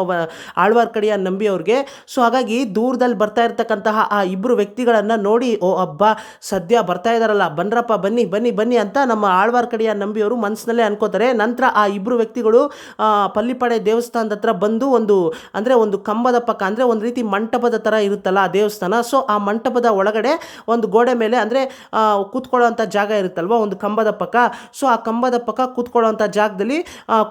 ಆಳ್ವಾರ್ ಕಡಿಯ ನಂಬಿ ಅವ್ರಿಗೆ. ಸೊ ಹಾಗಾಗಿ ದೂರದಲ್ಲಿ ಬರ್ತಾ ಇರ್ತಕ್ಕಂತಹ ಆ ಇಬ್ರು ವ್ಯಕ್ತಿಗಳನ್ನ ನೋಡಿ, ಓ ಅಬ್ಬಾ ಸದ್ಯ ಬರ್ತಾ ಇದಾರಲ್ಲ, ಬನ್ರಪ್ಪ ಬನ್ನಿ ಬನ್ನಿ ಬನ್ನಿ ಅಂತ ನಮ್ಮ ಆಳ್ವಾರ್ ಕಡಿಯ ನಂಬಿಯವರು ಮನಸ್ಸಿನಲ್ಲೇ ಅನ್ಕೋತಾರೆ. ನಂತರ ಆ ಇಬ್ರು ವ್ಯಕ್ತಿಗಳು ಪಲ್ಲಿಪ್ಪಡೆ ದೇವಸ್ಥಾನದ ಹತ್ರ ಬಂದು ಒಂದು ಕಂಬದ ಪಕ್ಕ ಅಂದ್ರೆ ಒಂದು ರೀತಿ ಮಂಟಪದ ತರ ಇರುತ್ತಲ್ಲ ಆ ದೇವಸ್ಥಾನ. ಸೊ ಆ ಮಂಟಪದ ಒಳಗಡೆ ಒಂದು ಗೋಡೆ ಮೇಲೆ ಅಂದ್ರೆ ಕೂತ್ಕೊಳ್ಳುವಂತ ಜಾಗ ಇರುತ್ತಲ್ವಾ ಒಂದು ಕಂಬದ ಪಕ್ಕ. ಸೊ ಆ ಕಂಬದ ಪಕ್ಕ ಕೂತ್ಕೊಳ್ಳುವಂತ ಜಾಗದಲ್ಲಿ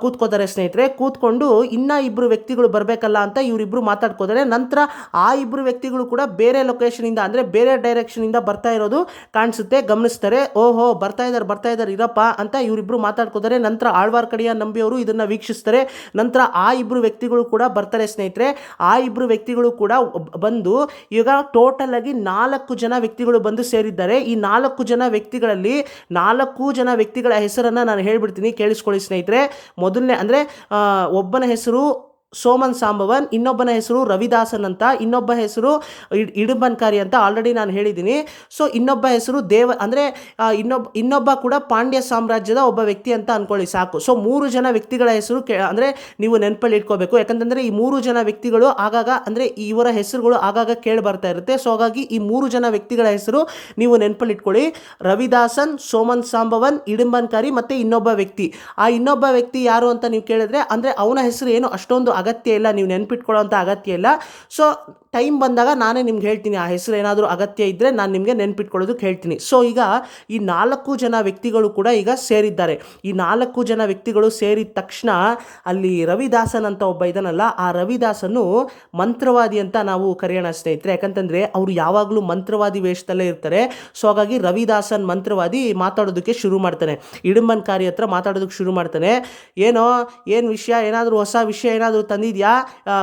ಕೂತ್ಕೋತಾರೆ ಸ್ನೇಹಿತರೆ. ಕೂತ್ಕೊಂಡು ಇನ್ನ ಇಬ್ರು ವ್ಯಕ್ತಿಗಳು ಬರ್ಬೇಕಲ್ಲ ಅಂತ ಇವರಿಬ್ರು ಮಾತಾಡ್ಕೋತಾರೆ. ನಂತರ ಆ ಇಬ್ರು ವ್ಯಕ್ತಿಗಳು ಕೂಡ ಬೇರೆ ಲೊಕೇಶನ್ ಇಂದ ಅಂದ್ರೆ ಬೇರೆ ಡೈರೆಕ್ಷನ್ ಇಂದ ಬರ್ತಾ ಇರೋದು ಕಾಣಿಸುತ್ತೆ, ಗಮನಿಸ್ತಾರೆ. ಓಹೋ ಬರ್ತಾ ಇದಾರೆ ಇರಪ್ಪ ಅಂತ ಇವರಿಬ್ರು ಮಾತಾಡ್ಕೋತಾರೆ. ನಂತರ ಆಳ್ವಾರ್ ಕಡಿಯ ನಂಬಿಯವರು ಇದನ್ನ ವೀಕ್ಷಿಸ್ತಾರೆ. ನಂತರ ಆ ಇಬ್ರು ವ್ಯಕ್ತಿಗಳು ಕೂಡ ಬರ್ತಾರೆ ಸ್ನೇಹಿತರೆ. ಆ ಇಬ್ರು ವ್ಯಕ್ತಿಗಳು ಕೂಡ ಬಂದು ಈಗ ಟೋಟಲ್ ಆಗಿ 4 ಜನ ವ್ಯಕ್ತಿಗಳು ಬಂದು ಸೇರಿದ್ದಾರೆ. ಈ 4 ಜನ ವ್ಯಕ್ತಿಗಳಲ್ಲಿ 4 ಜನ ವ್ಯಕ್ತಿಗಳ ಹೆಸರನ್ನ ನಾನು ಹೇಳ್ಬಿಡ್ತೀನಿ, ಕೇಳಿಸ್ಕೊಳ್ಳಿ ಸ್ನೇಹಿತರೆ. ಮೊದಲನೇ ಅಂದ್ರೆ ಒಬ್ಬನ ಹೆಸರು ಸೋಮನ್ ಸಾಂಬವನ್, ಇನ್ನೊಬ್ಬನ ಹೆಸರು ರವಿದಾಸನ್ ಅಂತ, ಇನ್ನೊಬ್ಬ ಹೆಸರು ಇಡಂಬನ್ಕಾರಿ ಅಂತ ಆಲ್ರೆಡಿ ನಾನು ಹೇಳಿದ್ದೀನಿ. ಸೊ ಇನ್ನೊಬ್ಬ ಹೆಸರು ಇನ್ನೊಬ್ಬ ಕೂಡ ಪಾಂಡ್ಯ ಸಾಮ್ರಾಜ್ಯದ ಒಬ್ಬ ವ್ಯಕ್ತಿ ಅಂತ ಅನ್ಕೊಳ್ಳಿ ಸಾಕು. ಸೊ 3 ಜನ ವ್ಯಕ್ತಿಗಳ ಹೆಸರು ಅಂದ್ರೆ ನೀವು ನೆನಪಲ್ಲಿ ಇಟ್ಕೋಬೇಕು. ಯಾಕಂತಂದ್ರೆ ಈ 3 ಜನ ವ್ಯಕ್ತಿಗಳು ಆಗಾಗ ಅಂದ್ರೆ ಇವರ ಹೆಸರುಗಳು ಆಗಾಗ ಕೇಳಿ ಬರ್ತಾ ಇರುತ್ತೆ. ಸೊ ಹಾಗಾಗಿ ಈ 3 ಜನ ವ್ಯಕ್ತಿಗಳ ಹೆಸರು ನೀವು ನೆನಪಲ್ಲಿ ಇಟ್ಕೊಳ್ಳಿ. ರವಿದಾಸನ್, ಸೋಮನ್ ಸಾಂಬವನ್, ಇಡಂಬನ್ಕಾರಿ ಮತ್ತೆ ಇನ್ನೊಬ್ಬ ವ್ಯಕ್ತಿ. ಆ ಇನ್ನೊಬ್ಬ ವ್ಯಕ್ತಿ ಯಾರು ಅಂತ ನೀವು ಕೇಳಿದ್ರೆ ಅಂದ್ರೆ ಅವನ ಹೆಸರು ಏನು ಅಷ್ಟೊಂದು ಅಗತ್ಯ ಇಲ್ಲ, ನೀವು ನೆನ್ಪಿಟ್ಕೊಳ್ಳೋಂಥ ಅಗತ್ಯ ಇಲ್ಲ. ಸೊ ಟೈಮ್ ಬಂದಾಗ ನಾನೇ ನಿಮ್ಗೆ ಹೇಳ್ತೀನಿ, ಆ ಹೆಸರು ಏನಾದರೂ ಅಗತ್ಯ ಇದ್ದರೆ ನಾನು ನಿಮಗೆ ನೆನ್ಪಿಟ್ಕೊಳ್ಳೋದಕ್ಕೆ ಹೇಳ್ತೀನಿ. ಸೊ ಈಗ ಈ 4 ಜನ ವ್ಯಕ್ತಿಗಳು ಕೂಡ ಈಗ ಸೇರಿದ್ದಾರೆ. ಈ 4 ಜನ ವ್ಯಕ್ತಿಗಳು ಸೇರಿದ ತಕ್ಷಣ ಅಲ್ಲಿ ರವಿದಾಸನ್ ಅಂತ ಒಬ್ಬ ಇದನ್ನಲ್ಲ, ಆ ರವಿದಾಸನು ಮಂತ್ರವಾದಿ ಅಂತ ನಾವು ಕರೆಯೋಣ ಸ್ನೇಹಿತರೆ. ಯಾಕಂತಂದರೆ ಅವರು ಯಾವಾಗಲೂ ಮಂತ್ರವಾದಿ ವೇಷದಲ್ಲೇ ಇರ್ತಾರೆ. ಸೊ ಹಾಗಾಗಿ ರವಿದಾಸನ್ ಮಂತ್ರವಾದಿ ಮಾತಾಡೋದಕ್ಕೆ ಶುರು ಮಾಡ್ತಾನೆ, ಇಡಂಬನ್ಕಾರಿ ಹತ್ರ ಮಾತಾಡೋದಕ್ಕೆ ಶುರು ಮಾಡ್ತಾನೆ. ಏನು ವಿಷಯ, ಏನಾದರೂ ಹೊಸ ವಿಷಯ ಏನಾದರೂ ತಂದಿದ್ಯಾ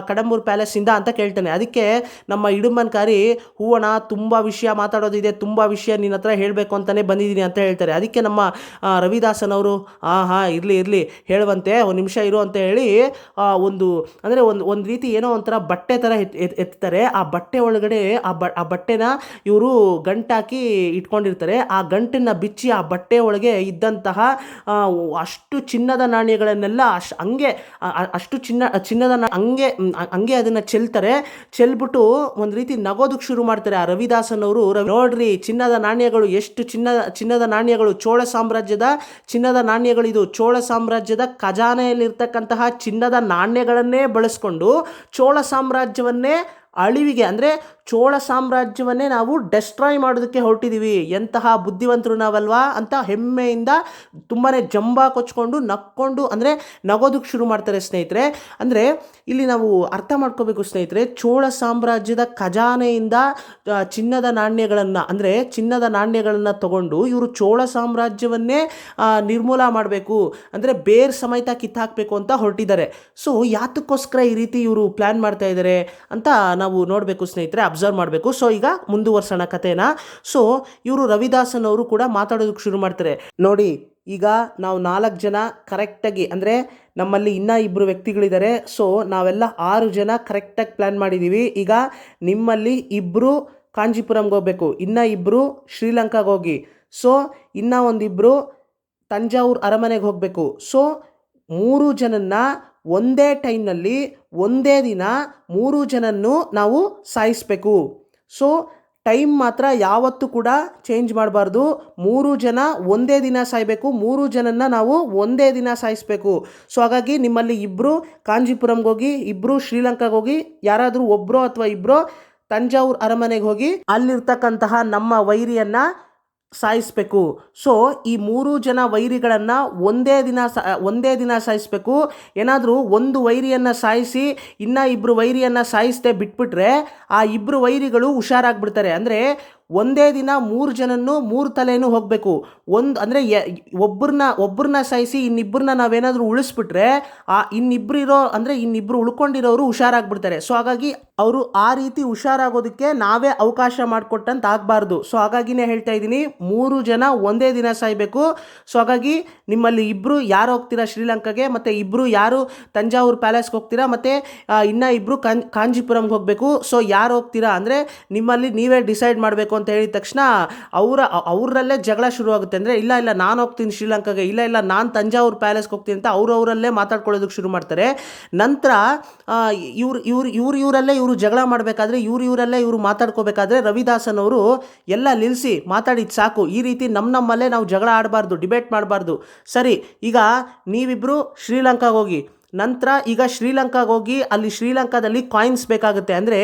ಕಡಂಬೂರ್ ಪ್ಯಾಲೇಸಿಂದ ಅಂತ ಕೇಳ್ತಾನೆ. ಅದಕ್ಕೆ ನಮ್ಮ ಇಡಂಬನ್ಕಾರಿ, ಹೂವಣ ತುಂಬ ವಿಷಯ ಮಾತಾಡೋದಿದೆ, ತುಂಬ ವಿಷಯ ನಿನ್ನ ಹತ್ರ ಹೇಳಬೇಕು ಅಂತಾನೆ ಬಂದಿದ್ದೀನಿ ಅಂತ ಹೇಳ್ತಾರೆ. ಅದಕ್ಕೆ ನಮ್ಮ ರವಿದಾಸನ್ ಅವರು ಇರಲಿ ಹೇಳುವಂತೆ, ಒಂದು ನಿಮಿಷ ಇರು ಅಂತ ಹೇಳಿ ಒಂದು ರೀತಿ ಏನೋ ಒಂಥರ ಬಟ್ಟೆ ಥರ ಎತ್ತಾರೆ. ಆ ಬಟ್ಟೆ ಒಳಗಡೆ ಆ ಬಟ್ಟೆನ ಇವರು ಗಂಟಾಕಿ ಇಟ್ಕೊಂಡಿರ್ತಾರೆ. ಆ ಗಂಟನ್ನು ಬಿಚ್ಚಿ ಆ ಬಟ್ಟೆ ಒಳಗೆ ಇದ್ದಂತಹ ಅಷ್ಟು ಚಿನ್ನದ ನಾಣ್ಯಗಳನ್ನೆಲ್ಲ ಅಷ್ಟು ಚಿನ್ನದ ಹಂಗೆ ಅದನ್ನ ಚೆಲ್ಬಿಟ್ಟು ಒಂದು ರೀತಿ ನಗೋದಕ್ಕೆ ಶುರು ಮಾಡ್ತಾರೆ. ಆ ರವಿದಾಸನ್ ಅವರು, ನೋಡ್ರಿ ಚಿನ್ನದ ನಾಣ್ಯಗಳು, ಎಷ್ಟು ಚಿನ್ನದ ನಾಣ್ಯಗಳು, ಚೋಳ ಸಾಮ್ರಾಜ್ಯದ ಚಿನ್ನದ ನಾಣ್ಯಗಳು, ಇದು ಚೋಳ ಸಾಮ್ರಾಜ್ಯದ ಖಜಾನೆಯಲ್ಲಿರ್ತಕ್ಕಂತಹ ಚಿನ್ನದ ನಾಣ್ಯಗಳನ್ನೇ ಬಳಸ್ಕೊಂಡು ಚೋಳ ಸಾಮ್ರಾಜ್ಯವನ್ನೇ ಅಳಿವಿಗೆ ಅಂದರೆ ಚೋಳ ಸಾಮ್ರಾಜ್ಯವನ್ನೇ ನಾವು ಡೆಸ್ಟ್ರಾಯ್ ಮಾಡೋದಕ್ಕೆ ಹೊರಟಿದ್ದೀವಿ, ಎಂತಹ ಬುದ್ಧಿವಂತರು ನಾವಲ್ವಾ ಅಂತ ಹೆಮ್ಮೆಯಿಂದ ತುಂಬಾ ಜಂಬ ಕೊಚ್ಕೊಂಡು ನಕ್ಕೊಂಡು ಅಂದರೆ ನಗೋದಕ್ಕೆ ಶುರು ಮಾಡ್ತಾರೆ ಸ್ನೇಹಿತರೆ. ಅಂದರೆ ಇಲ್ಲಿ ನಾವು ಅರ್ಥ ಮಾಡ್ಕೋಬೇಕು ಸ್ನೇಹಿತರೆ, ಚೋಳ ಸಾಮ್ರಾಜ್ಯದ ಖಜಾನೆಯಿಂದ ಚಿನ್ನದ ನಾಣ್ಯಗಳನ್ನು ತಗೊಂಡು ಇವರು ಚೋಳ ಸಾಮ್ರಾಜ್ಯವನ್ನೇ ನಿರ್ಮೂಲ ಮಾಡಬೇಕು ಅಂದರೆ ಬೇರ್ ಸಮೇತ ಕಿತ್ತಾಕಬೇಕು ಅಂತ ಹೊರಟಿದ್ದಾರೆ. ಸೊ ಯಾತಕ್ಕೋಸ್ಕರ ಈ ರೀತಿ ಇವರು ಪ್ಲ್ಯಾನ್ ಮಾಡ್ತಾ ಇದ್ದಾರೆ ಅಂತ ನಾವು ನೋಡಬೇಕು ಸ್ನೇಹಿತರೆ, ಅಬ್ಸರ್ವ್ ಮಾಡಬೇಕು. ಸೊ ಈಗ ಮುಂದುವರ್ಸೋಣ ಕಥೆನ. ಸೊ ಇವರು ರವಿದಾಸನ್ ಅವರು ಕೂಡ ಮಾತಾಡೋದಕ್ಕೆ ಶುರು ಮಾಡ್ತಾರೆ. ನೋಡಿ, ಈಗ ನಾವು 4 ಜನ ಕರೆಕ್ಟಾಗಿ ಅಂದರೆ ನಮ್ಮಲ್ಲಿ ಇನ್ನೂ 2 ವ್ಯಕ್ತಿಗಳಿದ್ದಾರೆ. ಸೊ ನಾವೆಲ್ಲ 6 ಜನ ಕರೆಕ್ಟಾಗಿ ಪ್ಲ್ಯಾನ್ ಮಾಡಿದ್ದೀವಿ. ಈಗ ನಿಮ್ಮಲ್ಲಿ 2 ಕಾಂಜೀಪುರಂಗೆ ಹೋಗಬೇಕು, ಇನ್ನೂ 2 ಶ್ರೀಲಂಕಾಗೆ ಹೋಗಿ, ಸೊ ಇನ್ನೂ ಒಂದಿಬ್ಬರು ತಂಜಾವೂರು ಅರಮನೆಗೆ ಹೋಗಬೇಕು. ಸೊ 3 ಜನನ್ನ ಒಂದೇ ಟೈಮ್ನಲ್ಲಿ ಒಂದೇ ದಿನ 3 ಜನನ್ನು ನಾವು ಸಾಯಿಸಬೇಕು. ಸೊ ಟೈಮ್ ಮಾತ್ರ ಯಾವತ್ತೂ ಕೂಡ ಚೇಂಜ್ ಮಾಡಬಾರ್ದು. 3 ಜನ ಒಂದೇ ದಿನ ಸಾಯಬೇಕು, 3 ಜನನ್ನ ನಾವು ಒಂದೇ ದಿನ ಸಾಯಿಸಬೇಕು. ಸೊ ಹಾಗಾಗಿ ನಿಮ್ಮಲ್ಲಿ ಇಬ್ಬರು ಕಾಂಜೀಪುರಂಗೆ ಹೋಗಿ, ಇಬ್ಬರು ಶ್ರೀಲಂಕಾಗೆ ಹೋಗಿ, ಯಾರಾದರೂ ಒಬ್ಬರೋ ಅಥವಾ ಇಬ್ಬರೋ ತಂಜಾವೂರು ಅರಮನೆಗೆ ಹೋಗಿ ಅಲ್ಲಿರ್ತಕ್ಕಂತಹ ನಮ್ಮ ವೈರಿಯನ್ನು ಸಾಯಿಸಬೇಕು. ಸೊ ಈ 3 ಜನ ವೈರಿಗಳನ್ನು ಒಂದೇ ದಿನ ಸಾಯಿಸಬೇಕು. ಏನಾದರೂ ಒಂದು ವೈರಿಯನ್ನು ಸಾಯಿಸಿ ಇನ್ನೂ ಇಬ್ಬರು ವೈರಿಯನ್ನು ಸಾಯಿಸದೆ ಬಿಟ್ಬಿಟ್ರೆ ಆ ಇಬ್ಬರು ವೈರಿಗಳು ಹುಷಾರಾಗ್ಬಿಡ್ತಾರೆ. ಅಂದರೆ ಒಂದೇ ದಿನ 3 ಜನನ್ನು 3 ತಲೆನೂ ಹೋಗಬೇಕು. ಅಂದರೆ ಒಬ್ಬರನ್ನ ಸಾಯಿಸಿ ಇನ್ನಿಬ್ಬರನ್ನ ನಾವೇನಾದರೂ ಉಳಿಸ್ಬಿಟ್ರೆ ಆ ಇನ್ನಿಬ್ಬರು ಉಳ್ಕೊಂಡಿರೋರು ಹುಷಾರಾಗ್ಬಿಡ್ತಾರೆ. ಸೊ ಹಾಗಾಗಿ ಅವರು ಆ ರೀತಿ ಹುಷಾರಾಗೋದಕ್ಕೆ ನಾವೇ ಅವಕಾಶ ಮಾಡಿಕೊಟ್ಟಂತ ಆಗಬಾರ್ದು. ಸೊ ಹಾಗಾಗಿನೇ ಹೇಳ್ತಾ ಇದ್ದೀನಿ, 3 ಜನ ಒಂದೇ ದಿನ ಸಾಯಬೇಕು. ಸೊ ಹಾಗಾಗಿ ನಿಮ್ಮಲ್ಲಿ ಇಬ್ಬರು ಯಾರು ಹೋಗ್ತೀರಾ ಶ್ರೀಲಂಕಾಗೆ, ಮತ್ತು ಇಬ್ಬರು ಯಾರು ತಂಜಾವೂರು ಪ್ಯಾಲೇಸ್ಗೆ ಹೋಗ್ತೀರಾ, ಮತ್ತು ಇನ್ನೂ ಇಬ್ಬರು ಕಾಂಜೀಪುರಂಗೆ ಹೋಗಬೇಕು. ಸೊ ಯಾರು ಹೋಗ್ತೀರಾ ಅಂದರೆ ನಿಮ್ಮಲ್ಲಿ ನೀವೇ ಡಿಸೈಡ್ ಮಾಡಬೇಕು ಅಂತ ಹೇಳಿದ ತಕ್ಷಣ ಅವರಲ್ಲೇ ಜಗಳ ಶುರುವಾಗುತ್ತೆ. ಅಂದರೆ ಇಲ್ಲ ನಾನು ಹೋಗ್ತೀನಿ ಶ್ರೀಲಂಕಾಗೆ, ಇಲ್ಲ ನಾನು ತಂಜಾವೂರು ಪ್ಯಾಲೇಸ್ಗೆ ಹೋಗ್ತೀನಿ ಅಂತ ಅವರವರಲ್ಲೇ ಮಾತಾಡ್ಕೊಳ್ಳೋದಕ್ಕೆ ಶುರು ಮಾಡ್ತಾರೆ. ನಂತರ ಇವರಲ್ಲೇ ಇವರು ಜಗಳ ಮಾಡಬೇಕಾದ್ರೆ ಇವರಲ್ಲೇ ಇವರು ಮಾತಾಡ್ಕೋಬೇಕಾದ್ರೆ ರವಿದಾಸನ್ ಅವರು ಎಲ್ಲ ನಿಲ್ಲಿಸಿ ಮಾತಾಡಿದ್ದು ಸಾಕು, ಈ ರೀತಿ ನಮ್ಮಲ್ಲೇ ನಾವು ಜಗಳ ಆಡಬಾರ್ದು, ಡಿಬೇಟ್ ಮಾಡಬಾರ್ದು. ಸರಿ, ಈಗ ನೀವಿಬ್ಬರು ಶ್ರೀಲಂಕಾಗೆ ಹೋಗಿ, ನಂತರ ಈಗ ಶ್ರೀಲಂಕಾಗೆ ಹೋಗಿ ಅಲ್ಲಿ ಶ್ರೀಲಂಕಾದಲ್ಲಿ ಕಾಯಿನ್ಸ್ ಬೇಕಾಗುತ್ತೆ. ಅಂದರೆ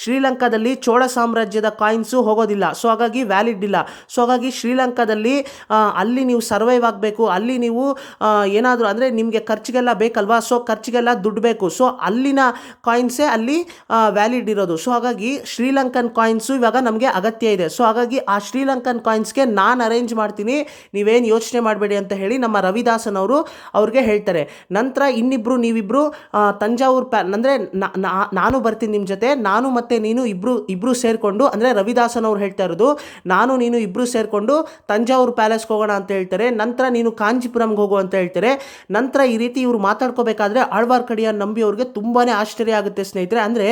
ಶ್ರೀಲಂಕಾದಲ್ಲಿ ಚೋಳ ಸಾಮ್ರಾಜ್ಯದ ಕಾಯಿನ್ಸು ಹೋಗೋದಿಲ್ಲ. ಸೊ ಹಾಗಾಗಿ ವ್ಯಾಲಿಡ್ ಇಲ್ಲ. ಸೊ ಹಾಗಾಗಿ ಶ್ರೀಲಂಕಾದಲ್ಲಿ ಅಲ್ಲಿ ನೀವು ಸರ್ವೈವ್ ಆಗಬೇಕು. ಅಲ್ಲಿ ನೀವು ಏನಾದರೂ ಅಂದರೆ ನಿಮಗೆ ಖರ್ಚಿಗೆಲ್ಲ ಬೇಕಲ್ವಾ, ಸೊ ಖರ್ಚಿಗೆಲ್ಲ ದುಡ್ಡು ಬೇಕು. ಸೊ ಅಲ್ಲಿನ ಕಾಯಿನ್ಸೇ ಅಲ್ಲಿ ವ್ಯಾಲಿಡ್ ಇರೋದು. ಸೊ ಹಾಗಾಗಿ ಶ್ರೀಲಂಕನ್ ಕಾಯಿನ್ಸು ಇವಾಗ ನಮಗೆ ಅಗತ್ಯ ಇದೆ. ಸೊ ಹಾಗಾಗಿ ಆ ಶ್ರೀಲಂಕನ್ ಕಾಯಿನ್ಸ್ಗೆ ನಾನು ಅರೇಂಜ್ ಮಾಡ್ತೀನಿ, ನೀವೇನು ಯೋಚನೆ ಮಾಡಬೇಡಿ ಅಂತ ಹೇಳಿ ನಮ್ಮ ರವಿದಾಸನ್ ಅವರು ಅವ್ರಿಗೆ ಹೇಳ್ತಾರೆ. ನಂತರ ನೀವಿಬ್ರು ತಂಜಾವೂರು ಅಂದರೆ ನಾನು ಬರ್ತೀನಿ ನಿಮ್ಮ ಜೊತೆ, ನಾನು ಮತ್ತು ನೀನು ಇಬ್ರು ಸೇರಿಕೊಂಡು, ಅಂದರೆ ರವಿದಾಸನ್ ಅವ್ರು ಹೇಳ್ತಾ ಇರೋದು ನಾನು ನೀನು ಇಬ್ರು ಸೇರಿಕೊಂಡು ತಂಜಾವೂರು ಪ್ಯಾಲೇಸ್ಗೆ ಹೋಗೋಣ ಅಂತ ಹೇಳ್ತಾರೆ. ನಂತರ ನೀನು ಕಾಂಜೀಪುರಂಗೆ ಹೋಗು ಅಂತ ಹೇಳ್ತಾರೆ. ನಂತರ ಈ ರೀತಿ ಇವರು ಮಾತಾಡ್ಕೋಬೇಕಾದ್ರೆ ಆಳ್ವಾರ್ಕಡಿಯ ನಂಬಿ ಅವ್ರಿಗೆ ತುಂಬಾ ಆಶ್ಚರ್ಯ ಆಗುತ್ತೆ ಸ್ನೇಹಿತರೆ. ಅಂದರೆ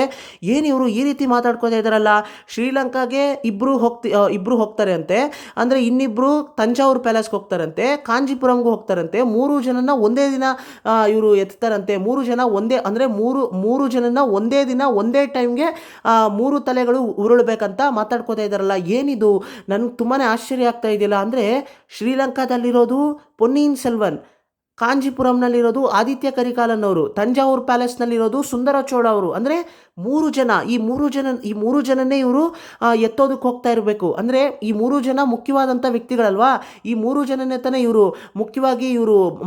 ಏನು ಇವರು ಈ ರೀತಿ ಮಾತಾಡ್ಕೋತಾ ಇದ್ದಾರಲ್ಲ, ಶ್ರೀಲಂಕಾಗೆ ಇಬ್ರು ಹೋಗ್ತಾರೆ ಅಂತೆ, ಅಂದರೆ ಇನ್ನಿಬ್ರು ತಂಜಾವೂರು ಪ್ಯಾಲೇಸ್ಗೆ ಹೋಗ್ತಾರಂತೆ, ಕಾಂಜೀಪುರಂಗೂ ಹೋಗ್ತಾರಂತೆ. 3 ಜನನ ಒಂದೇ ದಿನ ಇವರು ಎತ್ತಾರಂತೆ. 3 ಜನ ಒಂದೇ, ಅಂದರೆ ಮೂರು ಜನನ ಒಂದೇ ದಿನ ಒಂದೇ ಟೈಮ್ಗೆ 3 ತಲೆಗಳು ಉರುಳಬೇಕಂತ ಮಾತಾಡ್ಕೋತಾ ಇದ್ದಾರಲ್ಲ, ಏನಿದು ನನಗೆ ತುಂಬಾ ಆಶ್ಚರ್ಯ ಆಗ್ತಾ ಇದೆಯಲ್ಲ. ಅಂದರೆ ಶ್ರೀಲಂಕಾದಲ್ಲಿರೋದು ಪೊನ್ನಿಯಿನ್ ಸೆಲ್ವನ್, ಕಾಂಜೀಪುರಂನಲ್ಲಿರೋದು ಆದಿತ್ಯ ಕರಿಕಾಲನ್ ಅವರು, ತಂಜಾವೂರು ಪ್ಯಾಲೇಸ್ನಲ್ಲಿರೋದು ಸುಂದರ ಚೋಳ ಅವರು. ಅಂದರೆ 3 ಜನ, ಈ 3 ಜನನ್ನೇ ಇವರು ಎತ್ತೋದಕ್ಕೆ ಹೋಗ್ತಾ ಇರಬೇಕು. ಅಂದರೆ ಈ 3 ಜನ ಮುಖ್ಯವಾದಂಥ ವ್ಯಕ್ತಿಗಳಲ್ವಾ, ಈ 3 ಜನನೇ ತಾನೇ ಇವರು ಮುಖ್ಯವಾಗಿ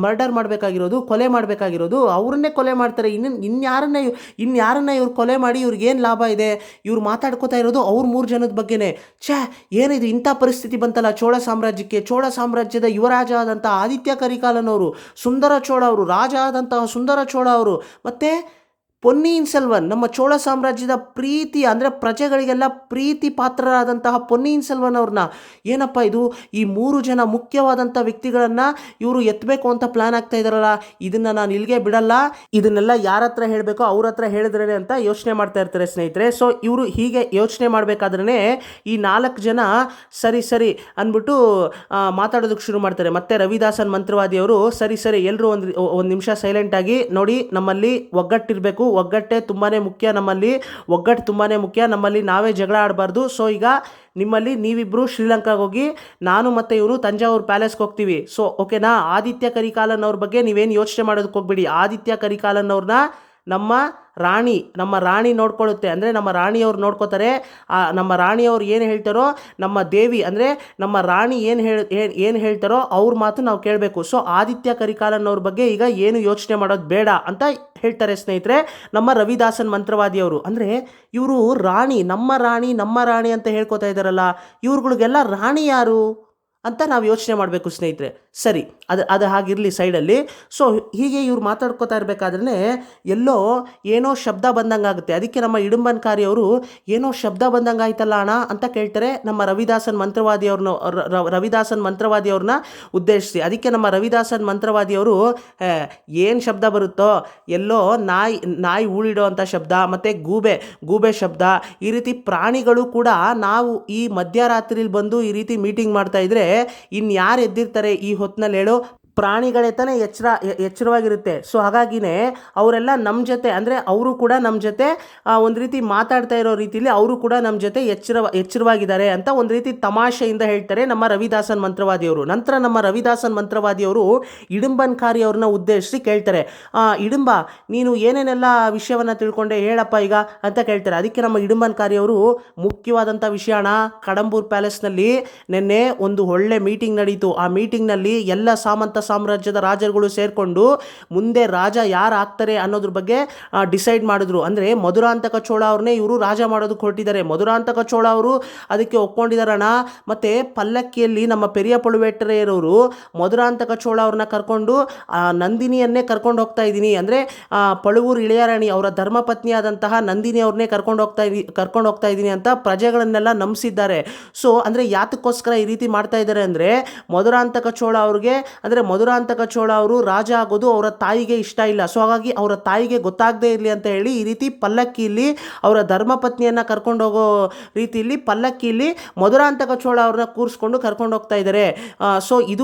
ಮರ್ಡರ್ ಮಾಡಬೇಕಾಗಿರೋದು, ಕೊಲೆ ಮಾಡಬೇಕಾಗಿರೋದು. ಅವರನ್ನೇ ಕೊಲೆ ಮಾಡ್ತಾರೆ. ಇನ್ಯಾರನ್ನ ಇವ್ರು ಕೊಲೆ ಮಾಡಿ ಇವ್ರಿಗೇನು ಲಾಭ ಇದೆ? ಇವ್ರು ಮಾತಾಡ್ಕೋತಾ ಇರೋದು ಅವ್ರ 3 ಜನದ ಬಗ್ಗೆನೇ. ಏನಿದು ಇಂಥ ಪರಿಸ್ಥಿತಿ ಬಂತಲ್ಲ ಚೋಳ ಸಾಮ್ರಾಜ್ಯಕ್ಕೆ. ಚೋಳ ಸಾಮ್ರಾಜ್ಯದ ಯುವರಾಜ ಆದಂಥ ಆದಿತ್ಯ ಕರಿಕಾಲನ್ ಅವರು, ಸುಂದರ ಚೋಳ ಅವರು, ರಾಜ ಆದಂತಹ ಸುಂದರ ಚೋಳ ಅವರು, ಮತ್ತು ಪೊನ್ನಿಯಿನ್ ಸೆಲ್ವನ್, ನಮ್ಮ ಚೋಳ ಸಾಮ್ರಾಜ್ಯದ ಪ್ರೀತಿ, ಅಂದರೆ ಪ್ರಜೆಗಳಿಗೆಲ್ಲ ಪ್ರೀತಿ ಪಾತ್ರರಾದಂತಹ ಪೊನ್ನಿಯಿನ್ ಸೆಲ್ವನ್ ಅವ್ರನ್ನ, ಏನಪ್ಪ ಇದು ಈ 3 ಜನ ಮುಖ್ಯವಾದಂಥ ವ್ಯಕ್ತಿಗಳನ್ನು ಇವರು ಎತ್ತಬೇಕು ಅಂತ ಪ್ಲಾನ್ ಆಗ್ತಾ ಇದ್ದಾರಲ್ಲ, ಇದನ್ನು ನಾನು ಇಲ್ಲಿಗೆ ಬಿಡಲ್ಲ, ಇದನ್ನೆಲ್ಲ ಯಾರ ಹತ್ರ ಹೇಳಬೇಕೋ ಅವ್ರ ಹತ್ರ ಹೇಳಿದ್ರೇ ಅಂತ ಯೋಚನೆ ಮಾಡ್ತಾ ಇರ್ತಾರೆ ಸ್ನೇಹಿತರೆ. ಸೊ ಇವರು ಹೀಗೆ ಯೋಚನೆ ಮಾಡಬೇಕಾದ್ರೆ ಈ 4 ಜನ ಸರಿ ಅಂದ್ಬಿಟ್ಟು ಮಾತಾಡೋದಕ್ಕೆ ಶುರು ಮಾಡ್ತಾರೆ. ಮತ್ತೆ ರವಿದಾಸನ್ ಮಂತ್ರವಾದಿಯವರು ಸರಿ ಎಲ್ಲರೂ ಒಂದು ನಿಮಿಷ ಸೈಲೆಂಟ್ ಆಗಿ ನೋಡಿ, ನಮ್ಮಲ್ಲಿ ಒಗ್ಗಟ್ಟಿರಬೇಕು, ಒಗ್ಗಟ್ಟೆ ತುಂಬಾ ಮುಖ್ಯ, ಒಗ್ಗಟ್ಟು ತುಂಬಾ ಮುಖ್ಯ, ನಮ್ಮಲ್ಲಿ ನಾವೇ ಜಗಳ ಆಡಬಾರ್ದು. ಸೊ ಈಗ ನಿಮ್ಮಲ್ಲಿ ನೀವಿಬ್ಬರು ಶ್ರೀಲಂಕಾಗೆ ಹೋಗಿ, ನಾನು ಮತ್ತು ಇವರು ತಂಜಾವೂರು ಪ್ಯಾಲೇಸ್ಗೆ ಹೋಗ್ತೀವಿ. ಸೊ ಓಕೆನಾ? ಆದಿತ್ಯ ಕರಿಕಾಲನ್ ಅವ್ರ ಬಗ್ಗೆ ನೀವೇನು ಯೋಚನೆ ಮಾಡೋದಕ್ಕೆ ಹೋಗ್ಬೇಡಿ. ಆದಿತ್ಯ ಕರಿಕಾಲನ್ ಅವ್ರನ್ನ ನಮ್ಮ ರಾಣಿ ನೋಡ್ಕೊಳ್ಳುತ್ತೆ. ಅಂದರೆ ನಮ್ಮ ರಾಣಿಯವ್ರು ನೋಡ್ಕೋತಾರೆ. ನಮ್ಮ ರಾಣಿಯವ್ರು ಏನು ಹೇಳ್ತಾರೋ, ನಮ್ಮ ದೇವಿ ಅಂದರೆ ನಮ್ಮ ರಾಣಿ ಏನು ಹೇಳ್ತಾರೋ ಅವ್ರ ಮಾತು ನಾವು ಕೇಳಬೇಕು. ಸೊ ಆದಿತ್ಯ ಕರಿಕಾಲನ್ ಅವ್ರ ಬಗ್ಗೆ ಈಗ ಏನು ಯೋಚನೆ ಮಾಡೋದು ಬೇಡ ಅಂತ ಹೇಳ್ತಾರೆ ಸ್ನೇಹಿತರೆ ನಮ್ಮ ರವಿದಾಸನ್ ಮಂತ್ರವಾದಿಯವರು. ಅಂದರೆ ಇವರು ನಮ್ಮ ರಾಣಿ ಅಂತ ಹೇಳ್ಕೊತಾ ಇದ್ದಾರಲ್ಲ, ಇವ್ರುಗಳಿಗೆಲ್ಲ ರಾಣಿ ಯಾರು ಅಂತ ನಾವು ಯೋಚನೆ ಮಾಡಬೇಕು ಸ್ನೇಹಿತರೆ. ಸರಿ, ಅದು ಹಾಗಿರಲಿ ಸೈಡಲ್ಲಿ. ಸೊ ಹೀಗೆ ಇವ್ರು ಮಾತಾಡ್ಕೋತಾ ಇರಬೇಕಾದ್ರೆ ಎಲ್ಲೋ ಏನೋ ಶಬ್ದ ಬಂದಂಗೆ ಆಗುತ್ತೆ. ಅದಕ್ಕೆ ನಮ್ಮ ಇಡುಂಬನ್ಕಾರಿಯವರು ಏನೋ ಶಬ್ದ ಬಂದಂಗೆ ಆಯ್ತಲ್ಲ ಅಣ್ಣ ಅಂತ ಕೇಳ್ತಾರೆ ನಮ್ಮ ರವಿದಾಸನ್ ಮಂತ್ರವಾದಿಯವ್ರನ್ನ ಉದ್ದೇಶಿಸಿ. ಅದಕ್ಕೆ ನಮ್ಮ ರವಿದಾಸನ್ ಮಂತ್ರವಾದಿಯವರು ಏನು ಶಬ್ದ ಬರುತ್ತೋ, ಎಲ್ಲೋ ನಾಯಿ ಊಳಿಡೋ ಅಂಥ ಶಬ್ದ, ಮತ್ತು ಗೂಬೆ ಶಬ್ದ, ಈ ರೀತಿ ಪ್ರಾಣಿಗಳು ಕೂಡ ನಾವು ಈ ಮಧ್ಯರಾತ್ರಿಲಿ ಬಂದು ಈ ರೀತಿ ಮೀಟಿಂಗ್ ಮಾಡ್ತಾ ಇದ್ರೆ ಇನ್ಯಾರು ಎದ್ದಿರ್ತಾರೆ ಈ ಹೊತ್ತಿನಲ್ಲಿ ಹೇಳೋ? ಪ್ರಾಣಿಗಳೇ ತಾನೇ ಎಚ್ಚರವಾಗಿರುತ್ತೆ. ಸೊ ಹಾಗಾಗಿನೇ ಅವರೆಲ್ಲ ನಮ್ಮ ಜೊತೆ ಅಂದರೆ ಅವರು ಕೂಡ ನಮ್ಮ ಜೊತೆ ಒಂದು ರೀತಿ ಮಾತಾಡ್ತಾ ಇರೋ ರೀತಿಯಲ್ಲಿ ಅವರು ಕೂಡ ನಮ್ಮ ಜೊತೆ ಎಚ್ಚರವಾಗಿದ್ದಾರೆ ಅಂತ ಒಂದು ರೀತಿ ತಮಾಷೆಯಿಂದ ಹೇಳ್ತಾರೆ ನಮ್ಮ ರವಿದಾಸನ್ ಮಂತ್ರವಾದಿಯವರು. ನಂತರ ನಮ್ಮ ರವಿದಾಸನ್ ಮಂತ್ರವಾದಿಯವರು ಇಡುಂಬನ್ಕಾರಿ ಅವ್ರನ್ನ ಉದ್ದೇಶಿಸಿ ಕೇಳ್ತಾರೆ, ಇಡುಂಬ ನೀನು ಏನೇನೆಲ್ಲ ವಿಷಯವನ್ನು ತಿಳ್ಕೊಂಡೆ ಹೇಳಪ್ಪ ಈಗ ಅಂತ ಕೇಳ್ತಾರೆ. ಅದಕ್ಕೆ ನಮ್ಮ ಇಡುಂಬನ್ಕಾರಿ ಅವರು ಮುಖ್ಯವಾದಂಥ ವಿಷಯನ ಕಡಂಬೂರ್ ಪ್ಯಾಲೇಸ್ನಲ್ಲಿ ನಿನ್ನೆ ಒಂದು ಒಳ್ಳೆ ಮೀಟಿಂಗ್ ನಡೀತು. ಆ ಮೀಟಿಂಗ್ನಲ್ಲಿ ಎಲ್ಲ ಸಾಮ್ರಾಜ್ಯದ ರಾಜರುಗಳು ಸೇರಿಕೊಂಡು ಮುಂದೆ ರಾಜ ಯಾರು ಆಗ್ತಾರೆ ಅನ್ನೋದ್ರ ಬಗ್ಗೆ ಡಿಸೈಡ್ ಮಾಡಿದ್ರು. ಅಂದರೆ ಮಧುರಾಂತಕ ಚೋಳ ಅವ್ರನ್ನೇ ಇವರು ರಾಜ ಮಾಡೋದಕ್ಕೆ ಹೊರಟಿದ್ದಾರೆ. ಮಧುರಾಂತಕ ಚೋಳ ಅವರು ಅದಕ್ಕೆ ಒಪ್ಕೊಂಡಿದ್ದಾರಣ. ಮತ್ತು ಪಲ್ಲಕ್ಕಿಯಲ್ಲಿ ನಮ್ಮ ಪೆರಿಯ ಪಳುವೇಟರೆಯರವರು ಮಧುರಾಂತಕ ಚೋಳ ಅವ್ರನ್ನ ಕರ್ಕೊಂಡು ನಂದಿನಿಯನ್ನೇ ಕರ್ಕೊಂಡು ಹೋಗ್ತಾ ಇದ್ದೀನಿ, ಅಂದರೆ ಪಳುವೂರು ಇಳೆಯರಾಣಿ ಅವರ ಧರ್ಮಪತ್ನಿಯಾದಂತಹ ನಂದಿನಿ ಅವ್ರನ್ನೇ ಕರ್ಕೊಂಡು ಹೋಗ್ತಾ ಇದ್ದೀನಿ ಅಂತ ಪ್ರಜೆಗಳನ್ನೆಲ್ಲ ನಂಬಿಸಿದ್ದಾರೆ. ಸೊ ಅಂದರೆ ಯಾತಕ್ಕೋಸ್ಕರ ಈ ರೀತಿ ಮಾಡ್ತಾ ಇದ್ದಾರೆ ಅಂದರೆ ಮಧುರಾಂತಕ ಚೋಳ ಅವ್ರಿಗೆ, ಅಂದರೆ ಮಧುರಾಂತಕ ಚೋಳ ಅವರು ರಾಜ ಆಗೋದು ಅವರ ತಾಯಿಗೆ ಇಷ್ಟ ಇಲ್ಲ. ಸೊ ಹಾಗಾಗಿ ಅವರ ತಾಯಿಗೆ ಗೊತ್ತಾಗದೇ ಇರಲಿ ಅಂತ ಹೇಳಿ ಈ ರೀತಿ ಪಲ್ಲಕ್ಕಿಯಲ್ಲಿ ಅವರ ಧರ್ಮಪತ್ನಿಯನ್ನು ಕರ್ಕೊಂಡು ಹೋಗೋ ರೀತಿಯಲ್ಲಿ ಪಲ್ಲಕ್ಕಿಯಲ್ಲಿ ಮಧುರಾಂತಕ ಚೋಳ ಅವ್ರನ್ನ ಕೂರಿಸ್ಕೊಂಡು ಕರ್ಕೊಂಡು ಹೋಗ್ತಾ ಇದ್ದಾರೆ. ಸೊ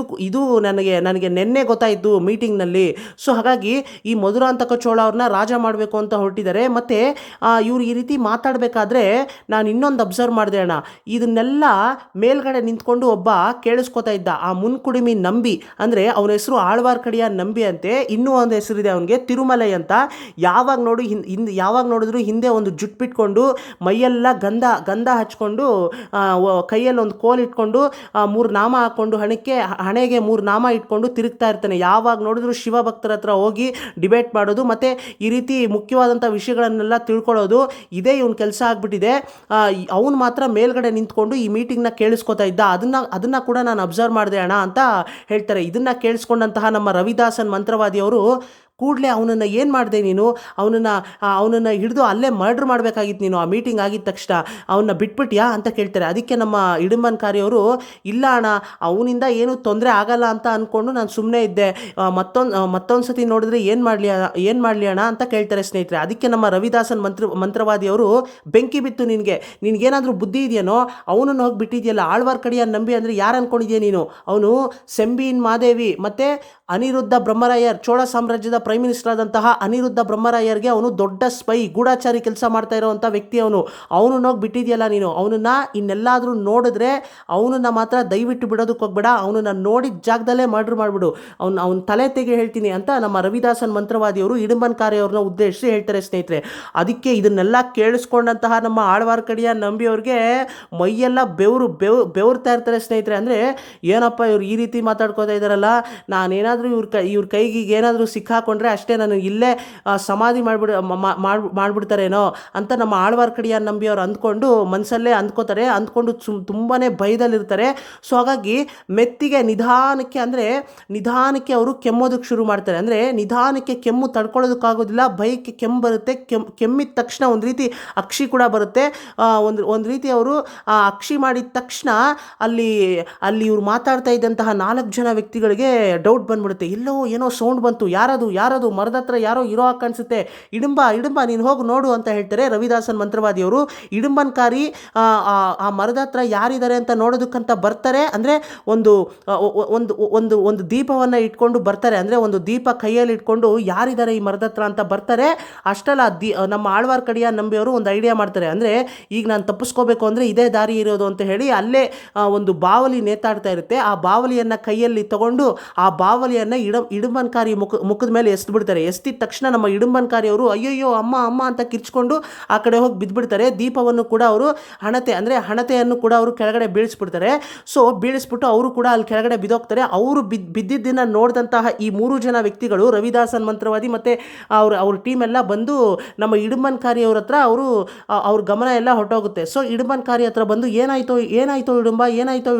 ಇದು ನನಗೆ ನಿನ್ನೆ ಗೊತ್ತಾಯಿತು ಮೀಟಿಂಗ್ನಲ್ಲಿ. ಸೊ ಹಾಗಾಗಿ ಈ ಮಧುರಾಂತಕ ಚೋಳ ಅವ್ರನ್ನ ರಾಜ ಮಾಡಬೇಕು ಅಂತ ಹೊರಟಿದ್ದಾರೆ. ಮತ್ತು ಇವ್ರು ಈ ರೀತಿ ಮಾತಾಡಬೇಕಾದ್ರೆ ನಾನು ಇನ್ನೊಂದು ಅಬ್ಸರ್ವ್ ಮಾಡಿದೆ ಅಣ್ಣ, ಇದನ್ನೆಲ್ಲ ಮೇಲ್ಗಡೆ ನಿಂತ್ಕೊಂಡು ಒಬ್ಬ ಕೇಳಿಸ್ಕೊತಾ ಇದ್ದ, ಆ ಮುನ್ಕುಡಿಮಿ ನಂಬಿ, ಅಂದರೆ ಅವನ ಹೆಸರು ಆಳ್ವಾರ್ ಕಡಿಯ ನಂಬಿ ಅಂತೆ. ಇನ್ನೂ ಒಂದು ಹೆಸರಿದೆ ಅವನಿಗೆ, ತಿರುಮಲೈ ಅಂತ. ಯಾವಾಗ ನೋಡಿದ್ರು ಹಿಂದೆ ಒಂದು ಜುಟ್ಟು ಬಿಟ್ಕೊಂಡು ಮೈಯೆಲ್ಲ ಗಂಧ ಹಚ್ಕೊಂಡು ಕೈಯಲ್ಲಿ ಒಂದು ಕೋಲ್ ಇಟ್ಕೊಂಡು 3 ನಾಮ ಹಾಕ್ಕೊಂಡು ಹಣೆಗೆ 3 ನಾಮ ಇಟ್ಕೊಂಡು ತಿರುಗ್ತಾ ಇರ್ತಾನೆ. ಯಾವಾಗ ನೋಡಿದ್ರು ಶಿವಭಕ್ತರ ಹತ್ರ ಹೋಗಿ ಡಿಬೇಟ್ ಮಾಡೋದು ಮತ್ತು ಈ ರೀತಿ ಮುಖ್ಯವಾದಂಥ ವಿಷಯಗಳನ್ನೆಲ್ಲ ತಿಳ್ಕೊಳ್ಳೋದು, ಇದೇ ಇವನ ಕೆಲಸ ಆಗಿಬಿಟ್ಟಿದೆ. ಅವನು ಮಾತ್ರ ಮೇಲ್ಗಡೆ ನಿಂತ್ಕೊಂಡು ಈ ಮೀಟಿಂಗ್ನ ಕೇಳಿಸ್ಕೊತಾ ಇದ್ದ. ಅದನ್ನು ಕೂಡ ನಾನು ಅಬ್ಸರ್ವ್ ಮಾಡಿದೆ ಅಣ್ಣ ಅಂತ ಹೇಳ್ತಾರೆ. ಇದನ್ನು ಕೇಳಿಸ್ಕೊಂಡಂತಹ ನಮ್ಮ ರವಿದಾಸನ್ ಮಂತ್ರವಾದಿಯವರು ಕೂಡಲೇ ಅವನನ್ನು ಏನು ಮಾಡಿದೆ ನೀನು, ಅವನನ್ನು ಹಿಡಿದು ಅಲ್ಲೇ ಮರ್ಡ್ರ್ ಮಾಡಬೇಕಾಗಿತ್ತು ನೀನು, ಆ ಮೀಟಿಂಗ್ ಆಗಿದ ತಕ್ಷಣ ಅವನ್ನ ಬಿಟ್ಬಿಟ್ಯಾ ಅಂತ ಕೇಳ್ತಾರೆ. ಅದಕ್ಕೆ ನಮ್ಮ ಇಡುಂಬನ್ಕಾರಿಯವರು, ಇಲ್ಲ ಅಣ್ಣ ಅವನಿಂದ ಏನೂ ತೊಂದರೆ ಆಗಲ್ಲ ಅಂತ ಅಂದ್ಕೊಂಡು ನಾನು ಸುಮ್ಮನೆ ಇದ್ದೆ, ಮತ್ತೊಂದು ಸತಿ ನೋಡಿದ್ರೆ ಏನು ಮಾಡಲಿ ಅಣ್ಣ ಅಂತ ಕೇಳ್ತಾರೆ ಸ್ನೇಹಿತರೆ. ಅದಕ್ಕೆ ನಮ್ಮ ರವಿದಾಸನ್ ಮಂತ್ರವಾದಿಯವರು, ಬೆಂಕಿ ಬಿತ್ತು ನಿನಗೇನಾದರೂ ಬುದ್ಧಿ ಇದೆಯೇನೋ, ಅವನನ್ನು ಹೋಗಿ ಬಿಟ್ಟಿದೆಯಲ್ಲ, ಆಳ್ವಾರ್ ಕಡಿಯ ನಂಬಿ ಅಂದರೆ ಯಾರು ಅಂದ್ಕೊಂಡಿದ್ಯಾ ನೀನು? ಅವನು ಸೆಂಬಿನ್ ಮಾದೇವಿ ಮತ್ತು ಅನಿರುದ್ಧ ಬ್ರಹ್ಮರಾಯರ್, ಚೋಳ ಸಾಮ್ರಾಜ್ಯದ ಪ್ರೈಮ್ ಮಿನಿಸ್ಟರ್ ಆದಂತಹ ಅನಿರುದ್ಧ ಬ್ರಹ್ಮರಾಯರ್ಗೆ ಅವನು ದೊಡ್ಡ ಸ್ಪೈ, ಗೂಢಾಚಾರಿ ಕೆಲಸ ಮಾಡ್ತಾ ಇರೋವಂಥ ವ್ಯಕ್ತಿ ಅವನು ಹೋಗಿ ಬಿಟ್ಟಿದೆಯಲ್ಲ ನೀನು. ಅವನನ್ನು ಇನ್ನೆಲ್ಲಾದರೂ ನೋಡಿದ್ರೆ ಅವನನ್ನು ಮಾತ್ರ ದಯವಿಟ್ಟು ಬಿಡೋದಕ್ಕೆ ಹೋಗ್ಬೇಡ, ಅವನನ್ನು ನೋಡಿದ ಜಾಗದಲ್ಲೇ ಮರ್ಡರ್ ಮಾಡಿಬಿಡು, ಅವನ ತಲೆ ತೆಗೆ ಹೇಳ್ತೀನಿ ಅಂತ ನಮ್ಮ ರವಿದಾಸನ್ ಮಂತ್ರವಾದಿಯವರು ಇಡುಂಬನ್ಕಾರಿ ಅವ್ರನ್ನ ಉದ್ದೇಶಿಸಿ ಹೇಳ್ತಾರೆ ಸ್ನೇಹಿತರೆ. ಅದಕ್ಕೆ ಇದನ್ನೆಲ್ಲ ಕೇಳಿಸ್ಕೊಂಡಂತಹ ನಮ್ಮ ಆಳ್ವಾರ್ ಕಡಿಯ ನಂಬಿಯವ್ರಿಗೆ ಮೈಯೆಲ್ಲ ಬೆವರ್ತಾ ಇರ್ತಾರೆ ಸ್ನೇಹಿತರೆ. ಅಂದರೆ ಏನಪ್ಪ ಇವ್ರು ಈ ರೀತಿ ಮಾತಾಡ್ಕೋತಾ ಇದ್ದಾರಲ್ಲ, ನಾನೇನಾದರೂ ಇವ್ರ ಕೈಗೆ ಏನಾದರೂ ಸಿಕ್ಕಾಕೊಂಡ್ರೆ ಅಷ್ಟೇ, ನಾನು ಇಲ್ಲೇ ಸಮಾಧಿ ಮಾಡಿಬಿಡ್ತಾರೇನೋ ಅಂತ ನಮ್ಮ ಆಳ್ವಾರ್ ಕಡಿಯ ನಂಬಿ ಅವ್ರು ಅಂದ್ಕೊಂಡು ಮನಸ್ಸಲ್ಲೇ ಅಂದ್ಕೊಂಡು ತುಂಬಾ ಭಯದಲ್ಲಿರ್ತಾರೆ. ಸೊ ಹಾಗಾಗಿ ಮೆತ್ತಿಗೆ ನಿಧಾನಕ್ಕೆ ಅವರು ಕೆಮ್ಮೋದಕ್ಕೆ ಶುರು ಮಾಡ್ತಾರೆ. ಅಂದರೆ ನಿಧಾನಕ್ಕೆ ಕೆಮ್ಮು ತಡ್ಕೊಳ್ಳೋದಕ್ಕಾಗೋದಿಲ್ಲ, ಭಯಕ್ಕೆ ಕೆಮ್ಮು ಬರುತ್ತೆ. ಕೆಮ್ಮಿದ ತಕ್ಷಣ ಒಂದು ರೀತಿ ಅಕ್ಷಿ ಕೂಡ ಬರುತ್ತೆ. ಒಂದು ರೀತಿ ಅವರು ಆ ಅಕ್ಷಿ ಮಾಡಿದ ತಕ್ಷಣ ಅಲ್ಲಿ ಇವ್ರು ಮಾತಾಡ್ತಾ ಇದ್ದಂತಹ 4 ಜನ ವ್ಯಕ್ತಿಗಳಿಗೆ ಡೌಟ್ ಬಂದ್ಬಿಡುತ್ತೆ. ಏನೋ ಸೌಂಡ್ ಬಂತು, ಯಾರದು ಮರದ ಹತ್ರ ಯಾರೋ ಇರೋ ಕಾಣಿಸುತ್ತೆ, ಇಡುಂಬ ನೀನು ಹೋಗಿ ನೋಡು ಅಂತ ಹೇಳ್ತಾರೆ ರವಿದಾಸನ್ ಮಂತ್ರವಾದಿಯವರು. ಇಡುಂಬನ್ಕಾರಿ ಆ ಮರದ ಹತ್ರ ಯಾರಿದ್ದಾರೆ ಅಂತ ನೋಡೋದಕ್ಕಂತ ಬರ್ತಾರೆ. ಅಂದರೆ ಒಂದು ದೀಪವನ್ನು ಇಟ್ಕೊಂಡು ಬರ್ತಾರೆ, ಅಂದರೆ ಒಂದು ದೀಪ ಕೈಯಲ್ಲಿ ಇಟ್ಕೊಂಡು ಯಾರಿದ್ದಾರೆ ಈ ಮರದ ಹತ್ರ ಅಂತ ಬರ್ತಾರೆ. ಅಷ್ಟಲ್ಲ ನಮ್ಮ ಆಳ್ವಾರ್ ಕಡಿಯ ನಂಬಿಯವರು ಒಂದು ಐಡಿಯಾ ಮಾಡ್ತಾರೆ. ಅಂದರೆ ಈಗ ನಾನು ತಪ್ಪಿಸ್ಕೋಬೇಕು ಅಂದರೆ ಇದೇ ದಾರಿ ಇರೋದು ಅಂತ ಹೇಳಿ ಅಲ್ಲೇ ಒಂದು ಬಾವಲಿ ನೇತಾಡ್ತಾ ಇರುತ್ತೆ. ಆ ಬಾವಲಿಯನ್ನು ಕೈಯಲ್ಲಿ ತಗೊಂಡು ಆ ಬಾವಲಿಯನ್ನು ಇಡುಂಬನ್ಕಾರಿ ಮುಖದ ಮೇಲೆ ಎಸ್ಬಿಡ್ತಾರೆ. ಎಸ್ತಿದ ತಕ್ಷಣ ನಮ್ಮ ಇಡುಂಬನ್ಕಾರಿಯವರು ಅಯ್ಯಯ್ಯೋ ಅಮ್ಮ ಅಂತ ಕಿರ್ಚ್ಕೊಂಡು ಆ ಕಡೆ ಹೋಗಿ ಬಿದ್ದುಬಿಡ್ತಾರೆ. ದೀಪವನ್ನು ಕೂಡ ಅವರು ಹಣತೆಯನ್ನು ಕೂಡ ಅವರು ಕೆಳಗಡೆ ಬೀಳಿಸ್ಬಿಡ್ತಾರೆ. ಸೊ ಬೀಳಿಸ್ಬಿಟ್ಟು ಅವರು ಕೂಡ ಅಲ್ಲಿ ಕೆಳಗಡೆ ಬಿದ್ದೋಗ್ತಾರೆ. ಅವರು ಬಿದ್ದಿದ್ದನ್ನು ನೋಡಿದಂತಹ ಈ 3 ಜನ ವ್ಯಕ್ತಿಗಳು, ರವಿದಾಸನ್ ಮಂತ್ರವಾದಿ ಮತ್ತು ಅವ್ರ ಟೀಮ್ ಎಲ್ಲ ಬಂದು ನಮ್ಮ ಇಡುಂಬನ್ಕಾರಿಯವ್ರ ಹತ್ರ ಅವ್ರ ಗಮನ ಎಲ್ಲ ಹೊರಟೋಗುತ್ತೆ. ಸೊ ಇಡುಂಬನ್ಕಾರಿ ಹತ್ರ ಬಂದು ಏನಾಯ್ತೋ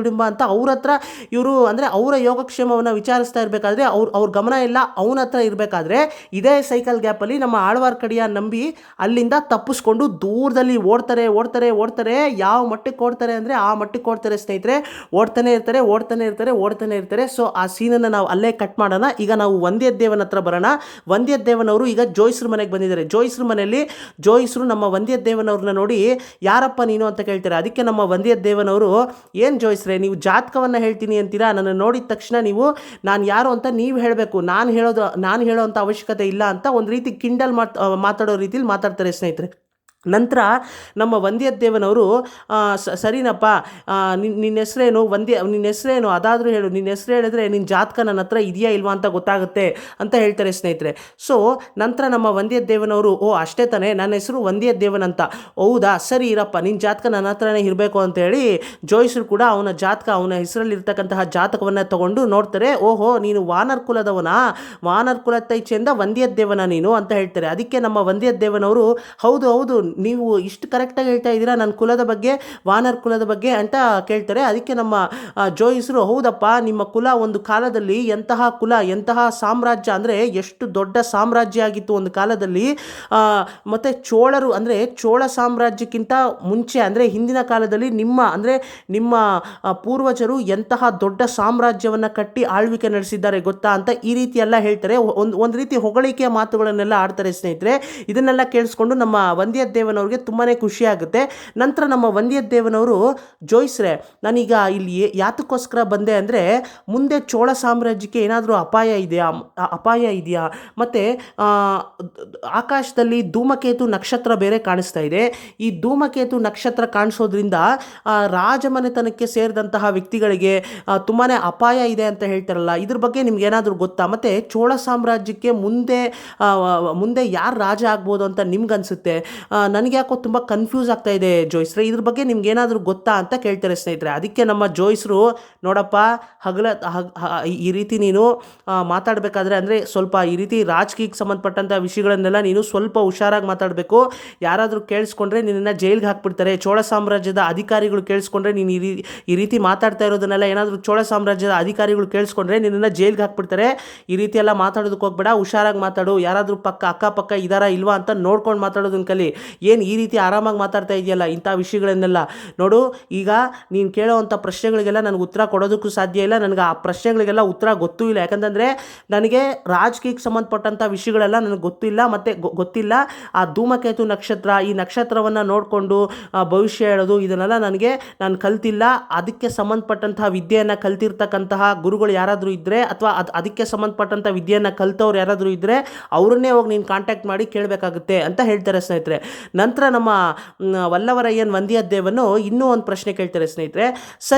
ಇಡುಂಬ ಅಂತ ಅವ್ರ ಹತ್ರ ಇವರು, ಅಂದರೆ ಅವರ ಯೋಗಕ್ಷೇಮವನ್ನು ವಿಚಾರಿಸ್ತಾ ಇರಬೇಕಾದ್ರೆ ಅವ್ರ ಗಮನ ಎಲ್ಲ ಅವನ ಹತ್ರ ಇರಬೇಕಾದ್ರೆ ಇದೇ ಸೈಕಲ್ ಗ್ಯಾಪಲ್ಲಿ ನಮ್ಮ ಆಳ್ವಾರ್ ಕಡಿಯ ನಂಬಿ ಅಲ್ಲಿಂದ ತಪ್ಪಿಸ್ಕೊಂಡು ದೂರದಲ್ಲಿ ಓಡ್ತಾರೆ. ಯಾವ ಮಟ್ಟಕ್ಕೆ ಓಡ್ತಾರೆ ಅಂದರೆ ಆ ಮಟ್ಟಕ್ಕೆ ಓಡ್ತಾರೆ ಸ್ನೇಹಿತರೆ. ಓಡ್ತಾನೆ ಇರ್ತಾರೆ. ಸೊ ಆ ಸೀನನ್ನು ನಾವು ಅಲ್ಲೇ ಕಟ್ ಮಾಡೋಣ. ಈಗ ನಾವು ವಂದ್ಯದೇವನ ಹತ್ರ ಬರೋಣ. ವಂದ್ಯದೇವನವರು ಈಗ ಜೋಯಿಸ್ರ ಮನೆಗೆ ಬಂದಿದ್ದಾರೆ. ಜೋಯಿಸ್ರ ಮನೆಯಲ್ಲಿ ಜೋಯಿಸ್ರು ನಮ್ಮ ವಂದ್ಯದೇವನವ್ರನ್ನ ನೋಡಿ ಯಾರಪ್ಪ ನೀನು ಅಂತ ಕೇಳ್ತಾರೆ. ಅದಕ್ಕೆ ನಮ್ಮ ವಂದ್ಯದೇವನವರು, ಏನು ಜೋಯಿಸ್ರೆ ನೀವು ಜಾತಕವನ್ನು ಹೇಳ್ತೀನಿ ಅಂತೀರಾ, ನನ್ನ ನೋಡಿದ ತಕ್ಷಣ ನೀವು ನಾನು ಯಾರೋ ಯಾರು ಅಂತ ನೀವು ಹೇಳಬೇಕು, ನಾನು ಹೇಳೋವಂಥ ಅವಶ್ಯಕತೆ ಇಲ್ಲ ಅಂತ ಒಂದು ರೀತಿ ಕಿಂಡಲ್ ಮಾತಾಡೋ ರೀತಿಲಿ ಮಾತಾಡ್ತಾರೆ ಸ್ನೇಹಿತರೆ. ನಂತರ ನಮ್ಮ ವಂದ್ಯದೇವನವರು ಸರಿನಪ್ಪ, ನಿನ್ನ ಹೆಸರೇನು ನಿನ್ನ ಹೆಸರೇನು ಅದಾದರೂ ಹೇಳು, ನಿನ್ನ ಹೆಸರು ಹೇಳಿದ್ರೆ ನಿನ್ನ ಜಾತಕ ನನ್ನ ಹತ್ರ ಇದೆಯಾ ಇಲ್ವಾ ಅಂತ ಗೊತ್ತಾಗುತ್ತೆ ಅಂತ ಹೇಳ್ತಾರೆ ಸ್ನೇಹಿತರೆ. ಸೊ ನಂತರ ನಮ್ಮ ವಂದ್ಯದೇವನವರು ಓ ಅಷ್ಟೇ ತಾನೇ, ನನ್ನ ಹೆಸರು ವಂದ್ಯದೇವನ್ ಅಂತ, ಹೌದಾ ಸರಿ ಇರಪ್ಪ, ನಿನ್ನ ಜಾತಕ ನನ್ನ ಹತ್ರನೇ ಇರಬೇಕು ಅಂತೇಳಿ ಜೋಯಿಸರು ಕೂಡ ಅವನ ಹೆಸರಲ್ಲಿರ್ತಕ್ಕಂತಹ ಜಾತಕವನ್ನು ತಗೊಂಡು ನೋಡ್ತಾರೆ. ಓಹೋ ನೀನು ವಾನರ್ ಕುಲದವನಾ, ವಾನರ್ ಕುಲತ್ತೈಚೆಯಿಂದ ವಂದ್ಯದೇವನ ನೀನು ಅಂತ ಹೇಳ್ತಾರೆ. ಅದಕ್ಕೆ ನಮ್ಮ ವಂದ್ಯದೇವನವರು ಹೌದು ನೀವು ಇಷ್ಟು ಕರೆಕ್ಟಾಗಿ ಹೇಳ್ತಾ ಇದ್ದೀರಾ ನನ್ನ ಕುಲದ ಬಗ್ಗೆ, ವಾನರ್ ಕುಲದ ಬಗ್ಗೆ ಅಂತ ಕೇಳ್ತಾರೆ. ಅದಕ್ಕೆ ನಮ್ಮ ಜೋಯಿಸರು ಹೌದಪ್ಪ, ನಿಮ್ಮ ಕುಲ ಒಂದು ಕಾಲದಲ್ಲಿ ಎಂತಹ ಕುಲ, ಎಂತಹ ಸಾಮ್ರಾಜ್ಯ ಅಂದರೆ ಎಷ್ಟು ದೊಡ್ಡ ಸಾಮ್ರಾಜ್ಯ ಆಗಿತ್ತು ಒಂದು ಕಾಲದಲ್ಲಿ. ಮತ್ತು ಚೋಳರು ಅಂದರೆ ಚೋಳ ಸಾಮ್ರಾಜ್ಯಕ್ಕಿಂತ ಮುಂಚೆ ಅಂದರೆ ಹಿಂದಿನ ಕಾಲದಲ್ಲಿ ನಿಮ್ಮ ಪೂರ್ವಜರು ಎಂತಹ ದೊಡ್ಡ ಸಾಮ್ರಾಜ್ಯವನ್ನು ಕಟ್ಟಿ ಆಳ್ವಿಕೆ ನಡೆಸಿದ್ದಾರೆ ಗೊತ್ತಾ ಅಂತ ಈ ರೀತಿ ಎಲ್ಲ ಹೇಳ್ತಾರೆ. ಒಂದು ರೀತಿ ಹೊಗಳಿಕೆಯ ಮಾತುಗಳನ್ನೆಲ್ಲ ಆಡ್ತಾರೆ ಸ್ನೇಹಿತರೆ. ಇದನ್ನೆಲ್ಲ ಕೇಳಿಸ್ಕೊಂಡು ನಮ್ಮ ವಂದ್ಯದೇವನವ್ರಿಗೆ ತುಂಬಾ ಖುಷಿ ಆಗುತ್ತೆ. ನಂತರ ನಮ್ಮ ವಂದ್ಯದೇವನವರು ಜೋಯಿಸ್ರೆ ನಾನೀಗ ಇಲ್ಲಿ ಯಾತಕ್ಕೋಸ್ಕರ ಬಂದೆ ಅಂದರೆ ಮುಂದೆ ಚೋಳ ಸಾಮ್ರಾಜ್ಯಕ್ಕೆ ಏನಾದರೂ ಅಪಾಯ ಇದೆಯಾ ಮತ್ತು ಆಕಾಶದಲ್ಲಿ ಧೂಮಕೇತು ನಕ್ಷತ್ರ ಬೇರೆ ಕಾಣಿಸ್ತಾ ಇದೆ. ಈ ಧೂಮಕೇತು ನಕ್ಷತ್ರ ಕಾಣಿಸೋದ್ರಿಂದ ರಾಜಮನೆತನಕ್ಕೆ ಸೇರಿದಂತಹ ವ್ಯಕ್ತಿಗಳಿಗೆ ತುಂಬಾ ಅಪಾಯ ಇದೆ ಅಂತ ಹೇಳ್ತಾರಲ್ಲ, ಇದ್ರ ಬಗ್ಗೆ ನಿಮ್ಗೆ ಏನಾದರೂ ಗೊತ್ತಾ? ಮತ್ತು ಚೋಳ ಸಾಮ್ರಾಜ್ಯಕ್ಕೆ ಮುಂದೆ ಯಾರು ರಾಜ ಆಗ್ಬೋದು ಅಂತ ನಿಮ್ಗನ್ಸುತ್ತೆ? ನನಗೆ ಯಾಕೋ ತುಂಬ ಕನ್ಫ್ಯೂಸ್ ಆಗ್ತಾ ಇದೆ ಜೋಯಿಸ್ರೆ, ಇದ್ರ ಬಗ್ಗೆ ನಿಮ್ಗೆ ಏನಾದರೂ ಗೊತ್ತಾ ಅಂತ ಕೇಳ್ತಾರೆ ಸ್ನೇಹಿತರೆ. ಅದಕ್ಕೆ ನಮ್ಮ ಜೋಯಿಸರು ನೋಡಪ್ಪ, ಈ ರೀತಿ ನೀನು ಮಾತಾಡಬೇಕಾದ್ರೆ ಅಂದರೆ ಸ್ವಲ್ಪ ಈ ರೀತಿ ರಾಜಕೀಯಕ್ಕೆ ಸಂಬಂಧಪಟ್ಟಂಥ ವಿಷಯಗಳನ್ನೆಲ್ಲ ನೀನು ಸ್ವಲ್ಪ ಹುಷಾರಾಗಿ ಮಾತಾಡಬೇಕು. ಯಾರಾದರೂ ಕೇಳಿಸ್ಕೊಂಡ್ರೆ ನಿನ್ನನ್ನು ಜೈಲಿಗೆ ಹಾಕ್ಬಿಡ್ತಾರೆ. ಚೋಳ ಸಾಮ್ರಾಜ್ಯದ ಅಧಿಕಾರಿಗಳು ಕೇಳಿಸ್ಕೊಂಡ್ರೆ ನೀನು ಈ ರೀತಿ ಮಾತಾಡ್ತಾ ಇರೋದನ್ನೆಲ್ಲ ಏನಾದರೂ ಚೋಳ ಸಾಮ್ರಾಜ್ಯದ ಅಧಿಕಾರಿಗಳು ಕೇಳಿಸ್ಕೊಂಡ್ರೆ ನಿನ್ನನ್ನು ಜೈಲಿಗೆ ಹಾಕ್ಬಿಡ್ತಾರೆ. ಈ ರೀತಿ ಎಲ್ಲ ಮಾತಾಡೋದಕ್ಕೆ ಹೋಗ್ಬೇಡ, ಹುಷಾರಾಗಿ ಮಾತಾಡು. ಯಾರಾದರೂ ಅಕ್ಕಪಕ್ಕ ಇದಾರಾ ಇಲ್ವಾ ಅಂತ ನೋಡ್ಕೊಂಡು ಮಾತಾಡೋದನ್ನ ಕಲಿ. ಏನು ಈ ರೀತಿ ಆರಾಮಾಗಿ ಮಾತಾಡ್ತಾ ಇದೆಯಲ್ಲ ಇಂಥ ವಿಷಯಗಳನ್ನೆಲ್ಲ ನೋಡು. ಈಗ ನೀನು ಕೇಳೋವಂಥ ಪ್ರಶ್ನೆಗಳಿಗೆಲ್ಲ ನನಗೆ ಉತ್ತರ ಕೊಡೋದಕ್ಕೂ ಸಾಧ್ಯ ಇಲ್ಲ. ನನಗೆ ಆ ಪ್ರಶ್ನೆಗಳಿಗೆಲ್ಲ ಉತ್ತರ ಗೊತ್ತೂ ಇಲ್ಲ. ಯಾಕಂತಂದರೆ ನನಗೆ ರಾಜಕೀಯಕ್ಕೆ ಸಂಬಂಧಪಟ್ಟಂಥ ವಿಷಯಗಳೆಲ್ಲ ನನಗೆ ಗೊತ್ತಿಲ್ಲ. ಮತ್ತು ಗೊತ್ತಿಲ್ಲ ಆ ಧೂಮಕೇತು ನಕ್ಷತ್ರ, ಈ ನಕ್ಷತ್ರವನ್ನು ನೋಡಿಕೊಂಡು ಭವಿಷ್ಯ ಹೇಳೋದು ಇದನ್ನೆಲ್ಲ ನಾನು ಕಲ್ತಿಲ್ಲ. ಅದಕ್ಕೆ ಸಂಬಂಧಪಟ್ಟಂತಹ ವಿದ್ಯೆಯನ್ನು ಕಲ್ತಿರ್ತಕ್ಕಂತಹ ಗುರುಗಳು ಯಾರಾದರೂ ಇದ್ದರೆ ಅಥವಾ ಅದಕ್ಕೆ ಸಂಬಂಧಪಟ್ಟಂಥ ವಿದ್ಯೆಯನ್ನು ಕಲ್ತವ್ರು ಯಾರಾದರೂ ಇದ್ದರೆ ಅವರನ್ನೇ ಹೋಗಿ ನೀನು ಕಾಂಟ್ಯಾಕ್ಟ್ ಮಾಡಿ ಕೇಳಬೇಕಾಗುತ್ತೆ ಅಂತ ಹೇಳ್ತಾರೆ ಸ್ನೇಹಿತರೆ. ನಂತರ ನಮ್ಮ ವಲ್ಲವರಯ್ಯನ್ ವಂದ್ಯದೇವನು ಇನ್ನೂ ಒಂದು ಪ್ರಶ್ನೆ ಕೇಳ್ತಾರೆ ಸ್ನೇಹಿತರೆ.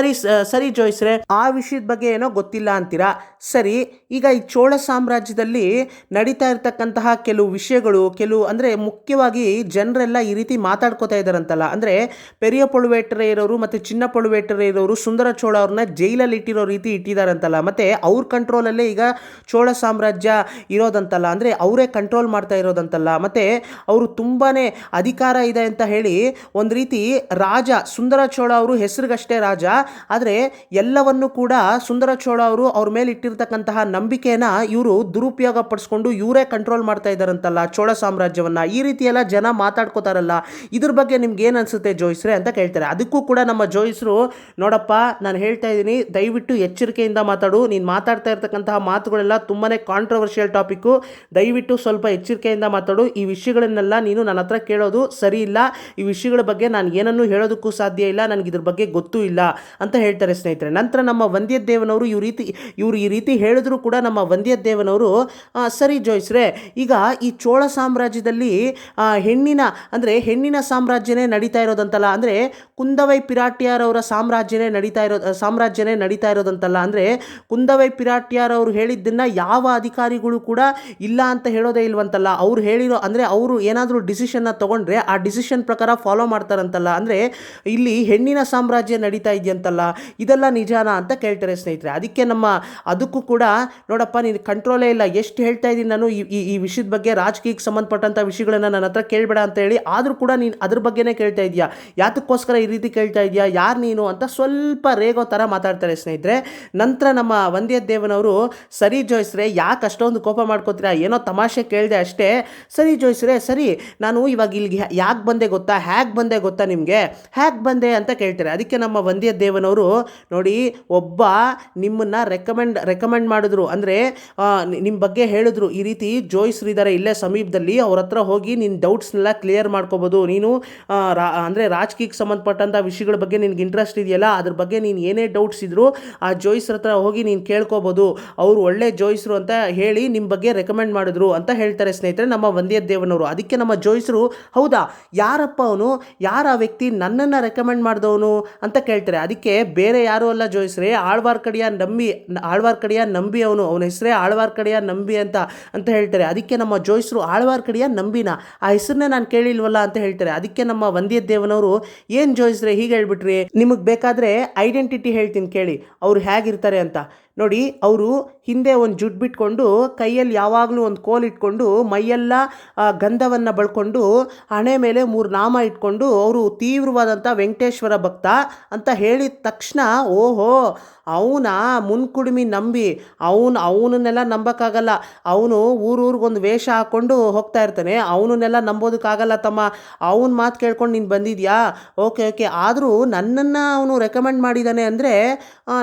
ಸರಿ ಜೋಯಿಸ್ರೆ, ಆ ವಿಷಯದ ಬಗ್ಗೆ ಏನೋ ಗೊತ್ತಿಲ್ಲ ಅಂತೀರಾ. ಸರಿ, ಈಗ ಈ ಚೋಳ ಸಾಮ್ರಾಜ್ಯದಲ್ಲಿ ನಡೀತಾ ಇರತಕ್ಕಂತಹ ಕೆಲವು ವಿಷಯಗಳು, ಅಂದರೆ ಮುಖ್ಯವಾಗಿ ಜನರೆಲ್ಲ ಈ ರೀತಿ ಮಾತಾಡ್ಕೋತಾ ಇದ್ದಾರಂತಲ್ಲ, ಅಂದರೆ ಪೆರಿಯ ಪಳುವೇಟರೆಯರವರು ಮತ್ತು ಚಿನ್ನ ಪಳುವೇಟರೆಯರವರು ಸುಂದರ ಚೋಳ ಅವ್ರನ್ನ ಜೈಲಲ್ಲಿ ಇಟ್ಟಿರೋ ರೀತಿ ಇಟ್ಟಿದ್ದಾರಂತಲ್ಲ, ಮತ್ತು ಅವ್ರ ಕಂಟ್ರೋಲಲ್ಲೇ ಈಗ ಚೋಳ ಸಾಮ್ರಾಜ್ಯ ಇರೋದಂತಲ್ಲ, ಅಂದರೆ ಅವರೇ ಕಂಟ್ರೋಲ್ ಮಾಡ್ತಾ ಇರೋದಂತಲ್ಲ, ಮತ್ತು ಅವರು ತುಂಬಾ ಅಧಿಕಾರ ಇದೆ ಅಂತ ಹೇಳಿ ಒಂದು ರೀತಿ ರಾಜ ಸುಂದರ ಚೋಳ ಅವರು ಹೆಸರಿಗಷ್ಟೇ ರಾಜ, ಆದರೆ ಎಲ್ಲವನ್ನು ಕೂಡ ಸುಂದರ ಚೋಳ ಅವರು ಅವ್ರ ಮೇಲೆ ಇಟ್ಟಿರ್ತಕ್ಕಂತಹ ನಂಬಿಕೆನ ಇವರು ದುರುಪಯೋಗ ಪಡಿಸ್ಕೊಂಡು ಇವರೇ ಕಂಟ್ರೋಲ್ ಮಾಡ್ತಾ ಇದ್ದಾರಂತಲ್ಲ ಚೋಳ ಸಾಮ್ರಾಜ್ಯವನ್ನ. ಈ ರೀತಿ ಎಲ್ಲ ಜನ ಮಾತಾಡ್ಕೋತಾರಲ್ಲ, ಇದ್ರ ಬಗ್ಗೆ ನಿಮ್ಗೆ ಏನು ಅನ್ಸುತ್ತೆ ಜೋಯಿಸ್ರೆ ಅಂತ ಕೇಳ್ತಾರೆ. ಅದಕ್ಕೂ ಕೂಡ ನಮ್ಮ ಜೋಯಿಸರು ನೋಡಪ್ಪ, ನಾನು ಹೇಳ್ತಾ ಇದ್ದೀನಿ, ದಯವಿಟ್ಟು ಎಚ್ಚರಿಕೆಯಿಂದ ಮಾತಾಡು. ನೀನು ಮಾತಾಡ್ತಾ ಇರ್ತಕ್ಕಂತಹ ಮಾತುಗಳೆಲ್ಲ ತುಂಬಾ ಕಾಂಟ್ರವರ್ಷಿಯಲ್ ಟಾಪಿಕ್ಕು, ದಯವಿಟ್ಟು ಸ್ವಲ್ಪ ಎಚ್ಚರಿಕೆಯಿಂದ ಮಾತಾಡು. ಈ ವಿಷಯಗಳನ್ನೆಲ್ಲ ನೀನು ನನ್ನ ಹತ್ರ ಕೇಳೋದು ಸರಿ ಇಲ್ಲ. ಈ ವಿಷಯಗಳ ಬಗ್ಗೆ ನಾನು ಏನನ್ನೂ ಹೇಳೋದಕ್ಕೂ ಸಾಧ್ಯ ಇಲ್ಲ, ನನಗೆ ಇದ್ರ ಬಗ್ಗೆ ಗೊತ್ತೂ ಇಲ್ಲ ಅಂತ ಹೇಳ್ತಾರೆ ಸ್ನೇಹಿತರೆ. ನಂತರ ನಮ್ಮ ವಂದ್ಯದೇವನವರು ಇವರು ಈ ರೀತಿ ಹೇಳಿದ್ರು ಕೂಡ ನಮ್ಮ ವಂದ್ಯದೇವನವರು ಸರಿ ಜೋಯಿಸ್ರೆ, ಈಗ ಈ ಚೋಳ ಸಾಮ್ರಾಜ್ಯದಲ್ಲಿ ಹೆಣ್ಣಿನ ಸಾಮ್ರಾಜ್ಯನೇ ನಡೀತಾ ಇರೋದಂತಲ್ಲ, ಅಂದರೆ ಕುಂದವೈ ಪಿರಾಟಿಯಾರವರ ಸಾಮ್ರಾಜ್ಯನೇ ನಡೀತಾ ಇರೋದಂತಲ್ಲ, ಅಂದರೆ ಕುಂದವೈ ಪಿರಾಟಿಯಾರವರು ಹೇಳಿದ್ದನ್ನು ಯಾವ ಅಧಿಕಾರಿಗಳು ಕೂಡ ಇಲ್ಲ ಅಂತ ಹೇಳೋದೇ ಇಲ್ವಂತಲ್ಲ. ಅವ್ರು ಹೇಳಿರೋ ಅಂದರೆ ಅವರು ಏನಾದರೂ ಡಿಸಿಷನ್ನ ತಗೊಂಡ್ರೆ ಆ ಡಿಸಿಷನ್ ಪ್ರಕಾರ ಫಾಲೋ ಮಾಡ್ತಾರಂತಲ್ಲ, ಅಂದರೆ ಇಲ್ಲಿ ಹೆಣ್ಣಿನ ಸಾಮ್ರಾಜ್ಯ ನಡೀತಾ ಇದೆಯಂತಲ್ಲ, ಇದೆಲ್ಲ ನಿಜಾನ ಅಂತ ಕೇಳ್ತಾರೆ ಸ್ನೇಹಿತರೆ. ಅದಕ್ಕೂ ಕೂಡ ನೋಡಪ್ಪ, ನೀನು ಕಂಟ್ರೋಲೇ ಇಲ್ಲ, ಎಷ್ಟು ಹೇಳ್ತಾ ಇದ್ದೀನಿ ನಾನು ಈ ವಿಷಯದ ಬಗ್ಗೆ, ರಾಜಕೀಯಕ್ಕೆ ಸಂಬಂಧಪಟ್ಟಂಥ ವಿಷಯಗಳನ್ನು ನನ್ನ ಹತ್ರ ಕೇಳಬೇಡ ಅಂತ ಹೇಳಿ, ಆದರೂ ಕೂಡ ನೀನು ಅದ್ರ ಬಗ್ಗೆನೇ ಕೇಳ್ತಾ ಇದೆಯಾ, ಯಾತಕ್ಕೋಸ್ಕರ ಈ ರೀತಿ ಕೇಳ್ತಾ ಇದೆಯಾ, ಯಾರು ನೀನು ಅಂತ ಸ್ವಲ್ಪ ರೇಗೋ ಥರ ಮಾತಾಡ್ತಾರೆ ಸ್ನೇಹಿತರೆ. ನಂತರ ನಮ್ಮ ವಂದ್ಯದೇವನವರು ಸರಿ ಜೋಯಿಸ್ರೆ, ಯಾಕೆ ಅಷ್ಟೊಂದು ಕೋಪ ಮಾಡ್ಕೋತೀರಾ, ಏನೋ ತಮಾಷೆ ಕೇಳಿದೆ ಅಷ್ಟೇ, ಸರಿ ಜೋಯಿಸ್ರೆ, ಸರಿ ನಾನು ಇವಾಗ ಇಲ್ಲಿಗೆ ಯಾಕೆ ಬಂದೆ ಗೊತ್ತಾ, ಹೇಗೆ ಬಂದೆ ಗೊತ್ತಾ, ನಿಮಗೆ ಹೇಗೆ ಬಂದೆ ಅಂತ ಕೇಳ್ತಾರೆ. ಅದಕ್ಕೆ ನಮ್ಮ ವಂದ್ಯದೇವನವರು ನೋಡಿ, ಒಬ್ಬ ನಿಮ್ಮನ್ನು ರೆಕಮೆಂಡ್ ಮಾಡಿದ್ರು, ಅಂದರೆ ನಿಮ್ಮ ಬಗ್ಗೆ ಹೇಳಿದ್ರು, ಈ ರೀತಿ ಜೋಯಿಸ್ರು ಇದ್ದಾರೆ ಇಲ್ಲೇ ಸಮೀಪದಲ್ಲಿ, ಅವ್ರ ಹತ್ರ ಹೋಗಿ ನಿನ್ನ ಡೌಟ್ಸ್ನೆಲ್ಲ ಕ್ಲಿಯರ್ ಮಾಡ್ಕೋಬೋದು. ನೀನು ಅಂದರೆ ರಾಜಕೀಯಕ್ಕೆ ಸಂಬಂಧಪಟ್ಟಂಥ ವಿಷಯಗಳ ಬಗ್ಗೆ ನಿನ್ಗೆ ಇಂಟ್ರೆಸ್ಟ್ ಇದೆಯಲ್ಲ, ಅದ್ರ ಬಗ್ಗೆ ನೀನು ಏನೇ ಡೌಟ್ಸ್ ಇದ್ದರೂ ಆ ಜೋಯಿಸ್ರ ಹತ್ರ ಹೋಗಿ ನೀನು ಕೇಳ್ಕೋಬೋದು. ಅವರು ಒಳ್ಳೆ ಜೋಯಿಸ್ರು ಅಂತ ಹೇಳಿ ನಿಮ್ಮ ಬಗ್ಗೆ ರೆಕಮೆಂಡ್ ಮಾಡಿದ್ರು ಅಂತ ಹೇಳ್ತಾರೆ ಸ್ನೇಹಿತರೆ ನಮ್ಮ ವಂದ್ಯದೇವನವರು. ಅದಕ್ಕೆ ನಮ್ಮ ಜೋಯಿಸ್ರು, ಹೌದಾ ಯಾರಪ್ಪ ಅವನು, ಯಾರ ವ್ಯಕ್ತಿ ನನ್ನನ್ನು ರೆಕಮೆಂಡ್ ಮಾಡಿದವನು ಅಂತ ಕೇಳ್ತಾರೆ. ಅದಕ್ಕೆ ಬೇರೆ ಯಾರೂ ಅಲ್ಲ ಜೋಯಿಸ್ರೆ, ಆಳ್ವಾರ್ಕಡಿಯ ನಂಬಿ ಅವನ ಹೆಸರೇ ಆಳ್ವಾರ್ಕಡಿಯ ನಂಬಿ ಅಂತ ಹೇಳ್ತಾರೆ. ಅದಕ್ಕೆ ನಮ್ಮ ಜೋಯಿಸ್ರು ಆಳ್ವಾರ್ಕಡಿಯ ನಂಬಿನ, ಆ ಹೆಸರನ್ನೇ ನಾನು ಕೇಳಿಲ್ವಲ್ಲ ಅಂತ ಹೇಳ್ತಾರೆ. ಅದಕ್ಕೆ ನಮ್ಮ ವಂದ್ಯದೇವನವರು, ಏನು ಜೋಯಿಸ್ರೆ ಹೀಗೆ ಹೇಳ್ಬಿಟ್ರಿ, ನಿಮಗೆ ಬೇಕಾದರೆ ಐಡೆಂಟಿಟಿ ಹೇಳ್ತೀನಿ ಕೇಳಿ ಅವ್ರು ಹೇಗಿರ್ತಾರೆ ಅಂತ. ನೋಡಿ, ಅವರು ಹಿಂದೆ ಒಂದು ಜುಟ್ಟು ಬಿಟ್ಕೊಂಡು ಕೈಯಲ್ಲಿ ಯಾವಾಗಲೂ ಒಂದು ಕೋಲ್ ಇಟ್ಕೊಂಡು ಮೈಯೆಲ್ಲ ಗಂಧವನ್ನು ಬಳ್ಕೊಂಡು ಹಣೆ ಮೇಲೆ 3 ನಾಮ ಇಟ್ಕೊಂಡು ಅವರು ತೀವ್ರವಾದಂಥ ವೆಂಕಟೇಶ್ವರ ಭಕ್ತ ಅಂತ ಹೇಳಿದ ತಕ್ಷಣ, ಓಹೋ ಅವನ ಮುನ್ಕುಡಿಮಿ ನಂಬಿ, ಅವನನ್ನೆಲ್ಲ ನಂಬೋಕ್ಕಾಗಲ್ಲ. ಅವನು ಊರಿಗೊಂದು ವೇಷ ಹಾಕ್ಕೊಂಡು ಹೋಗ್ತಾ ಇರ್ತಾನೆ, ಅವನನ್ನೆಲ್ಲ ನಂಬೋದಕ್ಕಾಗಲ್ಲ ತಮ್ಮ. ಅವನ ಮಾತು ಕೇಳ್ಕೊಂಡು ನೀನು ಬಂದಿದ್ಯಾ, ಓಕೆ ಆದರೂ ನನ್ನನ್ನು ಅವನು ರೆಕಮೆಂಡ್ ಮಾಡಿದ್ದಾನೆ ಅಂದರೆ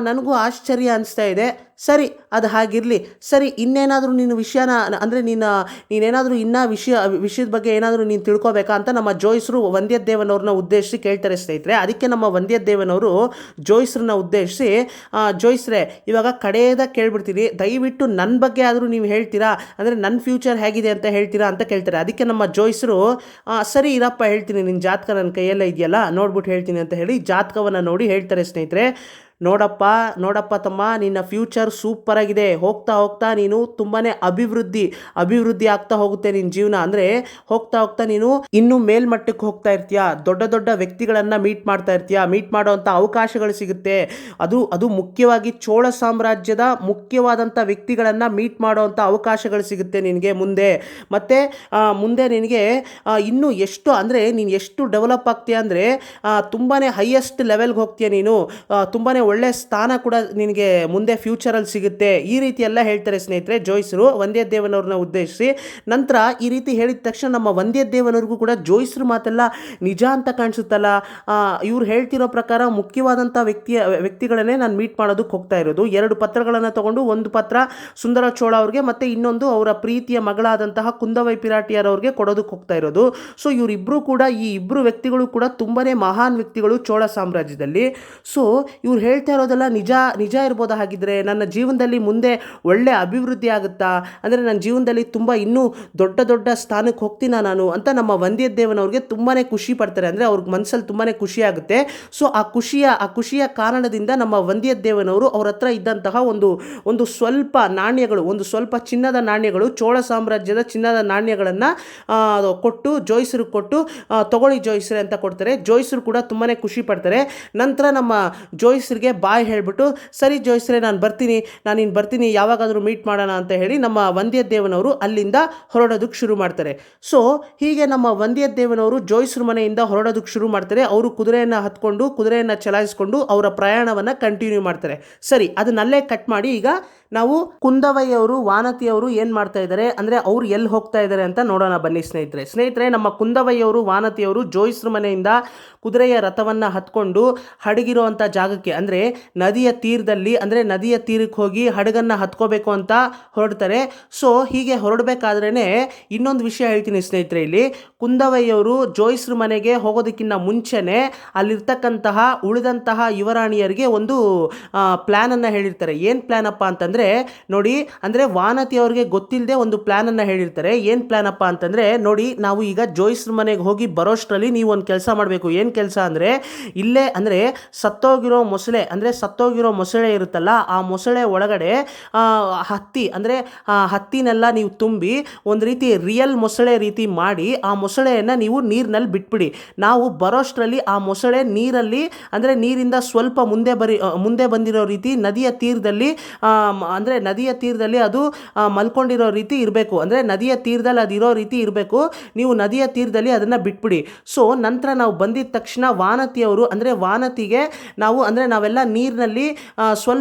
ನನಗೂ ಆಶ್ಚರ್ಯ ಅನಿಸ್ತಾ ಇದೆ. ಸರಿ, ಅದು ಹಾಗಿರಲಿ. ಸರಿ, ಇನ್ನೇನಾದರೂ ನೀನು ವಿಷಯನ, ಅಂದರೆ ನೀನೇನಾದರೂ ಇನ್ನೂ ವಿಷಯದ ಬಗ್ಗೆ ಏನಾದರೂ ನೀನು ತಿಳ್ಕೊಬೇಕಾ ಅಂತ ನಮ್ಮ ಜೋಯಿಸ್ರು ವಂದ್ಯದೇವನವ್ರನ್ನ ಉದ್ದೇಶಿಸಿ ಕೇಳ್ತಾರೆ ಸ್ನೇಹಿತರೆ. ಅದಕ್ಕೆ ನಮ್ಮ ವಂದ್ಯದೇವನವರು ಜೋಯಿಸ್ರನ್ನ ಉದ್ದೇಶಿಸಿ, ಜೋಯಿಸ್ರೆ ಇವಾಗ ಕಡೆಯದಾಗ ಕೇಳ್ಬಿಡ್ತೀರಿ, ದಯವಿಟ್ಟು ನನ್ನ ಬಗ್ಗೆ ಆದರೂ ನೀವು ಹೇಳ್ತೀರಾ, ಅಂದರೆ ನನ್ನ ಫ್ಯೂಚರ್ ಹೇಗಿದೆ ಅಂತ ಹೇಳ್ತೀರಾ ಅಂತ ಕೇಳ್ತಾರೆ. ಅದಕ್ಕೆ ನಮ್ಮ ಜೋಯಿಸ್ರು, ಸರಿ ಇರಪ್ಪ ಹೇಳ್ತೀನಿ, ನಿನ್ನ ಜಾತಕ ನನ್ನ ಕೈಯಲ್ಲೇ ಇದೆಯಲ್ಲ ನೋಡ್ಬಿಟ್ಟು ಹೇಳ್ತೀನಿ ಅಂತ ಹೇಳಿ ಜಾತಕವನ್ನು ನೋಡಿ ಹೇಳ್ತಾರೆ ಸ್ನೇಹಿತರೆ. ನೋಡಪ್ಪ ತಮ್ಮ, ನಿನ್ನ ಫ್ಯೂಚರ್ ಸೂಪರಾಗಿದೆ. ಹೋಗ್ತಾ ನೀನು ತುಂಬಾ ಅಭಿವೃದ್ಧಿ ಆಗ್ತಾ ಹೋಗುತ್ತೆ ನಿನ್ನ ಜೀವನ. ಅಂದರೆ ಹೋಗ್ತಾ ನೀನು ಇನ್ನೂ ಮೇಲ್ಮಟ್ಟಕ್ಕೆ ಹೋಗ್ತಾ ಇರ್ತೀಯ, ದೊಡ್ಡ ವ್ಯಕ್ತಿಗಳನ್ನು ಮೀಟ್ ಮಾಡ್ತಾ ಇರ್ತೀಯ, ಮೀಟ್ ಮಾಡೋವಂಥ ಅವಕಾಶಗಳು ಸಿಗುತ್ತೆ. ಅದು ಮುಖ್ಯವಾಗಿ ಚೋಳ ಸಾಮ್ರಾಜ್ಯದ ಮುಖ್ಯವಾದಂಥ ವ್ಯಕ್ತಿಗಳನ್ನು ಮೀಟ್ ಮಾಡೋವಂಥ ಅವಕಾಶಗಳು ಸಿಗುತ್ತೆ ನಿನಗೆ ಮುಂದೆ. ಮತ್ತು ಮುಂದೆ ನಿನಗೆ ಇನ್ನೂ ನೀನು ಎಷ್ಟು ಡೆವಲಪ್ ಆಗ್ತೀಯ ಅಂದರೆ ತುಂಬಾ ಹೈಯೆಸ್ಟ್ ಲೆವೆಲ್ಗೆ ಹೋಗ್ತೀಯ ನೀನು, ತುಂಬಾ ಒಳ್ಳೆ ಸ್ಥಾನ ಕೂಡ ನಿನಗೆ ಮುಂದೆ ಫ್ಯೂಚರಲ್ಲಿ ಸಿಗುತ್ತೆ. ಈ ರೀತಿ ಎಲ್ಲ ಹೇಳ್ತಾರೆ ಸ್ನೇಹಿತರೆ ಜೋಯಿಸ್ರು ವಂದ್ಯದೇವನವ್ರನ್ನ ಉದ್ದೇಶಿಸಿ. ನಂತರ ಈ ರೀತಿ ಹೇಳಿದ ತಕ್ಷಣ ನಮ್ಮ ವಂದ್ಯದೇವನವ್ರಿಗೂ ಕೂಡ ಜೋಯಿಸ್ರು ಮಾತೆಲ್ಲ ನಿಜ ಅಂತ ಕಾಣಿಸುತ್ತಲ್ಲ, ಇವ್ರು ಹೇಳ್ತಿರೋ ಪ್ರಕಾರ ಮುಖ್ಯವಾದಂಥ ವ್ಯಕ್ತಿಗಳನ್ನೇ ನಾನು ಮೀಟ್ ಮಾಡೋದಕ್ಕೆ ಹೋಗ್ತಾ ಇರೋದು. 2 ಪತ್ರಗಳನ್ನು ತಗೊಂಡು, ಒಂದು ಪತ್ರ ಸುಂದರ ಚೋಳ ಅವ್ರಿಗೆ ಮತ್ತು ಇನ್ನೊಂದು ಅವರ ಪ್ರೀತಿಯ ಮಗಳಾದಂತಹ ಕುಂದವೈ ಪಿರಾಟಿಯರವ್ರಿಗೆ ಕೊಡೋದಕ್ಕೆ ಹೋಗ್ತಾ ಇರೋದು. ಸೊ ಇವರಿಬ್ಬರು ಕೂಡ, ಈ ಇಬ್ಬರು ವ್ಯಕ್ತಿಗಳು ಕೂಡ ತುಂಬಾ ಮಹಾನ್ ವ್ಯಕ್ತಿಗಳು ಚೋಳ ಸಾಮ್ರಾಜ್ಯದಲ್ಲಿ. ಸೊ ಇವ್ರು ಹೇಳ್ತಾ ಇರೋದೆಲ್ಲ ನಿಜ ಇರ್ಬೋದಾ? ಹಾಗಿದ್ರೆ ನನ್ನ ಜೀವನದಲ್ಲಿ ಮುಂದೆ ಒಳ್ಳೆ ಅಭಿವೃದ್ಧಿ ಆಗುತ್ತಾ, ಅಂದರೆ ನನ್ನ ಜೀವನದಲ್ಲಿ ತುಂಬ ಇನ್ನೂ ದೊಡ್ಡ ಸ್ಥಾನಕ್ಕೆ ಹೋಗ್ತೀನ ನಾನು ಅಂತ ನಮ್ಮ ವಂದ್ಯದೇವನವ್ರಿಗೆ ತುಂಬಾ ಖುಷಿ ಪಡ್ತಾರೆ. ಅಂದರೆ ಅವ್ರಿಗೆ ಮನಸ್ಸಲ್ಲಿ ತುಂಬಾ ಖುಷಿ ಆಗುತ್ತೆ. ಸೊ ಆ ಖುಷಿಯ ಕಾರಣದಿಂದ ನಮ್ಮ ವಂದ್ಯದೇವನವರು ಅವ್ರ ಹತ್ರ ಇದ್ದಂತಹ ಒಂದು ಸ್ವಲ್ಪ ನಾಣ್ಯಗಳು, ಒಂದು ಸ್ವಲ್ಪ ಚಿನ್ನದ ನಾಣ್ಯಗಳು, ಚೋಳ ಸಾಮ್ರಾಜ್ಯದ ಚಿನ್ನದ ನಾಣ್ಯಗಳನ್ನು ಕೊಟ್ಟು ಜೋಯಿಸ್ರಿಗೆ ಕೊಟ್ಟು, ತಗೊಳ್ಳಿ ಜೋಯಿಸ್ರೆ ಅಂತ ಕೊಡ್ತಾರೆ. ಜೋಯಿಸ್ರು ಕೂಡ ತುಂಬಾ ಖುಷಿ ಪಡ್ತಾರೆ. ನಂತರ ನಮ್ಮ ಜೋಯಿಸ್ರಿಗೆ ಬಾಯ್ ಹೇಳಿಬಿಟ್ಟು, ಸರಿ ಜೋಯಿಸ್ರೆ ನಾನು ಬರ್ತೀನಿ, ಯಾವಾಗಾದರೂ ಮೀಟ್ ಮಾಡೋಣ ಅಂತ ಹೇಳಿ ನಮ್ಮ ವಂದ್ಯದೇವನವರು ಅಲ್ಲಿಂದ ಹೊರಡೋದಕ್ಕೆ ಶುರು ಮಾಡ್ತಾರೆ. ಸೊ ಹೀಗೆ ನಮ್ಮ ವಂದ್ಯದೇವನವರು ಜೋಯಿಸ್ರ ಮನೆಯಿಂದ ಹೊರಡೋದಕ್ಕೆ ಶುರು ಮಾಡ್ತಾರೆ. ಅವರು ಕುದುರೆಯನ್ನು ಚಲಾಯಿಸಿಕೊಂಡು ಅವರ ಪ್ರಯಾಣವನ್ನು ಕಂಟಿನ್ಯೂ ಮಾಡ್ತಾರೆ. ಸರಿ, ಅದನ್ನಲ್ಲೇ ಕಟ್ ಮಾಡಿ ಈಗ ನಾವು ಕುಂದವೈಯವರು ವಾನತಿಯವರು ಏನು ಮಾಡ್ತಾ ಇದ್ದಾರೆ, ಅಂದರೆ ಅವ್ರು ಎಲ್ಲಿ ಹೋಗ್ತಾ ಇದ್ದಾರೆ ಅಂತ ನೋಡೋಣ ಬನ್ನಿ ಸ್ನೇಹಿತರೆ. ನಮ್ಮ ಕುಂದವೈಯವರು ವಾನತಿಯವರು ಜೋಯಿಸ್ರ ಮನೆಯಿಂದ ಕುದುರೆಯ ರಥವನ್ನು ಹತ್ಕೊಂಡು ಹಡಗಿರುವಂಥ ಜಾಗಕ್ಕೆ, ಅಂದರೆ ನದಿಯ ತೀರಕ್ಕೆ ಹೋಗಿ ಹಡಗನ್ನು ಹತ್ಕೋಬೇಕು ಅಂತ ಹೊರಡ್ತಾರೆ. ಸೊ ಹೀಗೆ ಹೊರಡಬೇಕಾದ್ರೇ ಇನ್ನೊಂದು ವಿಷಯ ಹೇಳ್ತೀನಿ ಸ್ನೇಹಿತರೆ. ಇಲ್ಲಿ ಕುಂದವೈಯವರು ಜೋಯಿಸ್ರ ಮನೆಗೆ ಹೋಗೋದಕ್ಕಿಂತ ಮುಂಚೆನೇ ಅಲ್ಲಿರ್ತಕ್ಕಂತಹ ಉಳಿದಂತಹ ಯುವರಾಣಿಯರಿಗೆ ಒಂದು ಪ್ಲ್ಯಾನನ್ನು ಹೇಳಿರ್ತಾರೆ. ಏನು ಪ್ಲ್ಯಾನಪ್ಪ ಅಂತಂದರೆ ನೋಡಿ, ಅಂದರೆ ವಾನತಿಯವ್ರಿಗೆ ಗೊತ್ತಿಲ್ಲದೆ ಒಂದು ಪ್ಲ್ಯಾನನ್ನು ಹೇಳಿರ್ತಾರೆ. ಏನು ಪ್ಲ್ಯಾನಪ್ಪ ಅಂತಂದರೆ, ನೋಡಿ ನಾವು ಈಗ ಜೋಯಿಸ್ರ ಮನೆಗೆ ಹೋಗಿ ಬರೋಷ್ಟರಲ್ಲಿ ನೀವು ಒಂದು ಕೆಲಸ ಮಾಡಬೇಕು. ಏನು ಕೆಲಸ ಅಂದರೆ, ಇಲ್ಲೇ ಅಂದರೆ ಸತ್ತೋಗಿರೋ ಮೊಸಳೆ ಇರುತ್ತಲ್ಲ, ಆ ಮೊಸಳೆ ಒಳಗಡೆ ಹತ್ತಿನೆಲ್ಲ ನೀವು ತುಂಬಿ ಒಂದು ರೀತಿ ರಿಯಲ್ ಮೊಸಳೆ ರೀತಿ ಮಾಡಿ ಆ ಮೊಸಳೆಯನ್ನು ನೀವು ನೀರಿನಲ್ಲಿ ಬಿಟ್ಬಿಡಿ. ನಾವು ಬರೋಷ್ಟರಲ್ಲಿ ಆ ಮೊಸಳೆ ನೀರಿಂದ ಸ್ವಲ್ಪ ಮುಂದೆ ಬಂದಿರೋ ರೀತಿ ನದಿಯ ತೀರದಲ್ಲಿ ಅಂದರೆ ನದಿಯ ತೀರದಲ್ಲಿ ಅದು ಮಲ್ಕೊಂಡಿರೋ ರೀತಿ ಇರಬೇಕು, ಅಂದರೆ ನದಿಯ ತೀರದಲ್ಲಿ ಅದು ಇರೋ ರೀತಿ ಇರಬೇಕು. ನೀವು ನದಿಯ ತೀರದಲ್ಲಿ ಅದನ್ನು ಬಿಟ್ಬಿಡಿ. ಸೊ ನಂತರ ನಾವು ಬಂದಿದ ತಕ್ಷಣ ವಾನತಿಯವರು, ಅಂದರೆ ವಾನತಿಗೆ ನಾವೆಲ್ಲ ನೀರಿನಲ್ಲಿ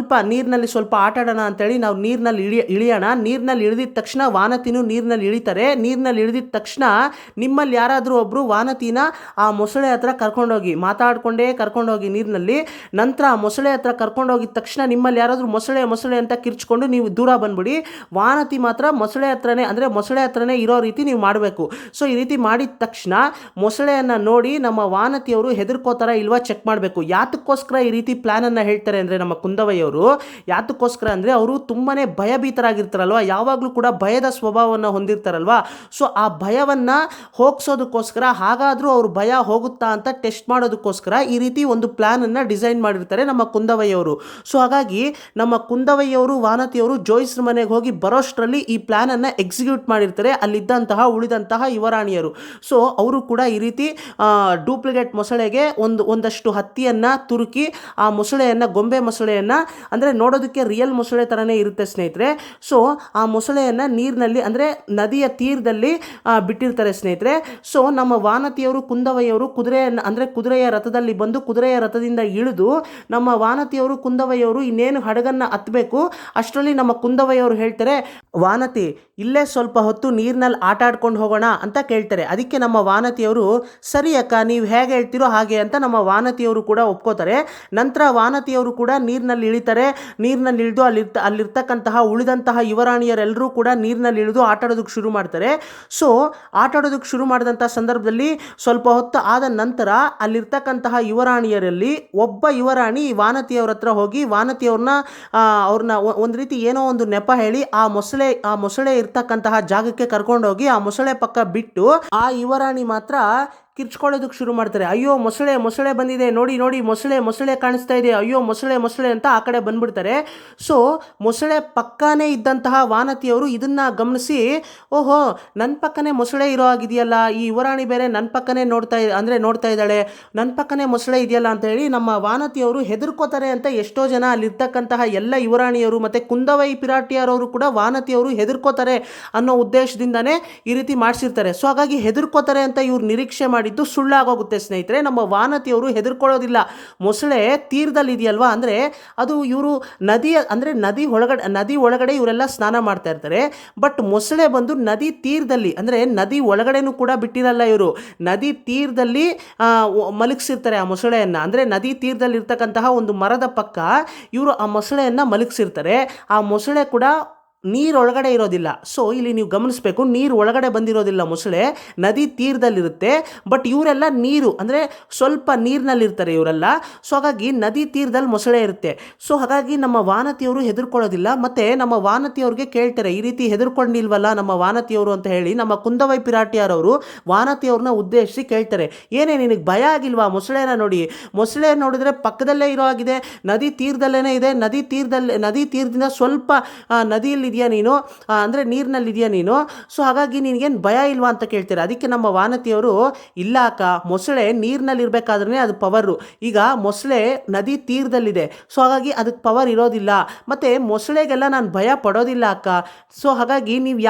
ಸ್ವಲ್ಪ ಆಟ ಆಡೋಣ ಅಂತೇಳಿ ನಾವು ನೀರಿನಲ್ಲಿ ಇಳಿಯೋಣ. ನೀರಿನಲ್ಲಿ ಇಳಿದಿದ ತಕ್ಷಣ ವಾನತಿನೂ ನೀರಿನಲ್ಲಿ ಇಳಿತಾರೆ. ನೀರಿನಲ್ಲಿ ಇಳಿದಿದ ತಕ್ಷಣ ನಿಮ್ಮಲ್ಲಿ ಯಾರಾದರೂ ಒಬ್ಬರು ವಾನತಿನ ಆ ಮೊಸಳೆ ಹತ್ರ ಕರ್ಕೊಂಡೋಗಿ ಮಾತಾಡ್ಕೊಂಡೇ ಕರ್ಕೊಂಡೋಗಿ ನೀರಿನಲ್ಲಿ. ನಂತರ ಆ ಮೊಸಳೆ ಹತ್ರ ಕರ್ಕೊಂಡೋಗಿದ ತಕ್ಷಣ ನಿಮ್ಮಲ್ಲಿ ಯಾರಾದರೂ ಮೊಸಳೆ ಮೊಸಳೆ ಅಂತ ಕಿರ್ಚ್ಕೊಂಡು ನೀವು ದೂರ ಬಂದ್ಬಿಡಿ. ವಾನತಿ ಮಾತ್ರ ಮೊಸಳೆ ಹತ್ರನೇ ಇರೋ ರೀತಿ ನೀವು ಮಾಡಬೇಕು. ಸೊ ಈ ರೀತಿ ಮಾಡಿದ ತಕ್ಷಣ ಮೊಸಳೆಯನ್ನು ನೋಡಿ ನಮ್ಮ ವಾನತಿಯವರು ಹೆದರ್ಕೋತಾರ ಇಲ್ವಾ ಚೆಕ್ ಮಾಡಬೇಕು. ಯಾತಕ್ಕೋಸ್ಕರ ಈ ರೀತಿ ಪ್ಲಾನನ್ನು ಹೇಳ್ತಾರೆ ಅಂದರೆ ನಮ್ಮ ಕುಂದವಯ್ಯವರು ಯಾತಕ್ಕೋಸ್ಕರ ಅಂದರೆ ಅವರು ತುಂಬಾ ಭಯಭೀತರಾಗಿರ್ತಾರಲ್ವ, ಯಾವಾಗಲೂ ಕೂಡ ಭಯದ ಸ್ವಭಾವವನ್ನು ಹೊಂದಿರ್ತಾರಲ್ವ. ಸೊ ಆ ಭಯವನ್ನು ಹೋಗಿಸೋದಕ್ಕೋಸ್ಕರ, ಹಾಗಾದರೂ ಅವ್ರ ಭಯ ಹೋಗುತ್ತಾ ಅಂತ ಟೆಸ್ಟ್ ಮಾಡೋದಕ್ಕೋಸ್ಕರ ಈ ರೀತಿ ಒಂದು ಪ್ಲಾನನ್ನು ಡಿಸೈನ್ ಮಾಡಿರ್ತಾರೆ ನಮ್ಮ ಕುಂದವಯ್ಯವರು. ಸೊ ಹಾಗಾಗಿ ನಮ್ಮ ಕುಂದವಯ್ಯವರು ವಾನತಿಯವರು ಜೋಯಿಸ್ರ ಮನೆಗೆ ಹೋಗಿ ಬರೋಷ್ಟರಲ್ಲಿ ಈ ಪ್ಲಾನನ್ನು ಎಕ್ಸಿಕ್ಯೂಟ್ ಮಾಡಿರ್ತಾರೆ ಉಳಿದಂತಹ ಯುವರಾಣಿಯರು. ಸೊ ಅವರು ಕೂಡ ಈ ರೀತಿ ಡೂಪ್ಲಿಕೇಟ್ ಮೊಸಳೆಗೆ ಒಂದಷ್ಟು ಹತ್ತಿಯನ್ನು ತುರುಕಿ ಆ ಮೊಸಳೆಯನ್ನು, ಗೊಂಬೆ ಮೊಸಳೆಯನ್ನು, ಅಂದರೆ ನೋಡೋದಕ್ಕೆ ರಿಯಲ್ ಮೊಸಳೆ ಥರನೇ ಇರುತ್ತೆ ಸ್ನೇಹಿತರೆ. ಸೊ ಆ ಮೊಸಳೆಯನ್ನು ನೀರಿನಲ್ಲಿ, ಅಂದರೆ ನದಿಯ ತೀರದಲ್ಲಿ ಬಿಟ್ಟಿರ್ತಾರೆ ಸ್ನೇಹಿತರೆ. ಸೊ ನಮ್ಮ ವಾನತಿಯವರು ಕುಂದವಯ್ಯವರು ಕುದುರೆಯ ರಥದಲ್ಲಿ ಬಂದು ಕುದುರೆಯ ರಥದಿಂದ ಇಳಿದು ನಮ್ಮ ವಾನತಿಯವರು ಕುಂದವಯ್ಯವರು ಇನ್ನೇನು ಹಡಗನ್ನು ಹತ್ತಬೇಕು ಅಷ್ಟರಲ್ಲಿ ನಮ್ಮ ಕುಂದವಯ್ಯವರು ಹೇಳ್ತಾರೆ, ವಾನತಿ ಇಲ್ಲೇ ಸ್ವಲ್ಪ ಹೊತ್ತು ನೀರಿನಲ್ಲಿ ಆಟ ಆಡ್ಕೊಂಡು ಹೋಗೋಣ ಅಂತ ಕೇಳ್ತಾರೆ. ಅದಕ್ಕೆ ನಮ್ಮ ವಾನತಿಯವರು ಸರಿ ಅಕ್ಕ, ನೀವು ಹೇಗೆ ಹೇಳ್ತೀರೋ ಹಾಗೆ ಅಂತ ನಮ್ಮ ವಾನತಿಯವರು ಕೂಡ ಒಪ್ಕೋತಾರೆ. ನಂತರ ವಾನತಿಯವರು ಕೂಡ ನೀರಿನಲ್ಲಿ ಇಳಿತಾರೆ. ನೀರಿನಲ್ಲಿ ಇಳಿದು ಅಲ್ಲಿರ್ತಕ್ಕಂತಹ ಉಳಿದಂತಹ ಯುವರಾಣಿಯರೆಲ್ಲರೂ ಕೂಡ ನೀರಿನಲ್ಲಿ ಇಳಿದು ಆಟ ಆಡೋದಕ್ಕೆ ಶುರು ಮಾಡ್ತಾರೆ. ಸೊ ಆಟ ಆಡೋದಕ್ಕೆ ಶುರು ಮಾಡಿದಂಥ ಸಂದರ್ಭದಲ್ಲಿ ಸ್ವಲ್ಪ ಹೊತ್ತು ಆದ ನಂತರ ಅಲ್ಲಿರ್ತಕ್ಕಂತಹ ಯುವರಾಣಿಯರಲ್ಲಿ ಒಬ್ಬ ಯುವರಾಣಿ ವಾನತಿಯವ್ರ ಹತ್ರ ಹೋಗಿ ಅವ್ರನ್ನ ಒಂದು ರೀತಿ ಏನೋ ಒಂದು ನೆಪ ಹೇಳಿ ಆ ಮೊಸಳೆ ಇರ್ತಕ್ಕಂತಹ ಜಾಗಕ್ಕೆ ಕರ್ಕೊಂಡೋಗಿ ಆ ಮೊಸಳೆ ಪಕ್ಕ ಬಿಟ್ಟು ಆ ಯುವರಾಣಿ ಮಾತ್ರ ಕಿರ್ಚ್ಕೊಳ್ಳೋದಕ್ಕೆ ಶುರು ಮಾಡ್ತಾರೆ. ಅಯ್ಯೋ ಮೊಸಳೆ ಬಂದಿದೆ, ನೋಡಿ ಮೊಸಳೆ ಕಾಣಿಸ್ತಾ ಇದೆ, ಅಯ್ಯೋ ಮೊಸಳೆ ಅಂತ ಆ ಕಡೆ ಬಂದ್ಬಿಡ್ತಾರೆ. ಸೊ ಮೊಸಳೆ ಪಕ್ಕನೇ ಇದ್ದಂತಹ ವಾನತಿಯವರು ಇದನ್ನ ಗಮನಿಸಿ, ಓಹೋ ನನ್ನ ಪಕ್ಕನೇ ಮೊಸಳೆ ಇರೋ ಆಗಿದೆಯಲ್ಲ, ಈ ಯುವರಾಣಿ ಬೇರೆ ನನ್ನ ಪಕ್ಕನೇ ನೋಡ್ತಾ ಇದ್ದಾಳೆ, ನನ್ನ ಪಕ್ಕನೇ ಮೊಸಳೆ ಇದೆಯಲ್ಲ ಅಂತ ಹೇಳಿ ನಮ್ಮ ವಾನತಿಯವರು ಹೆದರ್ಕೋತಾರೆ ಅಂತ ಎಷ್ಟೋ ಜನ ಅಲ್ಲಿರ್ತಕ್ಕಂತಹ ಎಲ್ಲ ಯುವರಾಣಿಯರು ಮತ್ತು ಕುಂದವೈ ಪಿರಾಟಿಯರವರು ಕೂಡ ವಾನತಿಯವರು ಹೆದರ್ಕೋತಾರೆ ಅನ್ನೋ ಉದ್ದೇಶದಿಂದನೇ ಈ ರೀತಿ ಮಾಡಿಸಿರ್ತಾರೆ. ಸೊ ಹಾಗಾಗಿ ಹೆದರ್ಕೋತಾರೆ ಅಂತ ಇವ್ರು ನಿರೀಕ್ಷೆ ಮಾಡಿದ್ದು ಸುಳ್ಳಾಗೋಗುತ್ತೆ ಸ್ನೇಹಿತರೆ. ನಮ್ಮ ವಾನತಿಯವರು ಹೆದರ್ಕೊಳ್ಳೋದಿಲ್ಲ. ಮೊಸಳೆ ತೀರದಲ್ಲಿ ಇದೆಯಲ್ವಾ, ಅಂದರೆ ಅದು ಇವರು ನದಿ ಒಳಗಡೆ ಇವರೆಲ್ಲ ಸ್ನಾನ ಮಾಡ್ತಾ ಇರ್ತಾರೆ. ಬಟ್ ಮೊಸಳೆ ಬಂದು ನದಿ ತೀರದಲ್ಲಿ, ಅಂದರೆ ನದಿ ಒಳಗಡೆನೂ ಕೂಡ ಬಿಟ್ಟಿರಲ್ಲ, ಇವರು ನದಿ ತೀರದಲ್ಲಿ ಮಲಗಿಸಿರ್ತಾರೆ ಆ ಮೊಸಳೆಯನ್ನು. ಅಂದರೆ ನದಿ ತೀರದಲ್ಲಿ ಇರ್ತಕ್ಕಂತಹ ಒಂದು ಮರದ ಪಕ್ಕ ಇವರು ಆ ಮೊಸಳೆಯನ್ನು ಮಲಗಿಸಿರ್ತಾರೆ. ಆ ಮೊಸಳೆ ಕೂಡ ನೀರೊಳಗಡೆ ಇರೋದಿಲ್ಲ. ಸೊ ಇಲ್ಲಿ ನೀವು ಗಮನಿಸಬೇಕು, ನೀರು ಒಳಗಡೆ ಬಂದಿರೋದಿಲ್ಲ ಮೊಸಳೆ, ನದಿ ತೀರದಲ್ಲಿರುತ್ತೆ. ಬಟ್ ಇವರೆಲ್ಲ ನೀರು, ಅಂದರೆ ಸ್ವಲ್ಪ ನೀರಿನಲ್ಲಿರ್ತಾರೆ ಇವರೆಲ್ಲ. ಸೊ ಹಾಗಾಗಿ ನದಿ ತೀರದಲ್ಲಿ ಮೊಸಳೆ ಇರುತ್ತೆ. ಸೊ ಹಾಗಾಗಿ ನಮ್ಮ ವಾನತಿಯವರು ಹೆದರ್ಕೊಳ್ಳೋದಿಲ್ಲ. ಮತ್ತು ನಮ್ಮ ವಾನತಿಯವ್ರಿಗೆ ಕೇಳ್ತಾರೆ, ಈ ರೀತಿ ಹೆದರ್ಕೊಂಡಿಲ್ವಲ್ಲ ನಮ್ಮ ವಾನತಿಯವರು ಅಂತ ಹೇಳಿ ನಮ್ಮ ಕುಂದವೈ ಪಿರಾಟಿಯರವರು ವಾನತಿಯವ್ರನ್ನ ಉದ್ದೇಶಿಸಿ ಕೇಳ್ತಾರೆ, ಏನೇ ನಿನಗೆ ಭಯ ಆಗಿಲ್ವಾ ಮೊಸಳೆನ ನೋಡಿ? ಮೊಸಳೆ ನೋಡಿದ್ರೆ ಪಕ್ಕದಲ್ಲೇ ಇರೋ ಆಗಿದೆ, ನದಿ ತೀರದಲ್ಲೇ ಇದೆ, ನದಿ ತೀರದಿಂದ ಸ್ವಲ್ಪ ನದಿಯಲ್ಲಿ ಇದೆಯಾ ನೀನು, ಅಂದರೆ ನೀರಿನಲ್ಲಿದೆಯಾ ನೀನು? ಸೊ ಹಾಗಾಗಿ ನಿನಗೇನು ಭಯ ಇಲ್ವಾ ಅಂತ ಕೇಳ್ತಾರೆ. ಅದಕ್ಕೆ ನಮ್ಮ ವಾನತಿಯವರು, ಇಲ್ಲ ಅಕ್ಕ, ಮೊಸಳೆ ನೀರಿನಲ್ಲಿ ಇರಬೇಕಾದ್ರೆ ಅದು ಪವರು, ಈಗ ಮೊಸಳೆ ನದಿ ತೀರದಲ್ಲಿದೆ, ಸೊ ಹಾಗಾಗಿ ಅದಕ್ಕೆ ಪವರ್ ಇರೋದಿಲ್ಲ, ಮತ್ತು ಮೊಸಳೆಗೆಲ್ಲ ನಾನು ಭಯ ಪಡೋದಿಲ್ಲ ಅಕ್ಕ. ಸೊ ಹಾಗಾಗಿ ನೀವು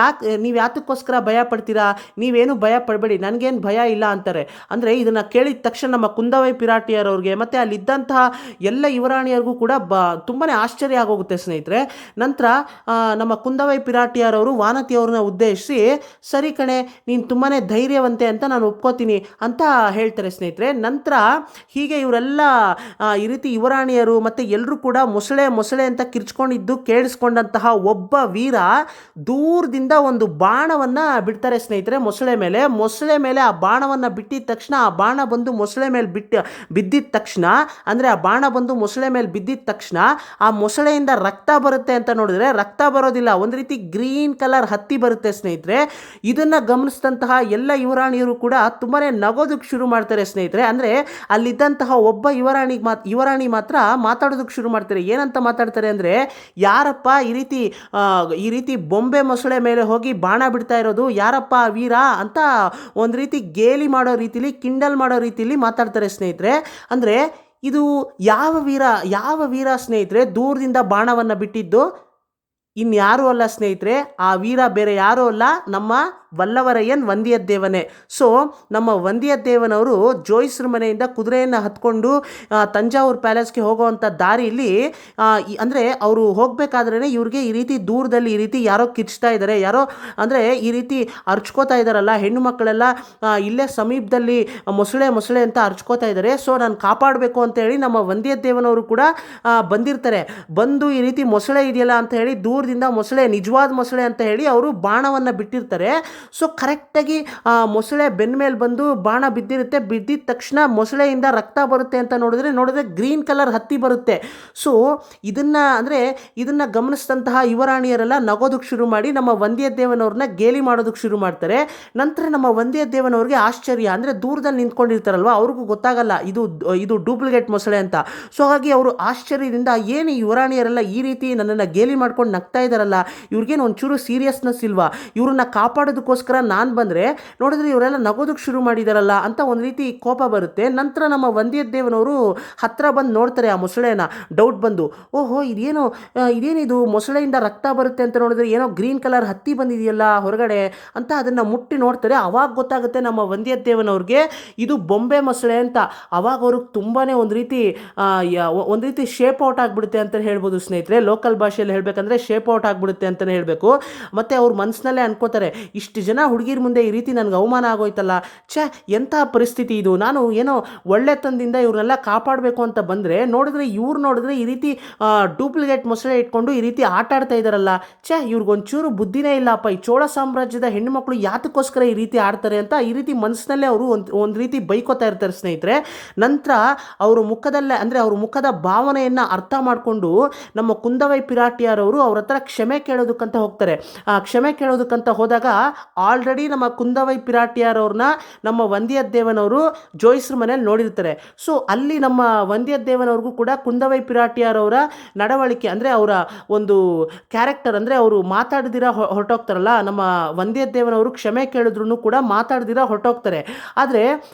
ಯಾತಕ್ಕೋಸ್ಕರ ಭಯ ಪಡ್ತೀರಾ? ನೀವೇನು ಭಯ ಪಡಬೇಡಿ, ನನಗೇನು ಭಯ ಇಲ್ಲ ಅಂತಾರೆ. ಅಂದರೆ ಇದನ್ನು ಕೇಳಿದ ತಕ್ಷಣ ನಮ್ಮ ಕುಂದವೈ ಪಿರಾಟಿಯರವ್ರಿಗೆ ಮತ್ತು ಅಲ್ಲಿದ್ದಂತಹ ಎಲ್ಲ ಯುವರಾಣಿಯರಿಗೂ ಕೂಡ ತುಂಬಾ ಆಶ್ಚರ್ಯ ಆಗೋಗುತ್ತೆ ಸ್ನೇಹಿತರೆ. ನಂತರ ನಮ್ಮ ಕುಂದವೈ ಪಿರಾಟಿಯರವರು ವಾನತಿಯವ್ರನ್ನ ಉದ್ದೇಶಿಸಿ, ಸರಿ ಕಣೆ, ನೀನು ತುಂಬಾ ಧೈರ್ಯವಂತೆ ಅಂತ ನಾನು ಒಪ್ಕೋತೀನಿ ಅಂತ ಹೇಳ್ತಾರೆ ಸ್ನೇಹಿತರೆ. ನಂತರ ಹೀಗೆ ಇವರೆಲ್ಲ ಈ ರೀತಿ ಯುವರಾಣಿಯರು ಮತ್ತು ಎಲ್ಲರೂ ಕೂಡ ಮೊಸಳೆ ಅಂತ ಕಿರ್ಚ್ಕೊಂಡಿದ್ದು ಕೇಳಿಸ್ಕೊಂಡಂತಹ ಒಬ್ಬ ವೀರ ದೂರದಿಂದ ಒಂದು ಬಾಣವನ್ನು ಬಿಡ್ತಾರೆ ಸ್ನೇಹಿತರೆ ಮೊಸಳೆ ಮೇಲೆ. ಆ ಬಾಣವನ್ನು ಬಿಟ್ಟಿದ ತಕ್ಷಣ, ಆ ಬಾಣ ಬಂದು ಮೊಸಳೆ ಮೇಲೆ ಬಿದ್ದಿದ ತಕ್ಷಣ, ಅಂದರೆ ಆ ಬಾಣ ಬಂದು ಮೊಸಳೆ ಮೇಲೆ ಬಿದ್ದಿದ ತಕ್ಷಣ ಆ ಮೊಸಳೆಯಿಂದ ರಕ್ತ ಬರುತ್ತೆ ಅಂತ ನೋಡಿದ್ರೆ ರಕ್ತ ಬರೋದಿಲ್ಲ, ಒಂದು ರೀತಿ ಗ್ರೀನ್ ಕಲರ್ ಹತ್ತಿ ಬರುತ್ತೆ ಸ್ನೇಹಿತರೆ. ಇದನ್ನು ಗಮನಿಸಿದಂತಹ ಎಲ್ಲ ಯುವರಾಣಿಯರು ಕೂಡ ತುಂಬಾ ನಗೋದಕ್ಕೆ ಶುರು ಮಾಡ್ತಾರೆ ಸ್ನೇಹಿತರೆ. ಅಂದರೆ ಅಲ್ಲಿದ್ದಂತಹ ಒಬ್ಬ ಯುವರಾಣಿ ಮಾತ್ರ ಮಾತಾಡೋದಕ್ಕೆ ಶುರು ಮಾಡ್ತಾರೆ. ಏನಂತ ಮಾತಾಡ್ತಾರೆ ಅಂದರೆ, ಯಾರಪ್ಪ ಈ ರೀತಿ ಬೊಂಬೆ ಮೊಸಳೆ ಮೇಲೆ ಹೋಗಿ ಬಾಣ ಬಿಡ್ತಾ ಇರೋದು, ಯಾರಪ್ಪ ವೀರ ಅಂತ ಒಂದು ರೀತಿ ಗೇಲಿ ಮಾಡೋ ರೀತಿಲಿ, ಕಿಂಡಲ್ ಮಾಡೋ ರೀತಿಲಿ ಮಾತಾಡ್ತಾರೆ ಸ್ನೇಹಿತರೆ. ಅಂದರೆ ಇದು ಯಾವ ವೀರ ಸ್ನೇಹಿತರೆ ದೂರದಿಂದ ಬಾಣವನ್ನು ಬಿಟ್ಟಿದ್ದು? ಇನ್ಯಾರೂ ಅಲ್ಲ ಸ್ನೇಹಿತರೆ, ಆ ವೀರ ಬೇರೆ ಯಾರೂ ಅಲ್ಲ, ನಮ್ಮ ವಲ್ಲವರಯ್ಯನ್ ವಂದಿಯದ್ದೇವನೇ. ಸೊ ನಮ್ಮ ವಂದಿಯದ್ದೇವನವರು ಜೋಯಿಸ್ರ ಮನೆಯಿಂದ ಕುದುರೆಯನ್ನು ಹತ್ಕೊಂಡು ತಂಜಾವೂರು ಪ್ಯಾಲೇಸ್ಗೆ ಹೋಗೋವಂಥ ದಾರಿಯಲ್ಲಿ ಅಂದರೆ ಅವರು ಹೋಗಬೇಕಾದ್ರೇ ಇವ್ರಿಗೆ ಈ ರೀತಿ ದೂರದಲ್ಲಿ ಈ ರೀತಿ ಯಾರೋ ಕಿರ್ಚ್ತಾ ಇದ್ದಾರೆ, ಯಾರೋ ಅಂದರೆ ಈ ರೀತಿ ಅರ್ಚ್ಕೋತಾ ಇದ್ದಾರಲ್ಲ ಹೆಣ್ಣು ಮಕ್ಕಳೆಲ್ಲ, ಇಲ್ಲೇ ಸಮೀಪದಲ್ಲಿ ಮೊಸಳೆ ಮೊಸಳೆ ಅಂತ ಅರ್ಚ್ಕೋತಾ ಇದ್ದಾರೆ. ಸೊ ನಾನು ಕಾಪಾಡಬೇಕು ಅಂತೇಳಿ ನಮ್ಮ ವಂದಿಯದ್ದೇವನವರು ಕೂಡ ಬಂದಿರ್ತಾರೆ. ಬಂದು ಈ ರೀತಿ ಮೊಸಳೆ ಇದೆಯಲ್ಲ ಅಂತ ಹೇಳಿ ದೂರದಿಂದ ಮೊಸಳೆ, ನಿಜವಾದ ಮೊಸಳೆ ಅಂತ ಹೇಳಿ ಅವರು ಬಾಣವನ್ನು ಬಿಟ್ಟಿರ್ತಾರೆ. ಸೊ ಕರೆಕ್ಟಾಗಿ ಮೊಸಳೆ ಬೆನ್ನ ಮೇಲೆ ಬಂದು ಬಾಣ ಬಿದ್ದಿರುತ್ತೆ. ಬಿದ್ದಿದ ತಕ್ಷಣ ಮೊಸಳೆಯಿಂದ ರಕ್ತ ಬರುತ್ತೆ ಅಂತ ನೋಡಿದ್ರೆ ಗ್ರೀನ್ ಕಲರ್ ಹತ್ತಿ ಬರುತ್ತೆ. ಸೊ ಇದನ್ನು ಗಮನಿಸಿದಂತಹ ಯುವರಾಣಿಯರೆಲ್ಲ ನಗೋದಕ್ಕೆ ಶುರು ಮಾಡಿ ನಮ್ಮ ವಂದಿಯದ್ದೇವನವ್ರನ್ನ ಗೇಲಿ ಮಾಡೋದಕ್ಕೆ ಶುರು ಮಾಡ್ತಾರೆ. ನಂತರ ನಮ್ಮ ವಂದಿಯದ್ದೇವನವ್ರಿಗೆ ಆಶ್ಚರ್ಯ, ಅಂದರೆ ದೂರದಲ್ಲಿ ನಿಂತ್ಕೊಂಡಿರ್ತಾರಲ್ವ ಅವ್ರಿಗೂ ಗೊತ್ತಾಗಲ್ಲ ಇದು ಡೂಪ್ಲಿಕೇಟ್ ಮೊಸಳೆ ಅಂತ. ಸೊ ಹಾಗಾಗಿ ಅವರು ಆಶ್ಚರ್ಯದಿಂದ ಏನು ಯುವರಾಣಿಯರೆಲ್ಲ ಈ ರೀತಿ ನನ್ನನ್ನು ಗೇಲಿ ಮಾಡ್ಕೊಂಡು ನಗ್ತಾ ಇದ್ದಾರಲ್ಲ, ಇವ್ರಿಗೇನು ಒಂಚೂರು ಸೀರಿಯಸ್ನೆಸ್ ಇಲ್ವಾ, ಇವ್ರನ್ನ ಕಾಪಾಡೋದಕ್ಕೋಸ್ಕರ ನಾನು ಬಂದರೆ ನೋಡಿದ್ರೆ ಇವರೆಲ್ಲ ನಗೋದಕ್ಕೆ ಶುರು ಮಾಡಿದಾರಲ್ಲ ಅಂತ ಒಂದು ರೀತಿ ಕೋಪ ಬರುತ್ತೆ. ನಂತರ ನಮ್ಮ ವಂದಿಯದ್ದೇವನವರು ಹತ್ರ ಬಂದು ನೋಡ್ತಾರೆ ಆ ಮೊಸಳೆನ. ಡೌಟ್ ಬಂದು, ಓಹೋ ಇದೇನಿದು ಮೊಸಳೆಯಿಂದ ರಕ್ತ ಬರುತ್ತೆ ಅಂತ ನೋಡಿದ್ರೆ ಏನೋ ಗ್ರೀನ್ ಕಲರ್ ಹತ್ತಿ ಬಂದಿದೆಯಲ್ಲ ಹೊರಗಡೆ ಅಂತ ಅದನ್ನು ಮುಟ್ಟಿ ನೋಡ್ತಾರೆ. ಅವಾಗ ಗೊತ್ತಾಗುತ್ತೆ ನಮ್ಮ ವಂದಿಯದ್ದೇವನವ್ರಿಗೆ ಇದು ಬೊಂಬೆ ಮೊಸಳೆ ಅಂತ. ಅವಾಗ ಅವ್ರಿಗೆ ತುಂಬಾ ಒಂದು ರೀತಿ ಶೇಪ್ ಔಟ್ ಆಗಿಬಿಡುತ್ತೆ ಅಂತ ಹೇಳ್ಬೋದು ಸ್ನೇಹಿತರೆ. ಲೋಕಲ್ ಭಾಷೆಯಲ್ಲಿ ಹೇಳಬೇಕಂದ್ರೆ ಶೇಪ್ ಔಟ್ ಆಗಿಬಿಡುತ್ತೆ ಅಂತಲೇ ಹೇಳಬೇಕು. ಮತ್ತು ಅವ್ರ ಮನಸ್ಸಿನಲ್ಲೇ ಅನ್ಕೋತಾರೆ, ಇಷ್ಟು ಜನ ಹುಡುಗಿರ ಮುಂದೆ ಈ ರೀತಿ ನನಗೆ ಅವಮಾನ ಆಗೋಯ್ತಲ್ಲ, ಎಂಥ ಪರಿಸ್ಥಿತಿ ಇದು, ನಾನು ಏನೋ ಒಳ್ಳೆತನದಿಂದ ಇವ್ರನ್ನೆಲ್ಲ ಕಾಪಾಡಬೇಕು ಅಂತ ಬಂದರೆ ನೋಡಿದ್ರೆ ಈ ರೀತಿ ಡೂಪ್ಲಿಕೇಟ್ ಮೊಸಳೆ ಇಟ್ಕೊಂಡು ಈ ರೀತಿ ಆಟ ಆಡ್ತಾ ಇದ್ದಾರಲ್ಲ, ಇವ್ರಿಗೊಂಚೂರು ಬುದ್ಧಿನೇ ಇಲ್ಲಪ್ಪ, ಈ ಚೋಳ ಸಾಮ್ರಾಜ್ಯದ ಹೆಣ್ಣು ಮಕ್ಕಳು ಯಾತಕ್ಕೋಸ್ಕರ ಈ ರೀತಿ ಆಡ್ತಾರೆ ಅಂತ ಈ ರೀತಿ ಮನಸ್ಸಿನಲ್ಲೇ ಅವರು ಒಂದು ರೀತಿ ಬೈಕೋತಾ ಇರ್ತಾರೆ ಸ್ನೇಹಿತರೆ. ನಂತರ ಅವ್ರ ಮುಖದ ಭಾವನೆಯನ್ನು ಅರ್ಥ ಮಾಡಿಕೊಂಡು ನಮ್ಮ ಕುಂದವೈ ಪಿರಾಟಿಯಾರವರು ಅವ್ರ ಹತ್ರ ಕ್ಷಮೆ ಕೇಳೋದಕ್ಕಂತ ಹೋಗ್ತಾರೆ. ಕ್ಷಮೆ ಕೇಳೋದಕ್ಕಂತ ಹೋದಾಗ ಆಲ್ರೆಡಿ ನಮ್ಮ ಕುಂದವೈ ಪಿರಾಟಿಯಾರವ್ರನ್ನ ನಮ್ಮ ವಂದಿಯದ್ದೇವನವರು ಜೋಯಿಸ್ರ ಮನೇಲಿ ನೋಡಿರ್ತಾರೆ. ಸೊ ಅಲ್ಲಿ ನಮ್ಮ ವಂದಿಯದ್ದೇವನವ್ರಿಗೂ ಕೂಡ ಕುಂದವೈ ಪಿರಾಟಿಯಾರವರ ನಡವಳಿಕೆ, ಅಂದರೆ ಅವರ ಒಂದು ಕ್ಯಾರೆಕ್ಟರ್, ಅಂದರೆ ಅವರು ಮಾತಾಡ್ದಿರ ಹೊರಟೋಗ್ತಾರಲ್ಲ, ನಮ್ಮ ವಂದಿಯದ್ದೇವನವರು ಕ್ಷಮೆ ಕೇಳಿದ್ರು ಕೂಡ ಮಾತಾಡ್ದಿರ ಹೊರಟೋಗ್ತಾರೆ. ಆದರೆ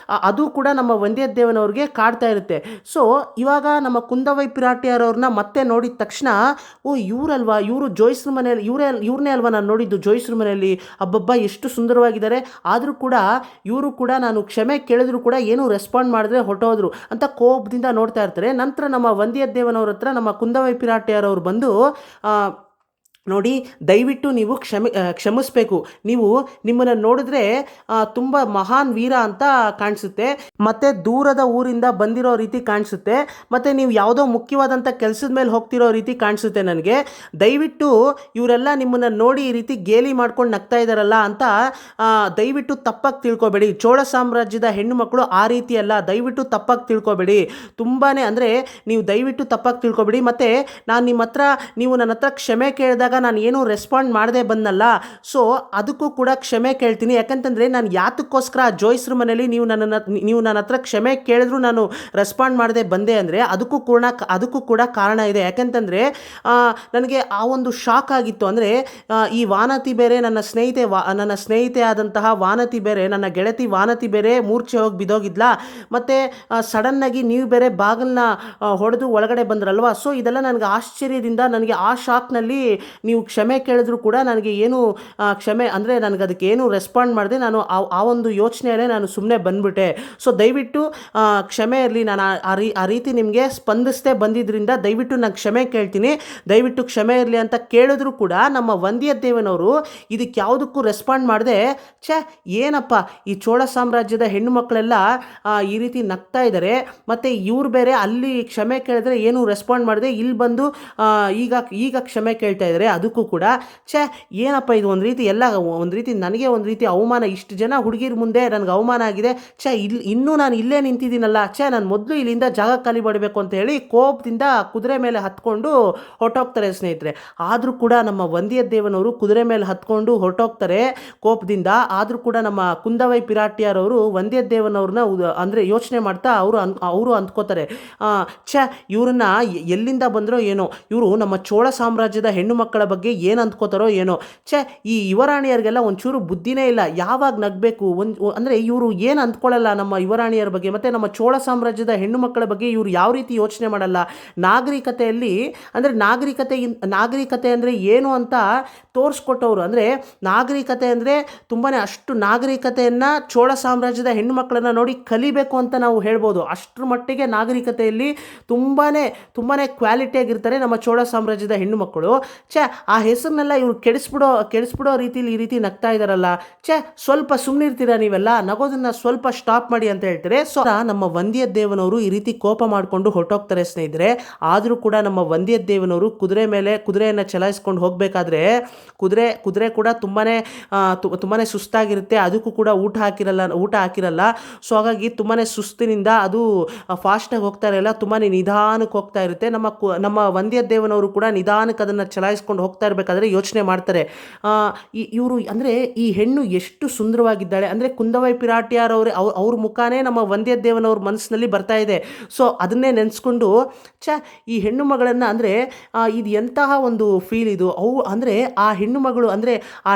ಅದು ಕೂಡ ನಮ್ಮ ವಂದಿಯದ್ದೇವನವ್ರಿಗೆ ಕಾಡ್ತಾ ಇರುತ್ತೆ. ಸೊ ಇವಾಗ ನಮ್ಮ ಕುಂದವೈ ಪಿರಾಟಿಯಾರವ್ರನ್ನ ಮತ್ತೆ ನೋಡಿದ ತಕ್ಷಣ, ಇವರಲ್ವಾ, ಇವರು ಜೋಯಿಸ್ರ ಮನೆಯಲ್ಲಿ ಇವ್ರನ್ನೇ ಅಲ್ವಾ ನಾನು ನೋಡಿದ್ದು ಜೋಯಿಸ್ರ ಮನೆಯಲ್ಲಿ, ಅಬ್ಬಬ್ಬ ಎಷ್ಟು ಸುಂದರವಾಗಿದ್ದಾರೆ, ಆದರೂ ಕೂಡ ಇವರು ಕೂಡ ನಾನು ಕ್ಷಮೆ ಕೇಳಿದ್ರು ಕೂಡ ಏನೂ ರೆಸ್ಪಾಂಡ್ ಮಾಡಿದ್ರೆ ಹೊರಟೋದ್ರು ಅಂತ ಕೋಪದಿಂದ ನೋಡ್ತಾ ಇರ್ತಾರೆ. ನಂತರ ನಮ್ಮ ವಂದಿಯದ್ದೇವನವ್ರ ಹತ್ರ ನಮ್ಮ ಕುಂದವೈ ಪಿರಾಟಿಯಾರವ್ರು ಬಂದು, ನೋಡಿ ದಯವಿಟ್ಟು ನೀವು ಕ್ಷಮಿಸಬೇಕು, ನಿಮ್ಮನ್ನು ನೋಡಿದ್ರೆ ತುಂಬ ಮಹಾನ್ ವೀರ ಅಂತ ಕಾಣಿಸುತ್ತೆ, ಮತ್ತು ದೂರದ ಊರಿಂದ ಬಂದಿರೋ ರೀತಿ ಕಾಣಿಸುತ್ತೆ, ಮತ್ತು ನೀವು ಯಾವುದೋ ಮುಖ್ಯವಾದಂಥ ಕೆಲಸದ ಮೇಲೆ ಹೋಗ್ತಿರೋ ರೀತಿ ಕಾಣಿಸುತ್ತೆ ನನಗೆ. ದಯವಿಟ್ಟು ಇವರೆಲ್ಲ ನಿಮ್ಮನ್ನು ನೋಡಿ ಈ ರೀತಿ ಗೇಲಿ ಮಾಡ್ಕೊಂಡು ನಗ್ತಾ ಇದ್ದಾರಲ್ಲ ಅಂತ ದಯವಿಟ್ಟು ತಪ್ಪಾಗಿ ತಿಳ್ಕೊಬೇಡಿ. ಚೋಳ ಸಾಮ್ರಾಜ್ಯದ ಹೆಣ್ಣು ಮಕ್ಕಳು ಆ ರೀತಿ ಅಲ್ಲ, ದಯವಿಟ್ಟು ತಪ್ಪಾಗಿ ತಿಳ್ಕೊಬೇಡಿ. ತುಂಬಾ ಅಂದರೆ ನೀವು ದಯವಿಟ್ಟು ತಪ್ಪಾಗಿ ತಿಳ್ಕೊಬೇಡಿ. ಮತ್ತು ನಾನು ನೀವು ನನ್ನ ಹತ್ರ ಕ್ಷಮೆ ಕೇಳಿದಾಗ ನಾನು ಏನೂ ರೆಸ್ಪಾಂಡ್ ಮಾಡದೆ ಬಂದಲ್ಲ, ಸೊ ಅದಕ್ಕೂ ಕೂಡ ಕ್ಷಮೆ ಕೇಳ್ತೀನಿ. ಯಾಕಂತಂದರೆ ನಾನು ಯಾತಕ್ಕೋಸ್ಕರ ಜೋಯಿಸ್ರ ಮನೇಲಿ ನೀವು ನನ್ನ ಹತ್ರ ಕ್ಷಮೆ ಕೇಳಿದ್ರು ನಾನು ರೆಸ್ಪಾಂಡ್ ಮಾಡದೆ ಬಂದೆ ಅಂದರೆ ಅದಕ್ಕೂ ಕೂಡ ಕಾರಣ ಇದೆ. ಯಾಕಂತಂದರೆ ನನಗೆ ಆ ಒಂದು ಶಾಕ್ ಆಗಿತ್ತು. ಅಂದರೆ ಈ ವಾನತಿ ಬೇರೆ, ನನ್ನ ಸ್ನೇಹಿತೆ ಆದಂತಹ ವಾನತಿ ಬೇರೆ, ನನ್ನ ಗೆಳತಿ ವಾನತಿ ಬೇರೆ ಮೂರ್ಛೆ ಹೋಗಿ ಬಿದ್ದೋಗಿದ್ಲ, ಮತ್ತು ಸಡನ್ನಾಗಿ ನೀವು ಬೇರೆ ಬಾಗಿಲನ್ನ ಹೊಡೆದು ಒಳಗಡೆ ಬಂದ್ರಲ್ವ. ಸೊ ಇದೆಲ್ಲ ನನಗೆ ಆಶ್ಚರ್ಯದಿಂದ, ನನಗೆ ಆ ಶಾಕ್ನಲ್ಲಿ ನೀವು ಕ್ಷಮೆ ಕೇಳಿದ್ರು ಕೂಡ ನನಗೆ ಏನು ನನಗೆ ಅದಕ್ಕೆ ಏನು ರೆಸ್ಪಾಂಡ್ ಮಾಡಿದೆ, ನಾನು ಆ ಒಂದು ಯೋಚನೆಯಲ್ಲೇ ನಾನು ಸುಮ್ಮನೆ ಬಂದ್ಬಿಟ್ಟೆ. ಸೊ ದಯವಿಟ್ಟು ಕ್ಷಮೆ ಇರಲಿ, ನಾನು ಆ ರೀತಿ ನಿಮಗೆ ಸ್ಪಂದಿಸದೆ ಬಂದಿದ್ದರಿಂದ ದಯವಿಟ್ಟು ನಾನು ಕ್ಷಮೆ ಕೇಳ್ತೀನಿ, ದಯವಿಟ್ಟು ಕ್ಷಮೆ ಇರಲಿ ಅಂತ ಕೇಳಿದ್ರು ಕೂಡ ನಮ್ಮ ವಂದಿಯದ್ದೇವನವರು ಇದಕ್ಕೆ ಯಾವುದಕ್ಕೂ ರೆಸ್ಪಾಂಡ್ ಮಾಡದೆ, ಏನಪ್ಪ ಈ ಚೋಳ ಸಾಮ್ರಾಜ್ಯದ ಹೆಣ್ಣು ಮಕ್ಕಳೆಲ್ಲ ಈ ರೀತಿ ನಗ್ತಾ ಇದ್ದಾರೆ, ಮತ್ತು ಇವ್ರು ಬೇರೆ ಅಲ್ಲಿ ಕ್ಷಮೆ ಕೇಳಿದ್ರೆ ಏನು ರೆಸ್ಪಾಂಡ್ ಮಾಡದೆ ಇಲ್ಲಿ ಬಂದು ಈಗ ಕ್ಷಮೆ ಕೇಳ್ತಾ ಇದ್ದಾರೆ, ಅದಕ್ಕೂ ಕೂಡ ಏನಪ್ಪ ಇದು ಒಂದು ರೀತಿ ನನಗೆ ಒಂದು ರೀತಿ ಅವಮಾನ, ಇಷ್ಟು ಜನ ಹುಡುಗಿರ ಮುಂದೆ ನನಗೆ ಅವಮಾನ ಆಗಿದೆ, ಇನ್ನೂ ನಾನು ಇಲ್ಲೇ ನಿಂತಿದ್ದೀನಲ್ಲ, ನಾನು ಮೊದಲು ಇಲ್ಲಿಂದ ಜಾಗ ಖಾಲಿ ಮಾಡಬೇಕು ಅಂತ ಹೇಳಿ ಕೋಪದಿಂದ ಕುದುರೆ ಮೇಲೆ ಹತ್ಕೊಂಡು ಹೊರಟೋಗ್ತಾರೆ ಸ್ನೇಹಿತರೆ. ಆದರೂ ಕೂಡ ನಮ್ಮ ವಂದಿಯದ್ದೇವನವರು ಕುದುರೆ ಮೇಲೆ ಹತ್ಕೊಂಡು ಹೊರಟೋಗ್ತಾರೆ ಕೋಪದಿಂದ. ಆದರೂ ಕೂಡ ನಮ್ಮ ಕುಂದವೈ ಪಿರಾಟಿಯಾರವರು ವಂದಿಯದ್ದೇವನವ್ರನ್ನ ಅಂದರೆ ಯೋಚನೆ ಮಾಡ್ತಾ ಅವರು ಅಂದ್ಕೋತಾರೆ, ಇವ್ರನ್ನ ಎಲ್ಲಿಂದ ಬಂದರೋ ಏನೋ, ಇವರು ನಮ್ಮ ಚೋಳ ಸಾಮ್ರಾಜ್ಯದ ಹೆಣ್ಣು ಮಕ್ಕಳ ಮಕ್ಕಳ ಬಗ್ಗೆ ಏನು ಅಂದ್ಕೋತಾರೋ ಏನೋ. ಛೇ, ಈ ಯುವರಾಣಿಯರಿಗೆಲ್ಲ ಒಂಚೂರು ಬುದ್ಧಿನೇ ಇಲ್ಲ. ಯಾವಾಗ ನಗಬೇಕು ಅಂದರೆ ಇವರು ಏನು ಅಂದ್ಕೊಳ್ಳಲ್ಲ ನಮ್ಮ ಯುವರಾಣಿಯರ ಬಗ್ಗೆ, ಮತ್ತು ನಮ್ಮ ಚೋಳ ಸಾಮ್ರಾಜ್ಯದ ಹೆಣ್ಣು ಮಕ್ಕಳ ಬಗ್ಗೆ ಇವರು ಯಾವ ರೀತಿ ಯೋಚನೆ ಮಾಡಲ್ಲ. ನಾಗರಿಕತೆಯಲ್ಲಿ ಅಂದರೆ ನಾಗರಿಕತೆ ಅಂದರೆ ಏನು ಅಂತ ತೋರಿಸ್ಕೊಟ್ಟವರು. ಅಂದರೆ ನಾಗರಿಕತೆ ಅಂದರೆ ತುಂಬಾ ಅಷ್ಟು ನಾಗರಿಕತೆಯನ್ನು ಚೋಳ ಸಾಮ್ರಾಜ್ಯದ ಹೆಣ್ಣು ಮಕ್ಕಳನ್ನು ನೋಡಿ ಕಲಿಬೇಕು ಅಂತ ನಾವು ಹೇಳ್ಬೋದು. ಅಷ್ಟರ ಮಟ್ಟಿಗೆ ನಾಗರಿಕತೆಯಲ್ಲಿ ತುಂಬಾ ಕ್ವಾಲಿಟಿಯಾಗಿರ್ತಾರೆ ನಮ್ಮ ಚೋಳ ಸಾಮ್ರಾಜ್ಯದ ಹೆಣ್ಣು ಮಕ್ಕಳು. ಆ ಹೆಸರನ್ನೆಲ್ಲ ಇವರು ಕೆಡಿಸ್ಬಿಡೋ ರೀತಿಲಿ ಈ ರೀತಿ ನಗ್ತಾ ಇದ್ದಾರಲ್ಲ. ಸ್ವಲ್ಪ ಸುಮ್ಮನಿರ್ತೀರಾ ನೀವೆಲ್ಲ, ನಗೋದನ್ನ ಸ್ವಲ್ಪ ಸ್ಟಾಪ್ ಮಾಡಿ ಅಂತ ಹೇಳ್ತಾರೆ. ಸೊ ನಮ್ಮ ವಂದ್ಯದೇವನವರು ಈ ರೀತಿ ಕೋಪ ಮಾಡಿಕೊಂಡು ಹೊರಟೋಗ್ತಾರೆ ಸ್ನೇಹಿತರೆ. ಆದರೂ ಕೂಡ ನಮ್ಮ ವಂದ್ಯದೇವನವರು ಕುದುರೆಯನ್ನು ಚಲಾಯಿಸ್ಕೊಂಡು ಹೋಗಬೇಕಾದ್ರೆ ಕುದುರೆ ಕೂಡ ತುಂಬಾ ಸುಸ್ತಾಗಿರುತ್ತೆ. ಅದಕ್ಕೂ ಕೂಡ ಊಟ ಹಾಕಿರಲ್ಲ. ಸೊ ಹಾಗಾಗಿ ತುಂಬಾ ಸುಸ್ತಿನಿಂದ ಅದು ಫಾಸ್ಟಾಗಿ ಹೋಗ್ತಾ ಇರಲ್ಲ, ತುಂಬಾ ನಿಧಾನಕ್ಕೆ ಹೋಗ್ತಾ ಇರುತ್ತೆ. ನಮ್ಮ ವಂದ್ಯದೇವನವರು ಕೂಡ ನಿಧಾನಕ್ಕೆ ಅದನ್ನು ಚಲಾಯಿಸ್ಕೊಂಡು ಹೋಗ್ತಾ ಇರಬೇಕಾದ್ರೆ ಯೋಚನೆ ಮಾಡ್ತಾರೆ, ಇವರು ಅಂದರೆ ಈ ಹೆಣ್ಣು ಎಷ್ಟು ಸುಂದರವಾಗಿದ್ದಾಳೆ. ಅಂದರೆ ಕುಂದವೈ ಪಿರಾಟಿಯಾರವ್ರೆ ಅವ್ರ ಮುಖಾನೇ ನಮ್ಮ ವಂದ್ಯದೇವನವ್ರ ಮನಸ್ಸಿನಲ್ಲಿ ಬರ್ತಾ ಇದೆ. ಸೊ ಅದನ್ನೇ ನೆನೆಸ್ಕೊಂಡು ಈ ಹೆಣ್ಣು ಮಗಳನ್ನು ಅಂದರೆ ಇದು ಎಂತಹ ಒಂದು ಫೀಲ್ ಇದು. ಅಂದರೆ ಆ ಹೆಣ್ಣು ಮಗಳು ಅಂದರೆ ಆ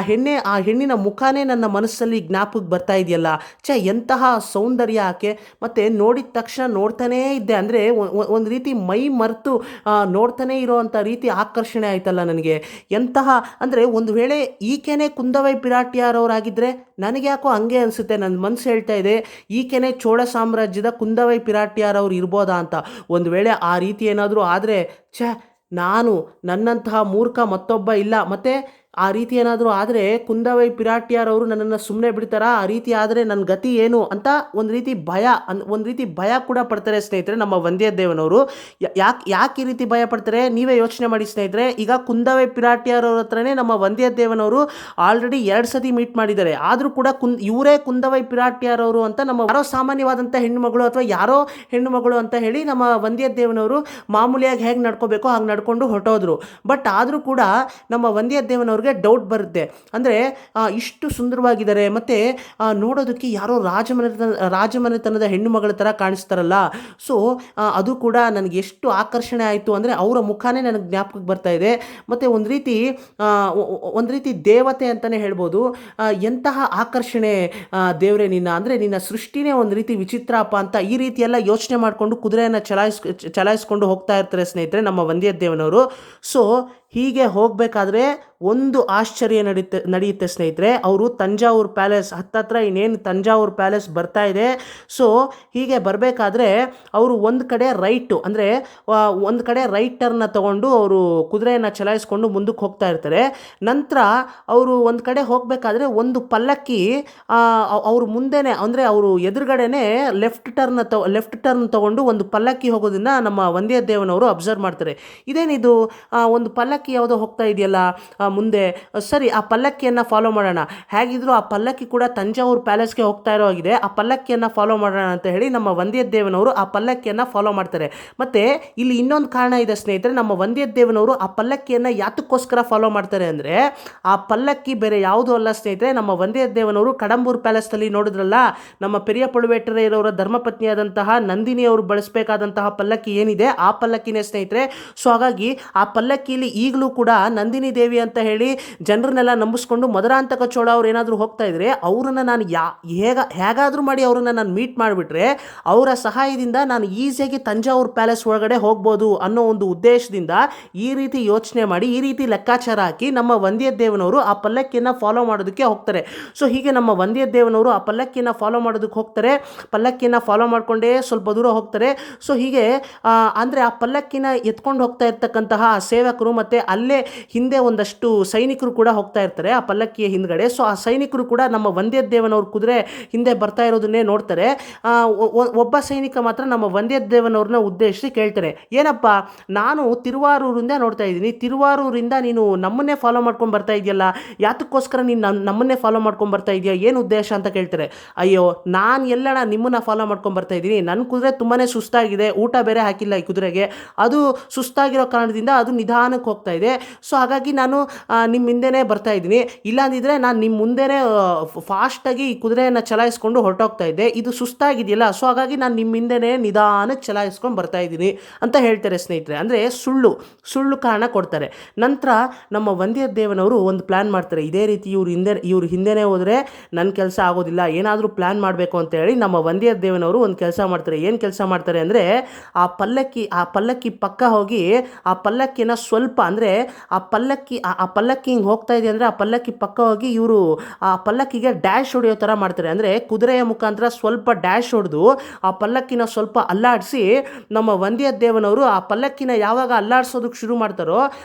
ಹೆಣ್ಣಿನ ಮುಖಾನೇ ನನ್ನ ಮನಸ್ಸಲ್ಲಿ ಜ್ಞಾಪಕಕ್ಕೆ ಬರ್ತಾ ಇದೆಯಲ್ಲ. ಎಂತಹ ಸೌಂದರ್ಯ ಆಕೆ. ಮತ್ತು ನೋಡಿದ ತಕ್ಷಣ ನೋಡ್ತಾನೇ ಇದ್ದೆ, ಅಂದರೆ ಒಂದು ರೀತಿ ಮೈ ಮರೆತು ನೋಡ್ತಾನೆ ಇರೋವಂಥ ರೀತಿ ಆಕರ್ಷಣೆ ಆಯ್ತಲ್ಲ ನನಗೆ. ಎಂತಹ ಅಂದರೆ ಒಂದು ವೇಳೆ ಈಕೆನೇ ಕುಂದವೈ ಪಿರಾಟಿಯಾರವರಾಗಿದ್ದರೆ ನನಗೆ ಯಾಕೋ ಹಂಗೆ ಅನಿಸುತ್ತೆ. ನನ್ನ ಮನಸ್ಸು ಹೇಳ್ತಾ ಇದೆ ಈಕೆನೇ ಚೋಳ ಸಾಮ್ರಾಜ್ಯದ ಕುಂದವೈ ಪಿರಾಟಿಯಾರವ್ರು ಇರ್ಬೋದಾ ಅಂತ. ಒಂದು ವೇಳೆ ಆ ರೀತಿ ಏನಾದರೂ ಆದರೆ ನನ್ನಂತಹ ಮೂರ್ಖ ಮತ್ತೊಬ್ಬ ಇಲ್ಲ. ಮತ್ತು ಆ ರೀತಿ ಏನಾದರೂ ಆದರೆ ಕುಂದವೈ ಪಿರಾಟಿಯಾರವರು ನನ್ನನ್ನು ಸುಮ್ಮನೆ ಬಿಡ್ತಾರಾ? ಆ ರೀತಿ ಆದರೆ ನನ್ನ ಗತಿ ಏನು ಅಂತ ಒಂದು ರೀತಿ ಭಯ ಕೂಡ ಪಡ್ತಾರೆ ಸ್ನೇಹಿತರೆ ನಮ್ಮ ವಂದ್ಯದೇವನವರು. ಯಾಕೆ ಈ ರೀತಿ ಭಯ ಪಡ್ತಾರೆ ನೀವೇ ಯೋಚನೆ ಮಾಡಿ ಸ್ನೇಹಿತರೆ. ಈಗ ಕುಂದವೈ ಪಿರಾಟಿಯಾರವ್ರ ಹತ್ರನೇ ನಮ್ಮ ವಂದ್ಯದೇವನವರು ಆಲ್ರೆಡಿ 2 ಸತಿ ಮೀಟ್ ಮಾಡಿದ್ದಾರೆ. ಆದರೂ ಕೂಡ ಇವರೇ ಕುಂದವೈ ಪಿರಾಟಿಯಾರವರು ಅಂತ ನಮ್ಮ ಯಾರೋ ಸಾಮಾನ್ಯವಾದಂಥ ಹೆಣ್ಣುಮಗಳು ಅಥವಾ ಯಾರೋ ಹೆಣ್ಣುಮಗಳು ಅಂತ ಹೇಳಿ ನಮ್ಮ ವಂದ್ಯದೇವನವರು ಮಾಮೂಲಿಯಾಗಿ ಹೇಗೆ ನಡ್ಕೋಬೇಕೋ ಹಾಗೆ ನಡ್ಕೊಂಡು ಹೊರಟೋದ್ರು. ಬಟ್ ಆದರೂ ಕೂಡ ನಮ್ಮ ವಂದ್ಯದೇವನವ್ರಿಗೆ ಡೌಟ್ ಬರುತ್ತೆ. ಅಂದರೆ ಇಷ್ಟು ಸುಂದರವಾಗಿದ್ದಾರೆ, ಮತ್ತು ನೋಡೋದಕ್ಕೆ ಯಾರೋ ರಾಜಮನೆತನದ ಹೆಣ್ಣು ಮಗಳ ಥರ ಕಾಣಿಸ್ತಾರಲ್ಲ. ಸೊ ಅದು ಕೂಡ ನನಗೆ ಎಷ್ಟು ಆಕರ್ಷಣೆ ಆಯಿತು ಅಂದರೆ ಅವರ ಮುಖಾನೇ ನನಗೆ ಜ್ಞಾಪಕಕ್ಕೆ ಬರ್ತಾ ಇದೆ. ಮತ್ತು ಒಂದು ರೀತಿ ದೇವತೆ ಅಂತಲೇ ಹೇಳ್ಬೋದು. ಎಂತಹ ಆಕರ್ಷಣೆ ದೇವರೇ ಅಂದರೆ ನಿನ್ನ ಸೃಷ್ಟಿನೇ ಒಂದು ರೀತಿ ವಿಚಿತ್ರಪ್ಪ ಅಂತ ಈ ರೀತಿಯೆಲ್ಲ ಯೋಚನೆ ಮಾಡಿಕೊಂಡು ಕುದುರೆಯನ್ನು ಚಲಾಯಿಸ್ಕೊಂಡು ಹೋಗ್ತಾ ಇರ್ತಾರೆ ಸ್ನೇಹಿತರೆ ನಮ್ಮ ವಂದ್ಯದೇವನವರು. ಸೊ ಹೀಗೆ ಹೋಗಬೇಕಾದ್ರೆ ಒಂದು ಆಶ್ಚರ್ಯ ನಡೆಯುತ್ತೆ ಸ್ನೇಹಿತರೆ. ಅವರು ತಂಜಾವೂರು ಪ್ಯಾಲೇಸ್ ಹತ್ತತ್ರ ಇನ್ನೇನು ತಂಜಾವೂರು ಪ್ಯಾಲೇಸ್ ಬರ್ತಾ ಇದೆ. ಸೊ ಹೀಗೆ ಬರಬೇಕಾದ್ರೆ ಅವರು ಒಂದು ಕಡೆ ರೈಟ್ ಟರ್ನ ತಗೊಂಡು ಅವರು ಕುದುರೆಯನ್ನು ಚಲಾಯಿಸ್ಕೊಂಡು ಮುಂದಕ್ಕೆ ಹೋಗ್ತಾ ಇರ್ತಾರೆ. ನಂತರ ಅವರು ಒಂದು ಕಡೆ ಹೋಗಬೇಕಾದ್ರೆ ಒಂದು ಪಲ್ಲಕ್ಕಿ ಅವ್ರ ಮುಂದೆನೇ ಅಂದರೆ ಅವರು ಎದುರುಗಡೆನೆ ಲೆಫ್ಟ್ ಟರ್ನ್ ತಗೊಂಡು ಒಂದು ಪಲ್ಲಕ್ಕಿ ಹೋಗೋದನ್ನ ನಮ್ಮ ವಂದ್ಯದೇವನವರು ಅಬ್ಸರ್ವ್ ಮಾಡ್ತಾರೆ. ಇದೇನಿದು ಒಂದು ಪಲ್ಲಕ್ಕಿ ಯಾವುದೋ ಹೋಗ್ತಾ ಇದೆಯಲ್ಲ ಮುಂದೆ, ಸರಿ ಆ ಪಲ್ಲಕ್ಕಿಯನ್ನು ಫಾಲೋ ಮಾಡೋಣ. ಹೇಗಿದ್ರು ಆ ಪಲ್ಲಕ್ಕಿ ಕೂಡ ತಂಜಾವೂರು ಪ್ಯಾಲೇಸ್ಗೆ ಹೋಗ್ತಾ ಇರೋ ಆಗಿದೆ, ಆ ಪಲ್ಲಕ್ಕಿಯನ್ನು ಫಾಲೋ ಮಾಡೋಣ ಅಂತ ಹೇಳಿ ನಮ್ಮ ವಂದ್ಯದೇವನವರು ಆ ಪಲ್ಲಕ್ಕಿಯನ್ನು ಫಾಲೋ ಮಾಡ್ತಾರೆ. ಮತ್ತು ಇಲ್ಲಿ ಇನ್ನೊಂದು ಕಾರಣ ಇದೆ ಸ್ನೇಹಿತರೆ. ನಮ್ಮ ವಂದ್ಯದೇವನವರು ಆ ಪಲ್ಲಕ್ಕಿಯನ್ನು ಯಾತಕ್ಕೋಸ್ಕರ ಫಾಲೋ ಮಾಡ್ತಾರೆ ಅಂದರೆ ಆ ಪಲ್ಲಕ್ಕಿ ಬೇರೆ ಯಾವುದೂ ಅಲ್ಲ ಸ್ನೇಹಿತರೆ. ನಮ್ಮ ವಂದ್ಯದೇವನವರು ಕಡಂಬೂರು ಪ್ಯಾಲೇಸ್ನಲ್ಲಿ ನೋಡಿದ್ರಲ್ಲ, ನಮ್ಮ ಪೆರಿಯ ಪಳುವೇಟರೆಯವರ ಧರ್ಮಪತ್ನಿಯಾದಂತಹ ನಂದಿನಿಯವರು ಬಳಸಬೇಕಾದಂತಹ ಪಲ್ಲಕ್ಕಿ ಏನಿದೆ ಆ ಪಲ್ಲಕ್ಕಿನೇ ಸ್ನೇಹಿತರೆ. ಸೊ ಹಾಗಾಗಿ ಆ ಪಲ್ಲಕ್ಕಿಯಲ್ಲಿ ಈಗಲೂ ಕೂಡ ನಂದಿನಿ ದೇವಿ ಅಂತ ಹೇಳಿ ಜನರನ್ನೆಲ್ಲ ನಂಬಿಸ್ಕೊಂಡು ಮಧುರಾಂತಕ ಚೋಳ ಅವ್ರು ಏನಾದರೂ ಹೋಗ್ತಾ ಇದ್ರೆ ಅವರನ್ನು ನಾನು ಹೇಗಾದರೂ ಮಾಡಿ ಅವರನ್ನು ನಾನು ಮೀಟ್ ಮಾಡಿಬಿಟ್ರೆ ಅವರ ಸಹಾಯದಿಂದ ನಾನು ಈಸಿಯಾಗಿ ತಂಜಾವೂರು ಪ್ಯಾಲೇಸ್ ಒಳಗಡೆ ಹೋಗ್ಬೋದು ಅನ್ನೋ ಒಂದು ಉದ್ದೇಶದಿಂದ ಈ ರೀತಿ ಯೋಚನೆ ಮಾಡಿ ಈ ರೀತಿ ಲೆಕ್ಕಾಚಾರ ಹಾಕಿ ನಮ್ಮ ವಂದ್ಯದೇವನವರು ಆ ಪಲ್ಲಕ್ಕಿಯನ್ನು ಫಾಲೋ ಮಾಡೋದಕ್ಕೆ ಹೋಗ್ತಾರೆ. ಸೊ ಹೀಗೆ ನಮ್ಮ ವಂದ್ಯದೇವನವರು ಆ ಪಲ್ಲಕ್ಕಿಯನ್ನು ಫಾಲೋ ಮಾಡೋದಕ್ಕೆ ಹೋಗ್ತಾರೆ. ಪಲ್ಲಕ್ಕಿಯನ್ನು ಫಾಲೋ ಮಾಡಿಕೊಂಡೇ ಸ್ವಲ್ಪ ದೂರ ಹೋಗ್ತಾರೆ. ಸೊ ಹೀಗೆ ಅಂದರೆ ಆ ಪಲ್ಲಕ್ಕಿನ ಎತ್ಕೊಂಡು ಹೋಗ್ತಾ ಇರ್ತಕ್ಕಂತಹ ಸೇವಕರು ಮತ್ತು ಅಲ್ಲೇ ಹಿಂದೆ ಒಂದಷ್ಟು ಸೈನಿಕರು ಕೂಡ ಹೋಗ್ತಾ ಇರ್ತಾರೆ ಆ ಪಲ್ಲಕ್ಕಿಯ ಹಿಂದ್ಗಡೆ. ಸೊ ಆ ಸೈನಿಕರು ಕೂಡ ನಮ್ಮ ವಂದ್ಯದೇವನವ್ರ ಕುದುರೆ ಹಿಂದೆ ಬರ್ತಾ ಇರೋದನ್ನೇ ನೋಡ್ತಾರೆ. ಒಬ್ಬ ಸೈನಿಕ ಮಾತ್ರ ನಮ್ಮ ವಂದ್ಯದೇವನವ್ರನ್ನ ಉದ್ದೇಶಿಸಿ ಕೇಳ್ತಾರೆ, ಏನಪ್ಪ ನಾನು ತಿರುವಾರೂರಿಂದ ನೋಡ್ತಾ ಇದ್ದೀನಿ, ತಿರುವಾರೂರಿಂದ ನೀನು ನಮ್ಮನ್ನೇ ಫಾಲೋ ಮಾಡ್ಕೊಂಡು ಬರ್ತಾ ಇದೆಯಲ್ಲ, ಯಾತಕ್ಕೋಸ್ಕರ ನೀನು ನಮ್ಮನ್ನೇ ಫಾಲೋ ಮಾಡ್ಕೊಂಡು ಬರ್ತಾ ಇದೆಯಾ, ಏನು ಉದ್ದೇಶ ಅಂತ ಕೇಳ್ತಾರೆ. ಅಯ್ಯೋ ನಾನು ಎಲ್ಲಣ ನಿಮ್ಮನ್ನು ಫಾಲೋ ಮಾಡ್ಕೊಂಡು ಬರ್ತಾ ಇದ್ದೀನಿ, ನನ್ನ ಕುದುರೆ ತುಂಬಾ ಸುಸ್ತಾಗಿದೆ, ಊಟ ಬೇರೆ ಹಾಕಿಲ್ಲ ಈ ಕುದುರೆಗೆ, ಅದು ಸುಸ್ತಾಗಿರೋ ಕಾರಣದಿಂದ ಅದು ನಿಧಾನಕ್ಕೆ ಹೋಗ್ತಾ ಆಗ್ತಾ ಇದೆ. ಸೊ ಹಾಗಾಗಿ ನಾನು ನಿಮ್ಮ ಹಿಂದೆನೇ ಬರ್ತಾ ಇದ್ದೀನಿ. ಇಲ್ಲಾಂದಿದ್ರೆ ನಾನು ನಿಮ್ಮ ಮುಂದೆನೇ ಫಾಸ್ಟಾಗಿ ಈ ಕುದುರೆಯನ್ನು ಚಲಾಯಿಸ್ಕೊಂಡು ಹೊರಟೋಗ್ತಾ ಇದ್ದೆ. ಇದು ಸುಸ್ತಾಗಿದೆಯಲ್ಲ, ಸೊ ಹಾಗಾಗಿ ನಾನು ನಿಮ್ಮ ಹಿಂದೆನೇ ನಿಧಾನಕ್ಕೆ ಚಲಾಯಿಸ್ಕೊಂಡು ಬರ್ತಾ ಇದ್ದೀನಿ ಅಂತ ಹೇಳ್ತಾರೆ ಸ್ನೇಹಿತರೆ. ಅಂದರೆ ಸುಳ್ಳು ಕಾರಣ ಕೊಡ್ತಾರೆ. ನಂತರ ನಮ್ಮ ವಂದ್ಯದೇವನವರು ಒಂದು ಪ್ಲ್ಯಾನ್ ಮಾಡ್ತಾರೆ. ಇದೇ ರೀತಿ ಇವ್ರ ಹಿಂದೆನೇ ಹೋದರೆ ನನ್ನ ಕೆಲಸ ಆಗೋದಿಲ್ಲ, ಏನಾದರೂ ಪ್ಲ್ಯಾನ್ ಮಾಡಬೇಕು ಅಂತ ಹೇಳಿ ನಮ್ಮ ವಂದ್ಯದೇವನವರು ಒಂದು ಕೆಲಸ ಮಾಡ್ತಾರೆ. ಏನು ಕೆಲಸ ಮಾಡ್ತಾರೆ ಅಂದರೆ ಆ ಪಲ್ಲಕ್ಕಿ ಪಕ್ಕ ಹೋಗಿ ಆ ಪಲ್ಲಕ್ಕಿನ ಸ್ವಲ್ಪ ಅಂದರೆ ಆ ಪಲ್ಲಕ್ಕಿ ಹಿಂಗೆ ಹೋಗ್ತಾ ಇದೆ ಅಂದರೆ ಆ ಪಲ್ಲಕ್ಕಿ ಪಕ್ಕ ಹೋಗಿ ಇವರು ಆ ಪಲ್ಲಕ್ಕಿಗೆ ಡ್ಯಾಶ್ ಹೊಡೆಯೋ ಥರ ಮಾಡ್ತಾರೆ. ಅಂದರೆ ಕುದುರೆಯ ಮುಖಾಂತರ ಸ್ವಲ್ಪ ಡ್ಯಾಶ್ ಹೊಡೆದು ಆ ಪಲ್ಲಕ್ಕಿನ ಸ್ವಲ್ಪ ಅಲ್ಲಾಡಿಸಿ ನಮ್ಮ ವಂದ್ಯದೇವನವರು ಆ ಪಲ್ಲಕ್ಕಿನ ಯಾವಾಗ ಅಲ್ಲಾಡಿಸೋದಕ್ಕೆ ಶುರು ಮಾಡ್ತಾರೋ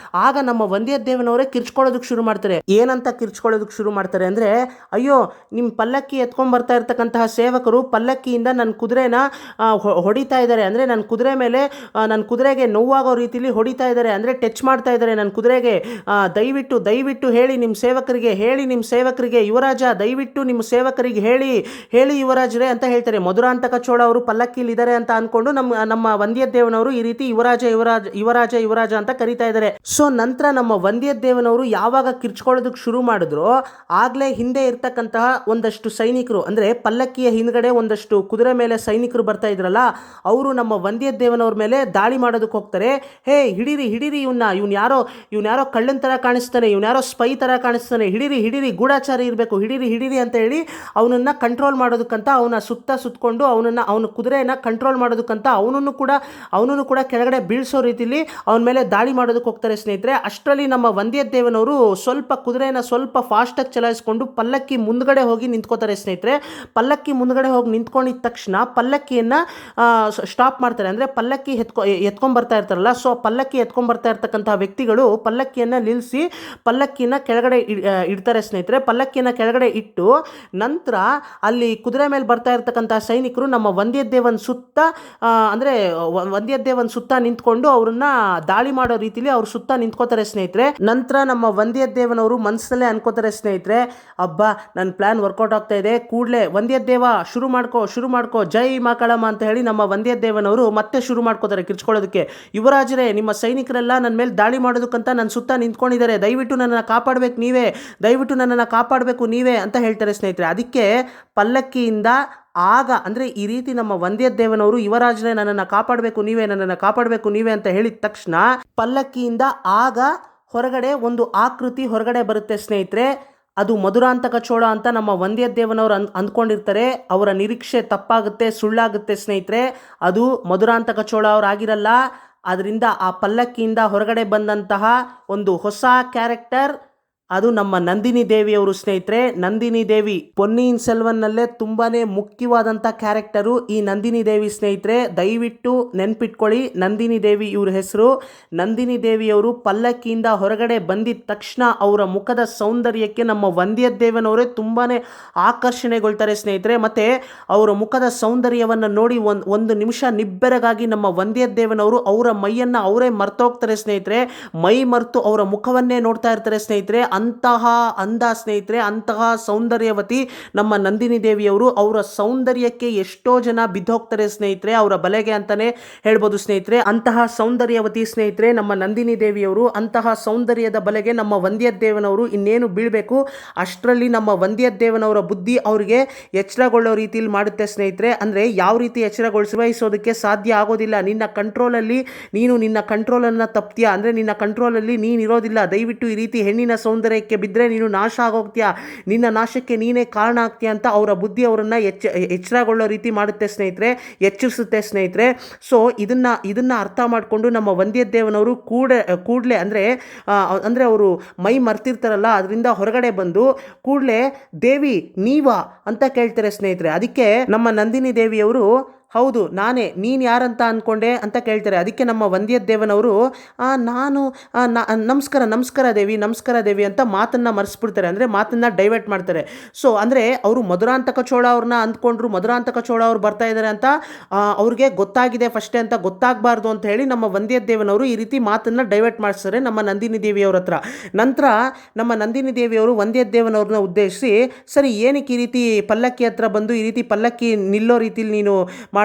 ಆಗ ನಮ್ಮ ವಂದ್ಯದೇವನವರೇ ಕಿರ್ಚ್ಕೊಳ್ಳೋದಕ್ಕೆ ಶುರು ಮಾಡ್ತಾರೆ. ಏನಂತ ಕಿರ್ಚ್ಕೊಳ್ಳೋದಕ್ಕೆ ಶುರು ಮಾಡ್ತಾರೆ ಅಂದರೆ, ಅಯ್ಯೋ ನಿಮ್ಮ ಪಲ್ಲಕ್ಕಿ ಎತ್ಕೊಂಡು ಬರ್ತಾ ಇರ್ತಕ್ಕಂತಹ ಸೇವಕರು ಪಲ್ಲಕ್ಕಿಯಿಂದ ನನ್ನ ಕುದುರೆನ ಹೊಡಿತಾ ಇದ್ದಾರೆ, ಅಂದರೆ ನನ್ನ ಕುದುರೆ ಮೇಲೆ ನನ್ನ ಕುದುರೆಗೆ ನೋವಾಗೋ ರೀತಿಲಿ ಹೊಡಿತಾ ಇದ್ದಾರೆ, ಅಂದರೆ ಟಚ್ ಮಾಡ್ತಾ ಇದ್ದಾರೆ ನನ್ನ ಕುದುರೆಗೆ. ದಯವಿಟ್ಟು ಹೇಳಿ ನಿಮ್ಮ ಸೇವಕರಿಗೆ ಯುವರಾಜ, ದಯವಿಟ್ಟು ನಿಮ್ಮ ಸೇವಕರಿಗೆ ಹೇಳಿ ಯುವರಾಜರೇ ಅಂತ ಹೇಳ್ತಾರೆ. ಮಧುರಾಂತಕ ಚೋಳ ಅವರು ಪಲ್ಲಕ್ಕಿಲಿ ಇದ್ದಾರೆ ಅಂತ ಅಂದ್ಕೊಂಡು ನಮ್ಮ ವಂದ್ಯದೇವನವರು ಈ ರೀತಿ ಯುವರಾಜ ಅಂತ ಕರೀತಾ ಇದ್ದಾರೆ. ಸೊ ನಂತರ ನಮ್ಮ ವಂದ್ಯದೇವನವರು ಯಾವಾಗ ಕಿರ್ಚ್ಕೊಳ್ಳೋದಕ್ಕೆ ಶುರು ಮಾಡಿದ್ರು ಆಗ್ಲೇ ಹಿಂದೆ ಇರ್ತಕ್ಕಂತಹ ಒಂದಷ್ಟು ಸೈನಿಕರು, ಅಂದರೆ ಪಲ್ಲಕ್ಕಿಯ ಹಿಂದ್ಗಡೆ ಒಂದಷ್ಟು ಕುದುರೆ ಮೇಲೆ ಸೈನಿಕರು ಬರ್ತಾ ಇದ್ರಲ್ಲ, ಅವರು ನಮ್ಮ ವಂದ್ಯದೇವನವ್ರ ಮೇಲೆ ದಾಳಿ ಮಾಡೋದಕ್ಕೆ ಹೋಗ್ತಾರೆ. ಹೇ ಹಿಡೀರಿ ಇವನ್ ಯಾರೋ ಕಳ್ಳನ ಥರ ಕಾಣಿಸ್ತಾನೆ, ಯಾರೋ ಸ್ಪೈ ಥರ ಕಾಣಿಸ್ತಾನೆ, ಹಿಡೀರಿ ಗೂಢಾಚಾರಿ ಇರಬೇಕು, ಹಿಡೀರಿ ಅಂತ ಹೇಳಿ ಅವನನ್ನು ಕಂಟ್ರೋಲ್ ಮಾಡೋದಕ್ಕಂತ ಅವನ ಸುತ್ತಕೊಂಡು ಅವನ ಕುದುರೆಯನ್ನು ಕಂಟ್ರೋಲ್ ಮಾಡೋದಕ್ಕಂತ ಅವನನ್ನು ಕೂಡ ಕೆಳಗಡೆ ಬೀಳ್ಸೋ ರೀತಿಲಿ ಅವನ ಮೇಲೆ ದಾಳಿ ಮಾಡೋದಕ್ಕೆ ಹೋಗ್ತಾರೆ ಸ್ನೇಹಿತರೆ. ಅಷ್ಟರಲ್ಲಿ ನಮ್ಮ ವಂದ್ಯದೇವನವರು ಕುದುರೆಯನ್ನು ಸ್ವಲ್ಪ ಫಾಸ್ಟಾಗಿ ಚಲಾಯಿಸ್ಕೊಂಡು ಪಲ್ಲಕ್ಕಿ ಮುಂದ್ಗಡೆ ಹೋಗಿ ನಿಂತ್ಕೋತಾರೆ ಸ್ನೇಹಿತರೆ. ಪಲ್ಲಕ್ಕಿ ಮುಂದ್ಗಡೆ ಹೋಗಿ ನಿಂತ್ಕೊಂಡಿದ್ದ ತಕ್ಷಣ ಪಲ್ಲಕ್ಕಿಯನ್ನು ಸ್ಟಾಪ್ ಮಾಡ್ತಾರೆ. ಅಂದರೆ ಪಲ್ಲಕ್ಕಿ ಎತ್ಕೊಂಡ್ಬರ್ತಾ ಇರ್ತಾರಲ್ಲ, ಸೊ ಪಲ್ಲಕ್ಕಿ ಎತ್ಕೊಂಡ್ಬರ್ತಾ ಇರ್ತಕ್ಕಂತಹ ವ್ಯಕ್ತಿಗಳು ಪಲ್ಲಕ್ಕಿಯನ್ನು ನಿಲ್ಲಿಸಿ ಪಲ್ಲಕ್ಕಿನ ಕೆಳಗಡೆ ಇಡ್ತಾರೆ ಸ್ನೇಹಿತರೆ. ಪಲ್ಲಕ್ಕಿಯನ್ನು ಕೆಳಗಡೆ ಇಟ್ಟು ನಂತರ ಅಲ್ಲಿ ಕುದುರೆ ಮೇಲೆ ಬರ್ತಾ ಇರ್ತಕ್ಕಂತಹ ಸೈನಿಕರು ನಮ್ಮ ವಂದ್ಯದೇವನ ಸುತ್ತ ನಿಂತ್ಕೊಂಡು ಅವ್ರನ್ನ ದಾಳಿ ಮಾಡೋ ರೀತಿಲಿ ಅವ್ರ ಸುತ್ತ ನಿಂತ್ಕೋತಾರೆ ಸ್ನೇಹಿತರೆ. ನಂತರ ನಮ್ಮ ವಂದ್ಯದೇವನವರು ಮನಸ್ಸಲ್ಲೇ ಅನ್ಕೋತಾರೆ ಸ್ನೇಹಿತರೆ, ಅಬ್ಬಾ ನನ್ನ ಪ್ಲಾನ್ ವರ್ಕೌಟ್ ಆಗ್ತಾ ಇದೆ, ಕೂಡಲೇ ವಂದ್ಯದೇವ ಶುರು ಮಾಡ್ಕೋ ಜೈ ಮಾಕಳಮ್ಮ ಅಂತ ಹೇಳಿ ನಮ್ಮ ವಂದ್ಯದೇವನವರು ಮತ್ತೆ ಶುರು ಮಾಡ್ಕೋತಾರೆ ಕಿರ್ಚ್ಕೊಳ್ಳೋದಕ್ಕೆ. ಯುವರಾಜರೇ, ನಿಮ್ಮ ಸೈನಿಕರೆಲ್ಲ ನನ್ನ ಮೇಲೆ ದಾಳಿ ಮಾಡೋದಕ್ಕಂತ ನನ್ನ ಸುತ್ತ ನಿಂತ್ಕೊಂಡಿದ್ದಾರೆ, ದಯವಿಟ್ಟು ನನ್ನನ್ನು ಕಾಪಾಡಬೇಕು ನೀವೇ ಅಂತ ಹೇಳ್ತಾರೆ ಸ್ನೇಹಿತರೆ. ಅದಕ್ಕೆ ಪಲ್ಲಕ್ಕಿಯಿಂದ ಆಗ ಅಂದರೆ ಈ ರೀತಿ ನಮ್ಮ ವಂದ್ಯದೇವನವರು ಯುವರಾಜರೇ ನನ್ನನ್ನು ಕಾಪಾಡಬೇಕು ನೀವೇ ಅಂತ ಹೇಳಿದ ತಕ್ಷಣ ಪಲ್ಲಕ್ಕಿಯಿಂದ ಆಗ ಹೊರಗಡೆ ಒಂದು ಆಕೃತಿ ಹೊರಗಡೆ ಬರುತ್ತೆ ಸ್ನೇಹಿತರೆ. ಅದು ಮಧುರಾಂತಕ ಚೋಳ ಅಂತ ನಮ್ಮ ವಂದ್ಯದೇವನವರು ಅಂದ್ಕೊಂಡಿರ್ತಾರೆ. ಅವರ ನಿರೀಕ್ಷೆ ತಪ್ಪಾಗುತ್ತೆ, ಸುಳ್ಳಾಗುತ್ತೆ ಸ್ನೇಹಿತರೆ. ಅದು ಮಧುರಾಂತಕ ಚೋಳ ಅವರಾಗಿರಲ್ಲ. ಅದರಿಂದ ಆ ಪಲ್ಲಕ್ಕಿಯಿಂದ ಹೊರಗಡೆ ಬಂದಂತಹ ಒಂದು ಹೊಸ ಕ್ಯಾರೆಕ್ಟರ್ ಅದು ನಮ್ಮ ನಂದಿನಿ ದೇವಿಯವರು ಸ್ನೇಹಿತರೆ. ನಂದಿನಿ ದೇವಿ ಪೊನ್ನಿಯಿನ್ ಸೆಲ್ವನ್ನಲ್ಲೇ ತುಂಬಾನೇ ಮುಖ್ಯವಾದಂಥ ಕ್ಯಾರೆಕ್ಟರು ಈ ನಂದಿನಿ ದೇವಿ ಸ್ನೇಹಿತರೆ. ದಯವಿಟ್ಟು ನೆನ್ಪಿಟ್ಕೊಳ್ಳಿ, ನಂದಿನಿ ದೇವಿ ಇವ್ರ ಹೆಸರು. ನಂದಿನಿ ದೇವಿಯವರು ಪಲ್ಲಕ್ಕಿಯಿಂದ ಹೊರಗಡೆ ಬಂದಿದ ತಕ್ಷಣ ಅವರ ಮುಖದ ಸೌಂದರ್ಯಕ್ಕೆ ನಮ್ಮ ವಂದ್ಯದೇವನವರೇ ತುಂಬಾನೇ ಆಕರ್ಷಣೆಗೊಳ್ತಾರೆ ಸ್ನೇಹಿತರೆ. ಮತ್ತೆ ಅವರ ಮುಖದ ಸೌಂದರ್ಯವನ್ನು ನೋಡಿ ಒಂದು ನಿಮಿಷ ನಿಬ್ಬೆರಗಾಗಿ ನಮ್ಮ ವಂದ್ಯದೇವನವರು ಅವರ ಮೈಯನ್ನು ಅವರೇ ಮರ್ತೋಗ್ತಾರೆ ಸ್ನೇಹಿತರೆ. ಮೈ ಮರೆತು ಅವರ ಮುಖವನ್ನೇ ನೋಡ್ತಾ ಇರ್ತಾರೆ ಸ್ನೇಹಿತರೆ. ಅಂತಹ ಅಂದ ಸ್ನೇಹಿತರೆ, ಅಂತಹ ಸೌಂದರ್ಯವತಿ ನಮ್ಮ ನಂದಿನಿ ದೇವಿಯವರು. ಅವರ ಸೌಂದರ್ಯಕ್ಕೆ ಎಷ್ಟೋ ಜನ ಬಿದ್ದೋಗ್ತಾರೆ ಸ್ನೇಹಿತರೆ, ಅವರ ಬಲೆಗೆ ಅಂತಾನೆ ಹೇಳ್ಬೋದು ಸ್ನೇಹಿತರೆ. ಅಂತಹ ಸೌಂದರ್ಯವತಿ ಸ್ನೇಹಿತರೆ ನಮ್ಮ ನಂದಿನಿ ದೇವಿಯವರು. ಅಂತಹ ಸೌಂದರ್ಯದ ಬಲೆಗೆ ನಮ್ಮ ವಂದ್ಯದೇವನವರು ಇನ್ನೇನು ಬೀಳಬೇಕು ಅಷ್ಟರಲ್ಲಿ ನಮ್ಮ ವಂದ್ಯದೇವನವರ ಬುದ್ಧಿ ಅವರಿಗೆ ಎಚ್ಚರಗೊಳ್ಳೋ ರೀತಿಯಲ್ಲಿ ಮಾಡುತ್ತೆ ಸ್ನೇಹಿತರೆ. ಅಂದರೆ ಯಾವ ರೀತಿ ನಿರ್ವಹಿಸೋದಕ್ಕೆ ಸಾಧ್ಯ ಆಗೋದಿಲ್ಲ. ನಿನ್ನ ಕಂಟ್ರೋಲನ್ನು ತಪ್ತೀಯಾ, ಅಂದರೆ ನಿನ್ನ ಕಂಟ್ರೋಲಲ್ಲಿ ನೀನಿರೋದಿಲ್ಲ. ದಯವಿಟ್ಟು ಈ ರೀತಿ ಹೆಣ್ಣಿನ ಸೌಂದರ್ಯಕ್ಕೆ ಬಿದ್ದರೆ ನೀನು ನಾಶ ಆಗೋಗ್ತೀಯಾ, ನಿನ್ನ ನಾಶಕ್ಕೆ ನೀನೇ ಕಾರಣ ಆಗ್ತೀಯ ಅಂತ ಅವರ ಬುದ್ಧಿ ಅವರನ್ನು ಎಚ್ಚರಗೊಳ್ಳೋ ರೀತಿ ಮಾಡುತ್ತೆ ಸ್ನೇಹಿತರೆ, ಎಚ್ಚರಿಸುತ್ತೆ ಸ್ನೇಹಿತರೆ. ಸೊ ಇದನ್ನ ಅರ್ಥ ಮಾಡಿಕೊಂಡು ನಮ್ಮ ವಂದ್ಯದೇವನವರು ಕೂಡಲೇ ಅಂದರೆ ಅವರು ಮೈ ಮರ್ತಿರ್ತಾರಲ್ಲ, ಅದರಿಂದ ಹೊರಗಡೆ ಬಂದು ಕೂಡಲೇ ದೇವಿ ನೀವಾ ಅಂತ ಕೇಳ್ತಾರೆ ಸ್ನೇಹಿತರೆ. ಅದಕ್ಕೆ ನಮ್ಮ ನಂದಿನಿ ದೇವಿಯವರು ಹೌದು ನಾನೇ, ನೀನು ಯಾರಂತ ಅಂದ್ಕೊಂಡೆ ಅಂತ ಕೇಳ್ತಾರೆ. ಅದಕ್ಕೆ ನಮ್ಮ ವಂದ್ಯದೇವನವರು ನಾನು ನಮಸ್ಕಾರ ದೇವಿ ಅಂತ ಮಾತನ್ನು ಮರೆಸ್ಬಿಡ್ತಾರೆ, ಅಂದರೆ ಮಾತನ್ನು ಡೈವರ್ಟ್ ಮಾಡ್ತಾರೆ. ಸೊ ಅಂದರೆ ಅವರು ಮಧುರಾಂತಕ ಚೋಳ ಅವ್ರನ್ನ ಅಂದ್ಕೊಂಡ್ರು, ಮಧುರಾಂತಕ ಚೋಳ ಅವ್ರು ಬರ್ತಾ ಇದ್ದಾರೆ ಅಂತ ಅವ್ರಿಗೆ ಗೊತ್ತಾಗಿದೆ ಫಸ್ಟೇ ಅಂತ ಗೊತ್ತಾಗಬಾರ್ದು ಅಂತ ಹೇಳಿ ನಮ್ಮ ವಂದ್ಯದೇವನವರು ಈ ರೀತಿ ಮಾತನ್ನು ಡೈವರ್ಟ್ ಮಾಡಿಸ್ತಾರೆ ನಮ್ಮ ನಂದಿನಿ ದೇವಿಯವ್ರ ಹತ್ರ. ನಂತರ ನಮ್ಮ ನಂದಿನಿ ದೇವಿಯವರು ವಂದ್ಯದೇವನವ್ರನ್ನ ಉದ್ದೇಶಿಸಿ, ಸರಿ ಏನಕ್ಕೆ ಈ ರೀತಿ ಪಲ್ಲಕ್ಕಿ ಹತ್ರ ಬಂದು ಈ ರೀತಿ ಪಲ್ಲಕ್ಕಿ ನಿಲ್ಲೋ ರೀತಿಲಿ ನೀನು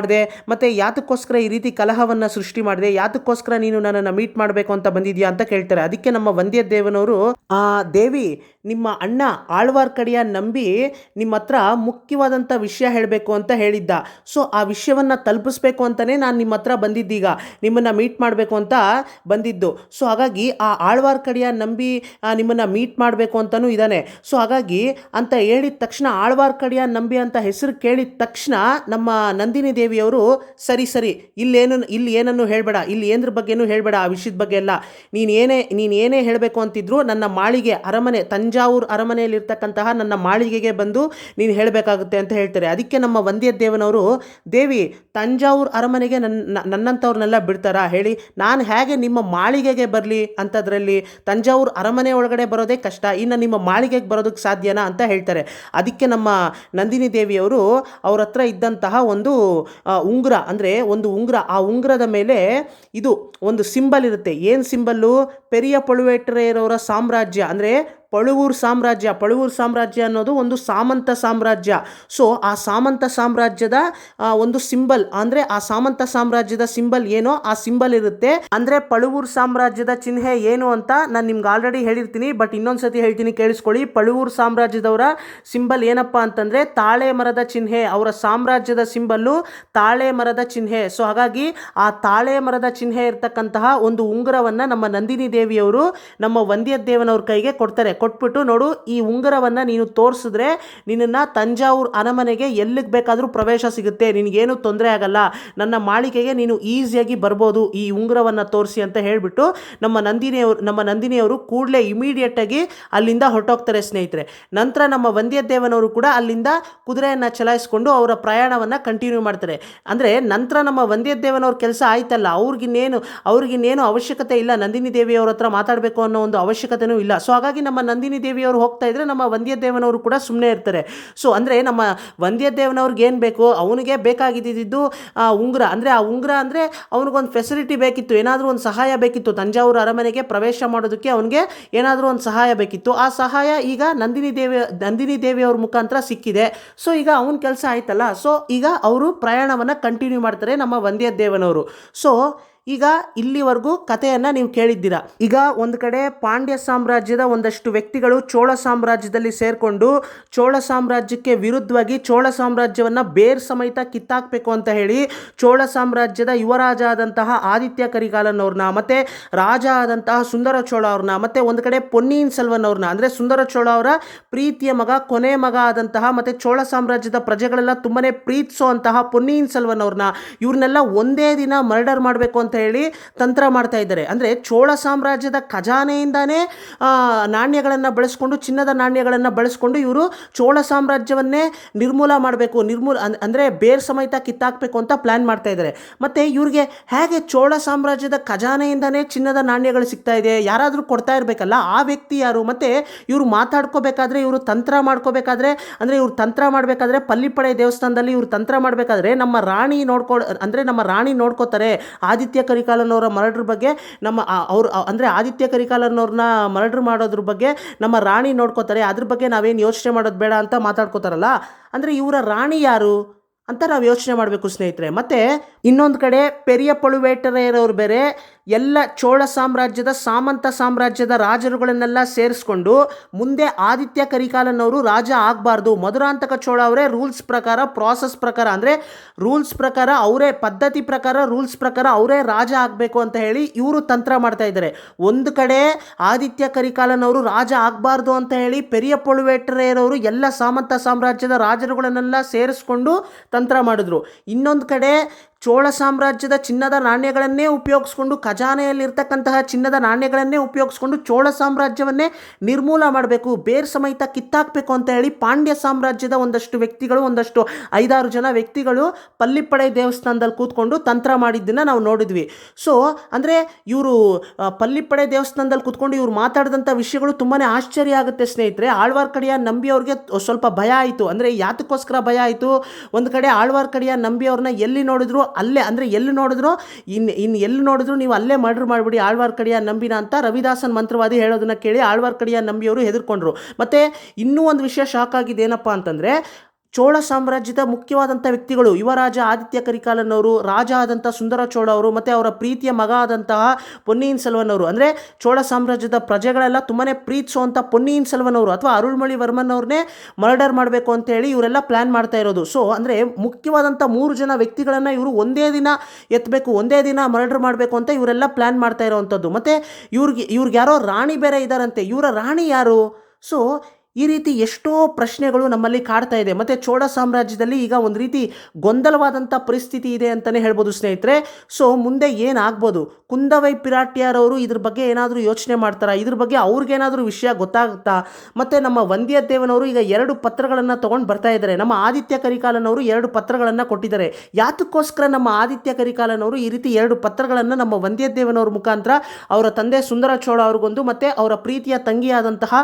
ಮಾಡಿದೆ, ಮತ್ತು ಯಾತಕ್ಕೋಸ್ಕರ ಈ ರೀತಿ ಕಲಹವನ್ನು ಸೃಷ್ಟಿ ಮಾಡಿದೆ, ಯಾತಕ್ಕೋಸ್ಕರ ನೀನು ನನ್ನನ್ನು ಮೀಟ್ ಮಾಡಬೇಕು ಅಂತ ಬಂದಿದ್ಯಾ ಅಂತ ಕೇಳ್ತಾರೆ. ಅದಕ್ಕೆ ನಮ್ಮ ವಂದ್ಯದೇವನವರು, ದೇವಿ, ನಿಮ್ಮ ಅಣ್ಣ ಆಳ್ವಾರ್ ಕಡೆಯ ನಂಬಿ ನಿಮ್ಮ ಹತ್ರ ಮುಖ್ಯವಾದಂಥ ವಿಷಯ ಹೇಳಬೇಕು ಅಂತ ಹೇಳಿದ್ದ. ಸೊ ಆ ವಿಷಯವನ್ನು ತಲುಪಿಸ್ಬೇಕು ಅಂತಲೇ ನಾನು ನಿಮ್ಮ ಹತ್ರ ಬಂದಿದ್ದೀಗ, ನಿಮ್ಮನ್ನು ಮೀಟ್ ಮಾಡಬೇಕು ಅಂತ ಬಂದಿದ್ದು. ಸೊ ಹಾಗಾಗಿ ಆ ಆಳ್ವಾರ್ ಕಡೆಯ ನಂಬಿ ನಿಮ್ಮನ್ನು ಮೀಟ್ ಮಾಡಬೇಕು ಅಂತಲೂ ಇದ್ದಾನೆ. ಸೊ ಹಾಗಾಗಿ ಅಂತ ಹೇಳಿದ ತಕ್ಷಣ, ಆಳ್ವಾರ್ ಕಡೆಯ ನಂಬಿ ಅಂತ ಹೆಸರು ಕೇಳಿದ ತಕ್ಷಣ ನಮ್ಮ ನಂದಿನಿ ದೇವಿಯವರು, ಸರಿ ಸರಿ, ಇಲ್ಲಿ ಏನನ್ನು ಹೇಳಬೇಡ, ಇಲ್ಲಿ ಏನರ ಬಗ್ಗೆನೂ ಹೇಳಬೇಡ, ಆ ವಿಷಯದ ಬಗ್ಗೆ ಎಲ್ಲ ನೀನೇನೇ ಹೇಳಬೇಕು ಅಂತಿದ್ರು ನನ್ನ ಮಾಳಿಗೆ ಅರಮನೆ, ತಂಜಾವೂರು ಅರಮನೆಯಲ್ಲಿರ್ತಕ್ಕಂತಹ ನನ್ನ ಮಾಳಿಗೆಗೆ ಬಂದು ನೀನು ಹೇಳಬೇಕಾಗುತ್ತೆ ಅಂತ ಹೇಳ್ತಾರೆ. ಅದಕ್ಕೆ ನಮ್ಮ ವಂದ್ಯದೇವನವರು, ದೇವಿ, ತಂಜಾವೂರು ಅರಮನೆಗೆ ನನ್ನಂಥವ್ರನ್ನೆಲ್ಲ ಬಿಡ್ತಾರಾ ಹೇಳಿ, ನಾನು ಹೇಗೆ ನಿಮ್ಮ ಮಾಳಿಗೆಗೆ ಬರಲಿ ಅಂಥದ್ರಲ್ಲಿ, ತಂಜಾವೂರು ಅರಮನೆ ಒಳಗಡೆ ಬರೋದೇ ಕಷ್ಟ, ಇನ್ನು ನಿಮ್ಮ ಮಾಳಿಗೆಗೆ ಬರೋದಕ್ಕೆ ಸಾಧ್ಯನಾ ಅಂತ ಹೇಳ್ತಾರೆ. ಅದಕ್ಕೆ ನಮ್ಮ ನಂದಿನಿ ದೇವಿಯವರು ಅವ್ರ ಹತ್ರ ಇದ್ದಂತಹ ಒಂದು ಉಂಗುರ, ಅಂದರೆ ಒಂದು ಉಂಗುರ, ಆ ಉಂಗುರದ ಮೇಲೆ ಇದು ಒಂದು ಸಿಂಬಲ್ ಇರುತ್ತೆ. ಏನು ಸಿಂಬಲ್ಲು? ಪೆರಿಯ ಪಳುವೇಟರೆಯವರ ಸಾಮ್ರಾಜ್ಯ, ಅಂದರೆ ಪಳುವೂರು ಸಾಮ್ರಾಜ್ಯ ಅನ್ನೋದು ಒಂದು ಸಾಮಂತ ಸಾಮ್ರಾಜ್ಯ. ಸೊ ಆ ಸಾಮಂತ ಸಾಮ್ರಾಜ್ಯದ ಒಂದು ಸಿಂಬಲ್, ಅಂದರೆ ಆ ಸಾಮಂತ ಸಾಮ್ರಾಜ್ಯದ ಸಿಂಬಲ್ ಏನೋ ಆ ಸಿಂಬಲ್ ಇರುತ್ತೆ. ಅಂದರೆ ಪಳುವೂರು ಸಾಮ್ರಾಜ್ಯದ ಚಿಹ್ನೆ ಏನು ಅಂತ ನಾನು ನಿಮ್ಗೆ ಆಲ್ರೆಡಿ ಹೇಳಿರ್ತೀನಿ, ಬಟ್ ಇನ್ನೊಂದ್ಸತಿ ಹೇಳ್ತೀನಿ, ಕೇಳಿಸ್ಕೊಳ್ಳಿ. ಪಳುವೂರು ಸಾಮ್ರಾಜ್ಯದವರ ಸಿಂಬಲ್ ಏನಪ್ಪ ಅಂತಂದರೆ ತಾಳೆ ಮರದ ಚಿಹ್ನೆ. ಅವರ ಸಾಮ್ರಾಜ್ಯದ ಸಿಂಬಲ್ಲು ತಾಳೆ ಮರದ ಚಿಹ್ನೆ. ಸೊ ಹಾಗಾಗಿ ಆ ತಾಳೆ ಮರದ ಚಿಹ್ನೆ ಇರ್ತಕ್ಕಂತಹ ಒಂದು ಉಂಗುರವನ್ನು ನಮ್ಮ ನಂದಿನಿ ದೇವಿಯವರು ನಮ್ಮ ವಂದ್ಯದೇವನವ್ರ ಕೈಗೆ ಕೊಡ್ತಾರೆ. ಕೊಟ್ಬಿಟ್ಟು, ನೋಡು, ಈ ಉಂಗುರವನ್ನು ನೀನು ತೋರಿಸಿದ್ರೆ ನಿನ್ನನ್ನು ತಂಜಾವೂರು ಅರಮನೆಗೆ ಎಲ್ಲಿಗೆ ಬೇಕಾದರೂ ಪ್ರವೇಶ ಸಿಗುತ್ತೆ, ನಿನಗೇನು ತೊಂದರೆ ಆಗಲ್ಲ, ನನ್ನ ಮಾಳಿಗೆಗೆ ನೀನು ಈಸಿಯಾಗಿ ಬರ್ಬೋದು ಈ ಉಂಗುರವನ್ನು ತೋರಿಸಿ ಅಂತ ಹೇಳಿಬಿಟ್ಟು ನಮ್ಮ ನಂದಿನಿಯವರು ಕೂಡಲೇ ಇಮಿಡಿಯೇಟಾಗಿ ಅಲ್ಲಿಂದ ಹೊರಟೋಗ್ತಾರೆ ಸ್ನೇಹಿತರೆ. ನಂತರ ನಮ್ಮ ವಂದ್ಯದೇವನವರು ಕೂಡ ಅಲ್ಲಿಂದ ಕುದುರೆಯನ್ನು ಚಲಾಯಿಸಿಕೊಂಡು ಅವರ ಪ್ರಯಾಣವನ್ನು ಕಂಟಿನ್ಯೂ ಮಾಡ್ತಾರೆ. ಅಂದರೆ ನಂತರ ನಮ್ಮ ವಂದ್ಯದೇವನವ್ರ ಕೆಲಸ ಆಯ್ತಲ್ಲ, ಅವ್ರಿಗಿನ್ನೇನು ಅವಶ್ಯಕತೆ ಇಲ್ಲ, ನಂದಿನಿ ದೇವಿಯವ್ರ ಹತ್ರ ಮಾತಾಡಬೇಕು ಅನ್ನೋ ಒಂದು ಅವಶ್ಯಕತೆಯೂ ಇಲ್ಲ. ಸೊ ಹಾಗಾಗಿ ನಮ್ಮ ನಂದಿನಿ ದೇವಿಯವರು ಹೋಗ್ತಾ ಇದ್ರೆ ನಮ್ಮ ವಂದ್ಯದೇವನವರು ಕೂಡ ಸುಮ್ಮನೆ ಇರ್ತಾರೆ. ಸೊ ಅಂದರೆ ನಮ್ಮ ವಂದ್ಯದೇವನವ್ರಿಗೆ ಏನು ಬೇಕು, ಅವನಿಗೆ ಬೇಕಾಗಿದ್ದು ಉಂಗುರ. ಅಂದರೆ ಆ ಉಂಗುರ ಅಂದರೆ ಅವನಿಗೊಂದು ಫೆಸಿಲಿಟಿ ಬೇಕಿತ್ತು, ಏನಾದರೂ ಒಂದು ಸಹಾಯ ಬೇಕಿತ್ತು, ತಂಜಾವೂರು ಅರಮನೆಗೆ ಪ್ರವೇಶ ಮಾಡೋದಕ್ಕೆ ಅವನಿಗೆ ಏನಾದರೂ ಒಂದು ಸಹಾಯ ಬೇಕಿತ್ತು. ಆ ಸಹಾಯ ಈಗ ನಂದಿನಿ ದೇವಿಯವ್ರ ಮುಖಾಂತರ ಸಿಕ್ಕಿದೆ. ಸೊ ಈಗ ಅವನ ಕೆಲಸ ಆಯ್ತಲ್ಲ. ಸೊ ಈಗ ಅವರು ಪ್ರಯಾಣವನ್ನು ಕಂಟಿನ್ಯೂ ಮಾಡ್ತಾರೆ ನಮ್ಮ ವಂದ್ಯದೇವನವರು. ಸೊ ಈಗ ಇಲ್ಲಿವರೆಗೂ ಕಥೆಯನ್ನು ನೀವು ಕೇಳಿದ್ದೀರಾ. ಈಗ ಒಂದು ಕಡೆ ಪಾಂಡ್ಯ ಸಾಮ್ರಾಜ್ಯದ ಒಂದಷ್ಟು ವ್ಯಕ್ತಿಗಳು ಚೋಳ ಸಾಮ್ರಾಜ್ಯದಲ್ಲಿ ಸೇರಿಕೊಂಡು ಚೋಳ ಸಾಮ್ರಾಜ್ಯಕ್ಕೆ ವಿರುದ್ಧವಾಗಿ ಚೋಳ ಸಾಮ್ರಾಜ್ಯವನ್ನು ಬೇರ್ ಸಮೇತ ಕಿತ್ತಾಕಬೇಕು ಅಂತ ಹೇಳಿ ಚೋಳ ಸಾಮ್ರಾಜ್ಯದ ಯುವರಾಜ ಆದಂತಹ ಆದಿತ್ಯ ಕರಿಕಾಲನ್ ಅವ್ರನ್ನ, ಮತ್ತು ರಾಜ ಆದಂತಹ ಸುಂದರ ಚೋಳ ಅವ್ರನ್ನ, ಮತ್ತು ಒಂದು ಕಡೆ ಪೊನ್ನಿಯಿನ್ ಸೆಲ್ವನ್ ಅವ್ರನ್ನ, ಅಂದರೆ ಸುಂದರ ಚೋಳ ಅವರ ಪ್ರೀತಿಯ ಮಗ, ಕೊನೆ ಮಗ ಆದಂತಹ, ಮತ್ತು ಚೋಳ ಸಾಮ್ರಾಜ್ಯದ ಪ್ರಜೆಗಳೆಲ್ಲ ತುಂಬಾ ಪ್ರೀತಿಸುವಂತಹ ಪೊನ್ನಿಯಿನ್ ಸೆಲ್ವನ್ ಅವ್ರನ್ನ, ಇವ್ರನ್ನೆಲ್ಲ ಒಂದೇ ದಿನ ಮರ್ಡರ್ ಮಾಡಬೇಕು ಅಂತ ಹೇಳಿ ತಂತ್ರ ಮಾಡ್ತಾ ಇದ್ದಾರೆ. ಅಂದರೆ ಚೋಳ ಸಾಮ್ರಾಜ್ಯದ ಖಜಾನೆಯಿಂದಾನೇ ನಾಣ್ಯಗಳನ್ನು ಬಳಸ್ಕೊಂಡು, ಚಿನ್ನದ ನಾಣ್ಯಗಳನ್ನು ಬಳಸ್ಕೊಂಡು ಇವರು ಚೋಳ ಸಾಮ್ರಾಜ್ಯವನ್ನೇ ನಿರ್ಮೂಲ ಮಾಡಬೇಕು, ಅಂದರೆ ಬೇರ್ ಸಮೇತ ಕಿತ್ತಾಕಬೇಕು ಅಂತ ಪ್ಲಾನ್ ಮಾಡ್ತಾ ಇದ್ದಾರೆ. ಮತ್ತು ಇವ್ರಿಗೆ ಹೇಗೆ ಚೋಳ ಸಾಮ್ರಾಜ್ಯದ ಖಜಾನೆಯಿಂದಾನೇ ಚಿನ್ನದ ನಾಣ್ಯಗಳು ಸಿಗ್ತಾ ಇದೆ, ಯಾರಾದರೂ ಕೊಡ್ತಾ ಇರಬೇಕಲ್ಲ, ಆ ವ್ಯಕ್ತಿ ಯಾರು? ಮತ್ತು ಇವರು ಮಾತಾಡ್ಕೋಬೇಕಾದ್ರೆ, ಇವರು ತಂತ್ರ ಮಾಡ್ಕೋಬೇಕಾದ್ರೆ, ಅಂದರೆ ಇವ್ರು ತಂತ್ರ ಮಾಡಬೇಕಾದ್ರೆ ಪಲ್ಲಿಪಡೆ ದೇವಸ್ಥಾನದಲ್ಲಿ ಇವರು ತಂತ್ರ ಮಾಡಬೇಕಾದ್ರೆ ನಮ್ಮ ರಾಣಿ ನೋಡ್ಕೋತಾರೆ ಆದಿತ್ಯ ಕರಿಕಾಲನ್ ಅವರ ಮರ್ಡರ್ ಬಗ್ಗೆ, ಅಂದರೆ ಆದಿತ್ಯ ಕರಿಕಾಲನ್ ಅವ್ರನ್ನ ಮರ್ಡರ್ ಮಾಡೋದ್ರ ಬಗ್ಗೆ ನಮ್ಮ ರಾಣಿ ನೋಡ್ಕೋತಾರೆ, ಅದ್ರ ಬಗ್ಗೆ ನಾವೇನು ಯೋಚನೆ ಮಾಡೋದು ಬೇಡ ಅಂತ ಮಾತಾಡ್ಕೋತಾರಲ್ಲ. ಅಂದರೆ ಇವರ ರಾಣಿ ಯಾರು ಅಂತ ನಾವು ಯೋಚನೆ ಮಾಡಬೇಕು ಸ್ನೇಹಿತರೆ. ಮತ್ತು ಇನ್ನೊಂದು ಕಡೆ ಪೆರಿಯ ಪಳುವೇಟರೆಯರವರು ಬೇರೆ ಎಲ್ಲ ಚೋಳ ಸಾಮ್ರಾಜ್ಯದ ಸಾಮಂತ ಸಾಮ್ರಾಜ್ಯದ ರಾಜರುಗಳನ್ನೆಲ್ಲ ಸೇರಿಸ್ಕೊಂಡು ಮುಂದೆ ಆದಿತ್ಯ ಕರಿಕಾಲನ್ ಅವರು ರಾಜ ಆಗಬಾರ್ದು, ಮಧುರಾಂತಕ ಚೋಳ ಅವರೇ ಪ್ರಾಸೆಸ್ ಪ್ರಕಾರ, ಅಂದರೆ ರೂಲ್ಸ್ ಪ್ರಕಾರ ಅವರೇ, ಪದ್ಧತಿ ಪ್ರಕಾರ, ರೂಲ್ಸ್ ಪ್ರಕಾರ ಅವರೇ ರಾಜ ಆಗಬೇಕು ಅಂತ ಹೇಳಿ ಇವರು ತಂತ್ರ ಮಾಡ್ತಾ ಇದ್ದಾರೆ. ಒಂದು ಕಡೆ ಆದಿತ್ಯ ಕರಿಕಾಲನ್ ಅವರು ರಾಜ ಆಗಬಾರ್ದು ಅಂತ ಹೇಳಿ ಪೆರಿಯ ಪಳುವೇಟರೆಯರವರು ಎಲ್ಲ ಸಾಮಂತ ಸಾಮ್ರಾಜ್ಯದ ರಾಜರುಗಳನ್ನೆಲ್ಲ ಸೇರಿಸ್ಕೊಂಡು ತಂತ್ರ ಮಾಡಿದ್ರು. ಇನ್ನೊಂದು ಕಡೆ ಚೋಳ ಸಾಮ್ರಾಜ್ಯದ ಚಿನ್ನದ ನಾಣ್ಯಗಳನ್ನೇ ಉಪಯೋಗಿಸ್ಕೊಂಡು, ಖಜಾನೆಯಲ್ಲಿರ್ತಕ್ಕಂತಹ ಚಿನ್ನದ ನಾಣ್ಯಗಳನ್ನೇ ಉಪಯೋಗಿಸ್ಕೊಂಡು ಚೋಳ ಸಾಮ್ರಾಜ್ಯವನ್ನೇ ನಿರ್ಮೂಲ ಮಾಡಬೇಕು, ಬೇರ್ ಸಮೇತ ಕಿತ್ತಾಕಬೇಕು ಅಂತ ಹೇಳಿ ಪಾಂಡ್ಯ ಸಾಮ್ರಾಜ್ಯದ ಒಂದಷ್ಟು ವ್ಯಕ್ತಿಗಳು, ಒಂದಷ್ಟು 5-6 ಜನ ವ್ಯಕ್ತಿಗಳು ಪಲ್ಲಿಪಡೆ ದೇವಸ್ಥಾನದಲ್ಲಿ ಕೂತ್ಕೊಂಡು ತಂತ್ರ ಮಾಡಿದ್ದನ್ನು ನಾವು ನೋಡಿದ್ವಿ. ಸೊ ಅಂದರೆ ಇವರು ಪಲ್ಲಿಪಡೆ ದೇವಸ್ಥಾನದಲ್ಲಿ ಕೂತ್ಕೊಂಡು ಇವ್ರು ಮಾತಾಡಿದಂಥ ವಿಷಯಗಳು ತುಂಬಾ ಆಶ್ಚರ್ಯ ಆಗುತ್ತೆ ಸ್ನೇಹಿತರೆ. ಆಳ್ವಾರ್ ಕಡೆಯ ನಂಬಿಯವ್ರಿಗೆ ಸ್ವಲ್ಪ ಭಯ ಆಯಿತು. ಅಂದರೆ ಯಾತಕ್ಕೋಸ್ಕರ ಭಯ ಆಯಿತು? ಒಂದು ಕಡೆ ಆಳ್ವಾರ್ ಕಡೆಯ ನಂಬಿಯವ್ರನ್ನ ಎಲ್ಲಿ ನೋಡಿದ್ರು ಅಲ್ಲೇ, ಅಂದರೆ ಎಲ್ಲಿ ನೋಡಿದ್ರು ಎಲ್ಲಿ ನೋಡಿದ್ರು ನೀವು ಅಲ್ಲೇ ಮರ್ಡರ್ ಮಾಡಿಬಿಡಿ ಆಳ್ವಾರ್ ಕಡೆಯ ನಂಬಿನ ಅಂತ ರವಿದಾಸನ್ ಮಂತ್ರವಾದಿ ಹೇಳೋದನ್ನ ಕೇಳಿ ಆಳ್ವಾರ್ ಕಡೆಯ ನಂಬಿಯವರು ಹೆದರ್ಕೊಂಡ್ರು. ಮತ್ತು ಇನ್ನೂ ಒಂದು ವಿಷಯ ಶಾಕ್ ಆಗಿದೆ, ಏನಪ್ಪ ಅಂತಂದರೆ ಚೋಳ ಸಾಮ್ರಾಜ್ಯದ ಮುಖ್ಯವಾದಂಥ ವ್ಯಕ್ತಿಗಳು ಯುವರಾಜ ಆದಿತ್ಯ ಕರಿಕಾಲನ್ ಅವರು, ರಾಜ ಆದಂಥ ಸುಂದರ ಚೋಳ ಅವರು, ಮತ್ತು ಅವರ ಪ್ರೀತಿಯ ಮಗ ಆದಂತಹ ಪೊನ್ನಿಯಿನ್ ಸೆಲ್ವನ್ ಅವರು. ಅಂದರೆ ಚೋಳ ಸಾಮ್ರಾಜ್ಯದ ಪ್ರಜೆಗಳೆಲ್ಲ ತುಂಬಾ ಪ್ರೀತಿಸುವಂಥ ಪೊನ್ನಿಯಿನ್ ಸೆಲ್ವನ್ ಅವರು ಅಥವಾ ಅರುಳ್ಮೊಳಿವರ್ಮನ್ ಅವ್ರನ್ನೇ ಮರ್ಡರ್ ಮಾಡಬೇಕು ಅಂತೇಳಿ ಇವರೆಲ್ಲ ಪ್ಲ್ಯಾನ್ ಮಾಡ್ತಾ ಇರೋದು. ಸೊ ಅಂದರೆ ಮುಖ್ಯವಾದಂಥ 3 ಜನ ವ್ಯಕ್ತಿಗಳನ್ನು ಇವರು ಒಂದೇ ದಿನ ಎತ್ತಬೇಕು, ಒಂದೇ ದಿನ ಮರ್ಡರ್ ಮಾಡಬೇಕು ಅಂತ ಇವರೆಲ್ಲ ಪ್ಲ್ಯಾನ್ ಮಾಡ್ತಾ ಇರೋವಂಥದ್ದು. ಮತ್ತು ಇವ್ರಿಗೆ ಯಾರೋ ರಾಣಿ ಬೇರೆ ಇದ್ದಾರಂತೆ. ಇವರ ರಾಣಿ ಯಾರು? ಸೊ ಈ ರೀತಿ ಎಷ್ಟೋ ಪ್ರಶ್ನೆಗಳು ನಮ್ಮಲ್ಲಿ ಕಾಡ್ತಾ ಇದೆ. ಮತ್ತು ಚೋಳ ಸಾಮ್ರಾಜ್ಯದಲ್ಲಿ ಈಗ ಒಂದು ರೀತಿ ಗೊಂದಲವಾದಂಥ ಪರಿಸ್ಥಿತಿ ಇದೆ ಅಂತಲೇ ಹೇಳ್ಬೋದು ಸ್ನೇಹಿತರೆ. ಸೊ ಮುಂದೆ ಏನಾಗ್ಬೋದು? ಕುಂದವೈ ಪಿರಾಟಿಯಾರವರು ಇದ್ರ ಬಗ್ಗೆ ಏನಾದರೂ ಯೋಚನೆ ಮಾಡ್ತಾರಾ? ಇದ್ರ ಬಗ್ಗೆ ಅವ್ರಿಗೇನಾದರೂ ವಿಷಯ ಗೊತ್ತಾಗುತ್ತಾ? ಮತ್ತು ನಮ್ಮ ವಂದ್ಯದೇವನವರು ಈಗ 2 ಪತ್ರಗಳನ್ನು ತೊಗೊಂಡು ಬರ್ತಾ ಇದ್ದಾರೆ. ನಮ್ಮ ಆದಿತ್ಯ ಕರಿಕಾಲನ್ ಅವರು 2 ಪತ್ರಗಳನ್ನು ಕೊಟ್ಟಿದ್ದಾರೆ. ಯಾತಕ್ಕೋಸ್ಕರ ನಮ್ಮ ಆದಿತ್ಯ ಕರಿಕಾಲನ್ ಅವರು ಈ ರೀತಿ 2 ಪತ್ರಗಳನ್ನು ನಮ್ಮ ವಂದ್ಯದೇವನವ್ರ ಮುಖಾಂತರ ಅವರ ತಂದೆ ಸುಂದರ ಚೋಳ ಅವ್ರಿಗೊಂದು ಮತ್ತು ಅವರ ಪ್ರೀತಿಯ ತಂಗಿಯಾದಂತಹ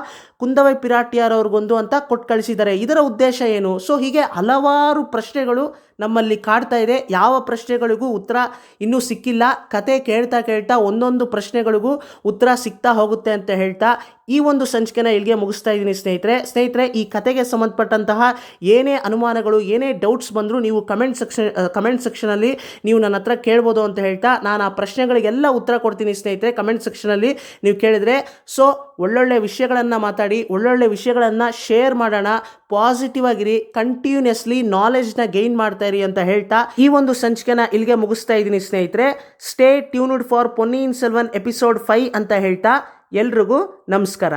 ಕುಂದವೈ ಪಿರಾಟಿಯಾರವ್ರಿಗೊಂದು ಅಂತ ಕೊಟ್ಟು ಕಳಿಸಿದ್ದಾರೆ? ಇದರ ಉದ್ದೇಶ ಏನು? ಸೊ ಹೀಗೆ ಹಲವಾರು ಪ್ರಶ್ನೆಗಳು ನಮ್ಮಲ್ಲಿ ಕಾಡ್ತಾ ಇದೆ. ಯಾವ ಪ್ರಶ್ನೆಗಳಿಗೂ ಉತ್ತರ ಇನ್ನೂ ಸಿಕ್ಕಿಲ್ಲ. ಕತೆ ಕೇಳ್ತಾ ಕೇಳ್ತಾ ಒಂದೊಂದು ಪ್ರಶ್ನೆಗಳಿಗೂ ಉತ್ತರ ಸಿಗ್ತಾ ಹೋಗುತ್ತೆ ಅಂತ ಹೇಳ್ತಾ ಈ ಒಂದು ಸಂಚಿಕೆನ ಇಲ್ಲಿಗೆ ಮುಗಿಸ್ತಾ ಇದ್ದೀನಿ ಸ್ನೇಹಿತರೆ. ಈ ಕತೆಗೆ ಸಂಬಂಧಪಟ್ಟಂತಹ ಏನೇ ಅನುಮಾನಗಳು, ಏನೇ ಡೌಟ್ಸ್ ಬಂದರೂ ನೀವು ಕಮೆಂಟ್ ಸೆಕ್ಷನಲ್ಲಿ ನೀವು ನನ್ನ ಹತ್ರ ಕೇಳ್ಬೋದು ಅಂತ ಹೇಳ್ತಾ ನಾನು ಆ ಪ್ರಶ್ನೆಗಳಿಗೆಲ್ಲ ಉತ್ತರ ಕೊಡ್ತೀನಿ ಸ್ನೇಹಿತರೆ. ಕಮೆಂಟ್ ಸೆಕ್ಷನಲ್ಲಿ ನೀವು ಕೇಳಿದರೆ. ಸೊ ಒಳ್ಳೊಳ್ಳೆ ವಿಷಯಗಳನ್ನು ಮಾತಾಡಿ, ಒಳ್ಳೊಳ್ಳೆ ವಿಷಯಗಳನ್ನು ಶೇರ್ ಮಾಡೋಣ. ಪಾಸಿಟಿವ್ ಆಗಿರಿ, ಕಂಟಿನ್ಯೂಸ್ಲಿ ನಾಲೆಜ್ನ ಗೈನ್ ಮಾಡ್ತಾ ಇರಿ ಅಂತ ಹೇಳ್ತಾ ಈ ಒಂದು ಸಂಚಿಕೆನ ಇಲ್ಲಿಗೆ ಮುಗಿಸ್ತಾ ಇದ್ದೀನಿ ಸ್ನೇಹಿತರೆ. Stay tuned for Ponniyin Selvan episode 5 ಅಂತ ಹೇಳ್ತಾ ಎಲ್ರಿಗೂ ನಮಸ್ಕಾರ.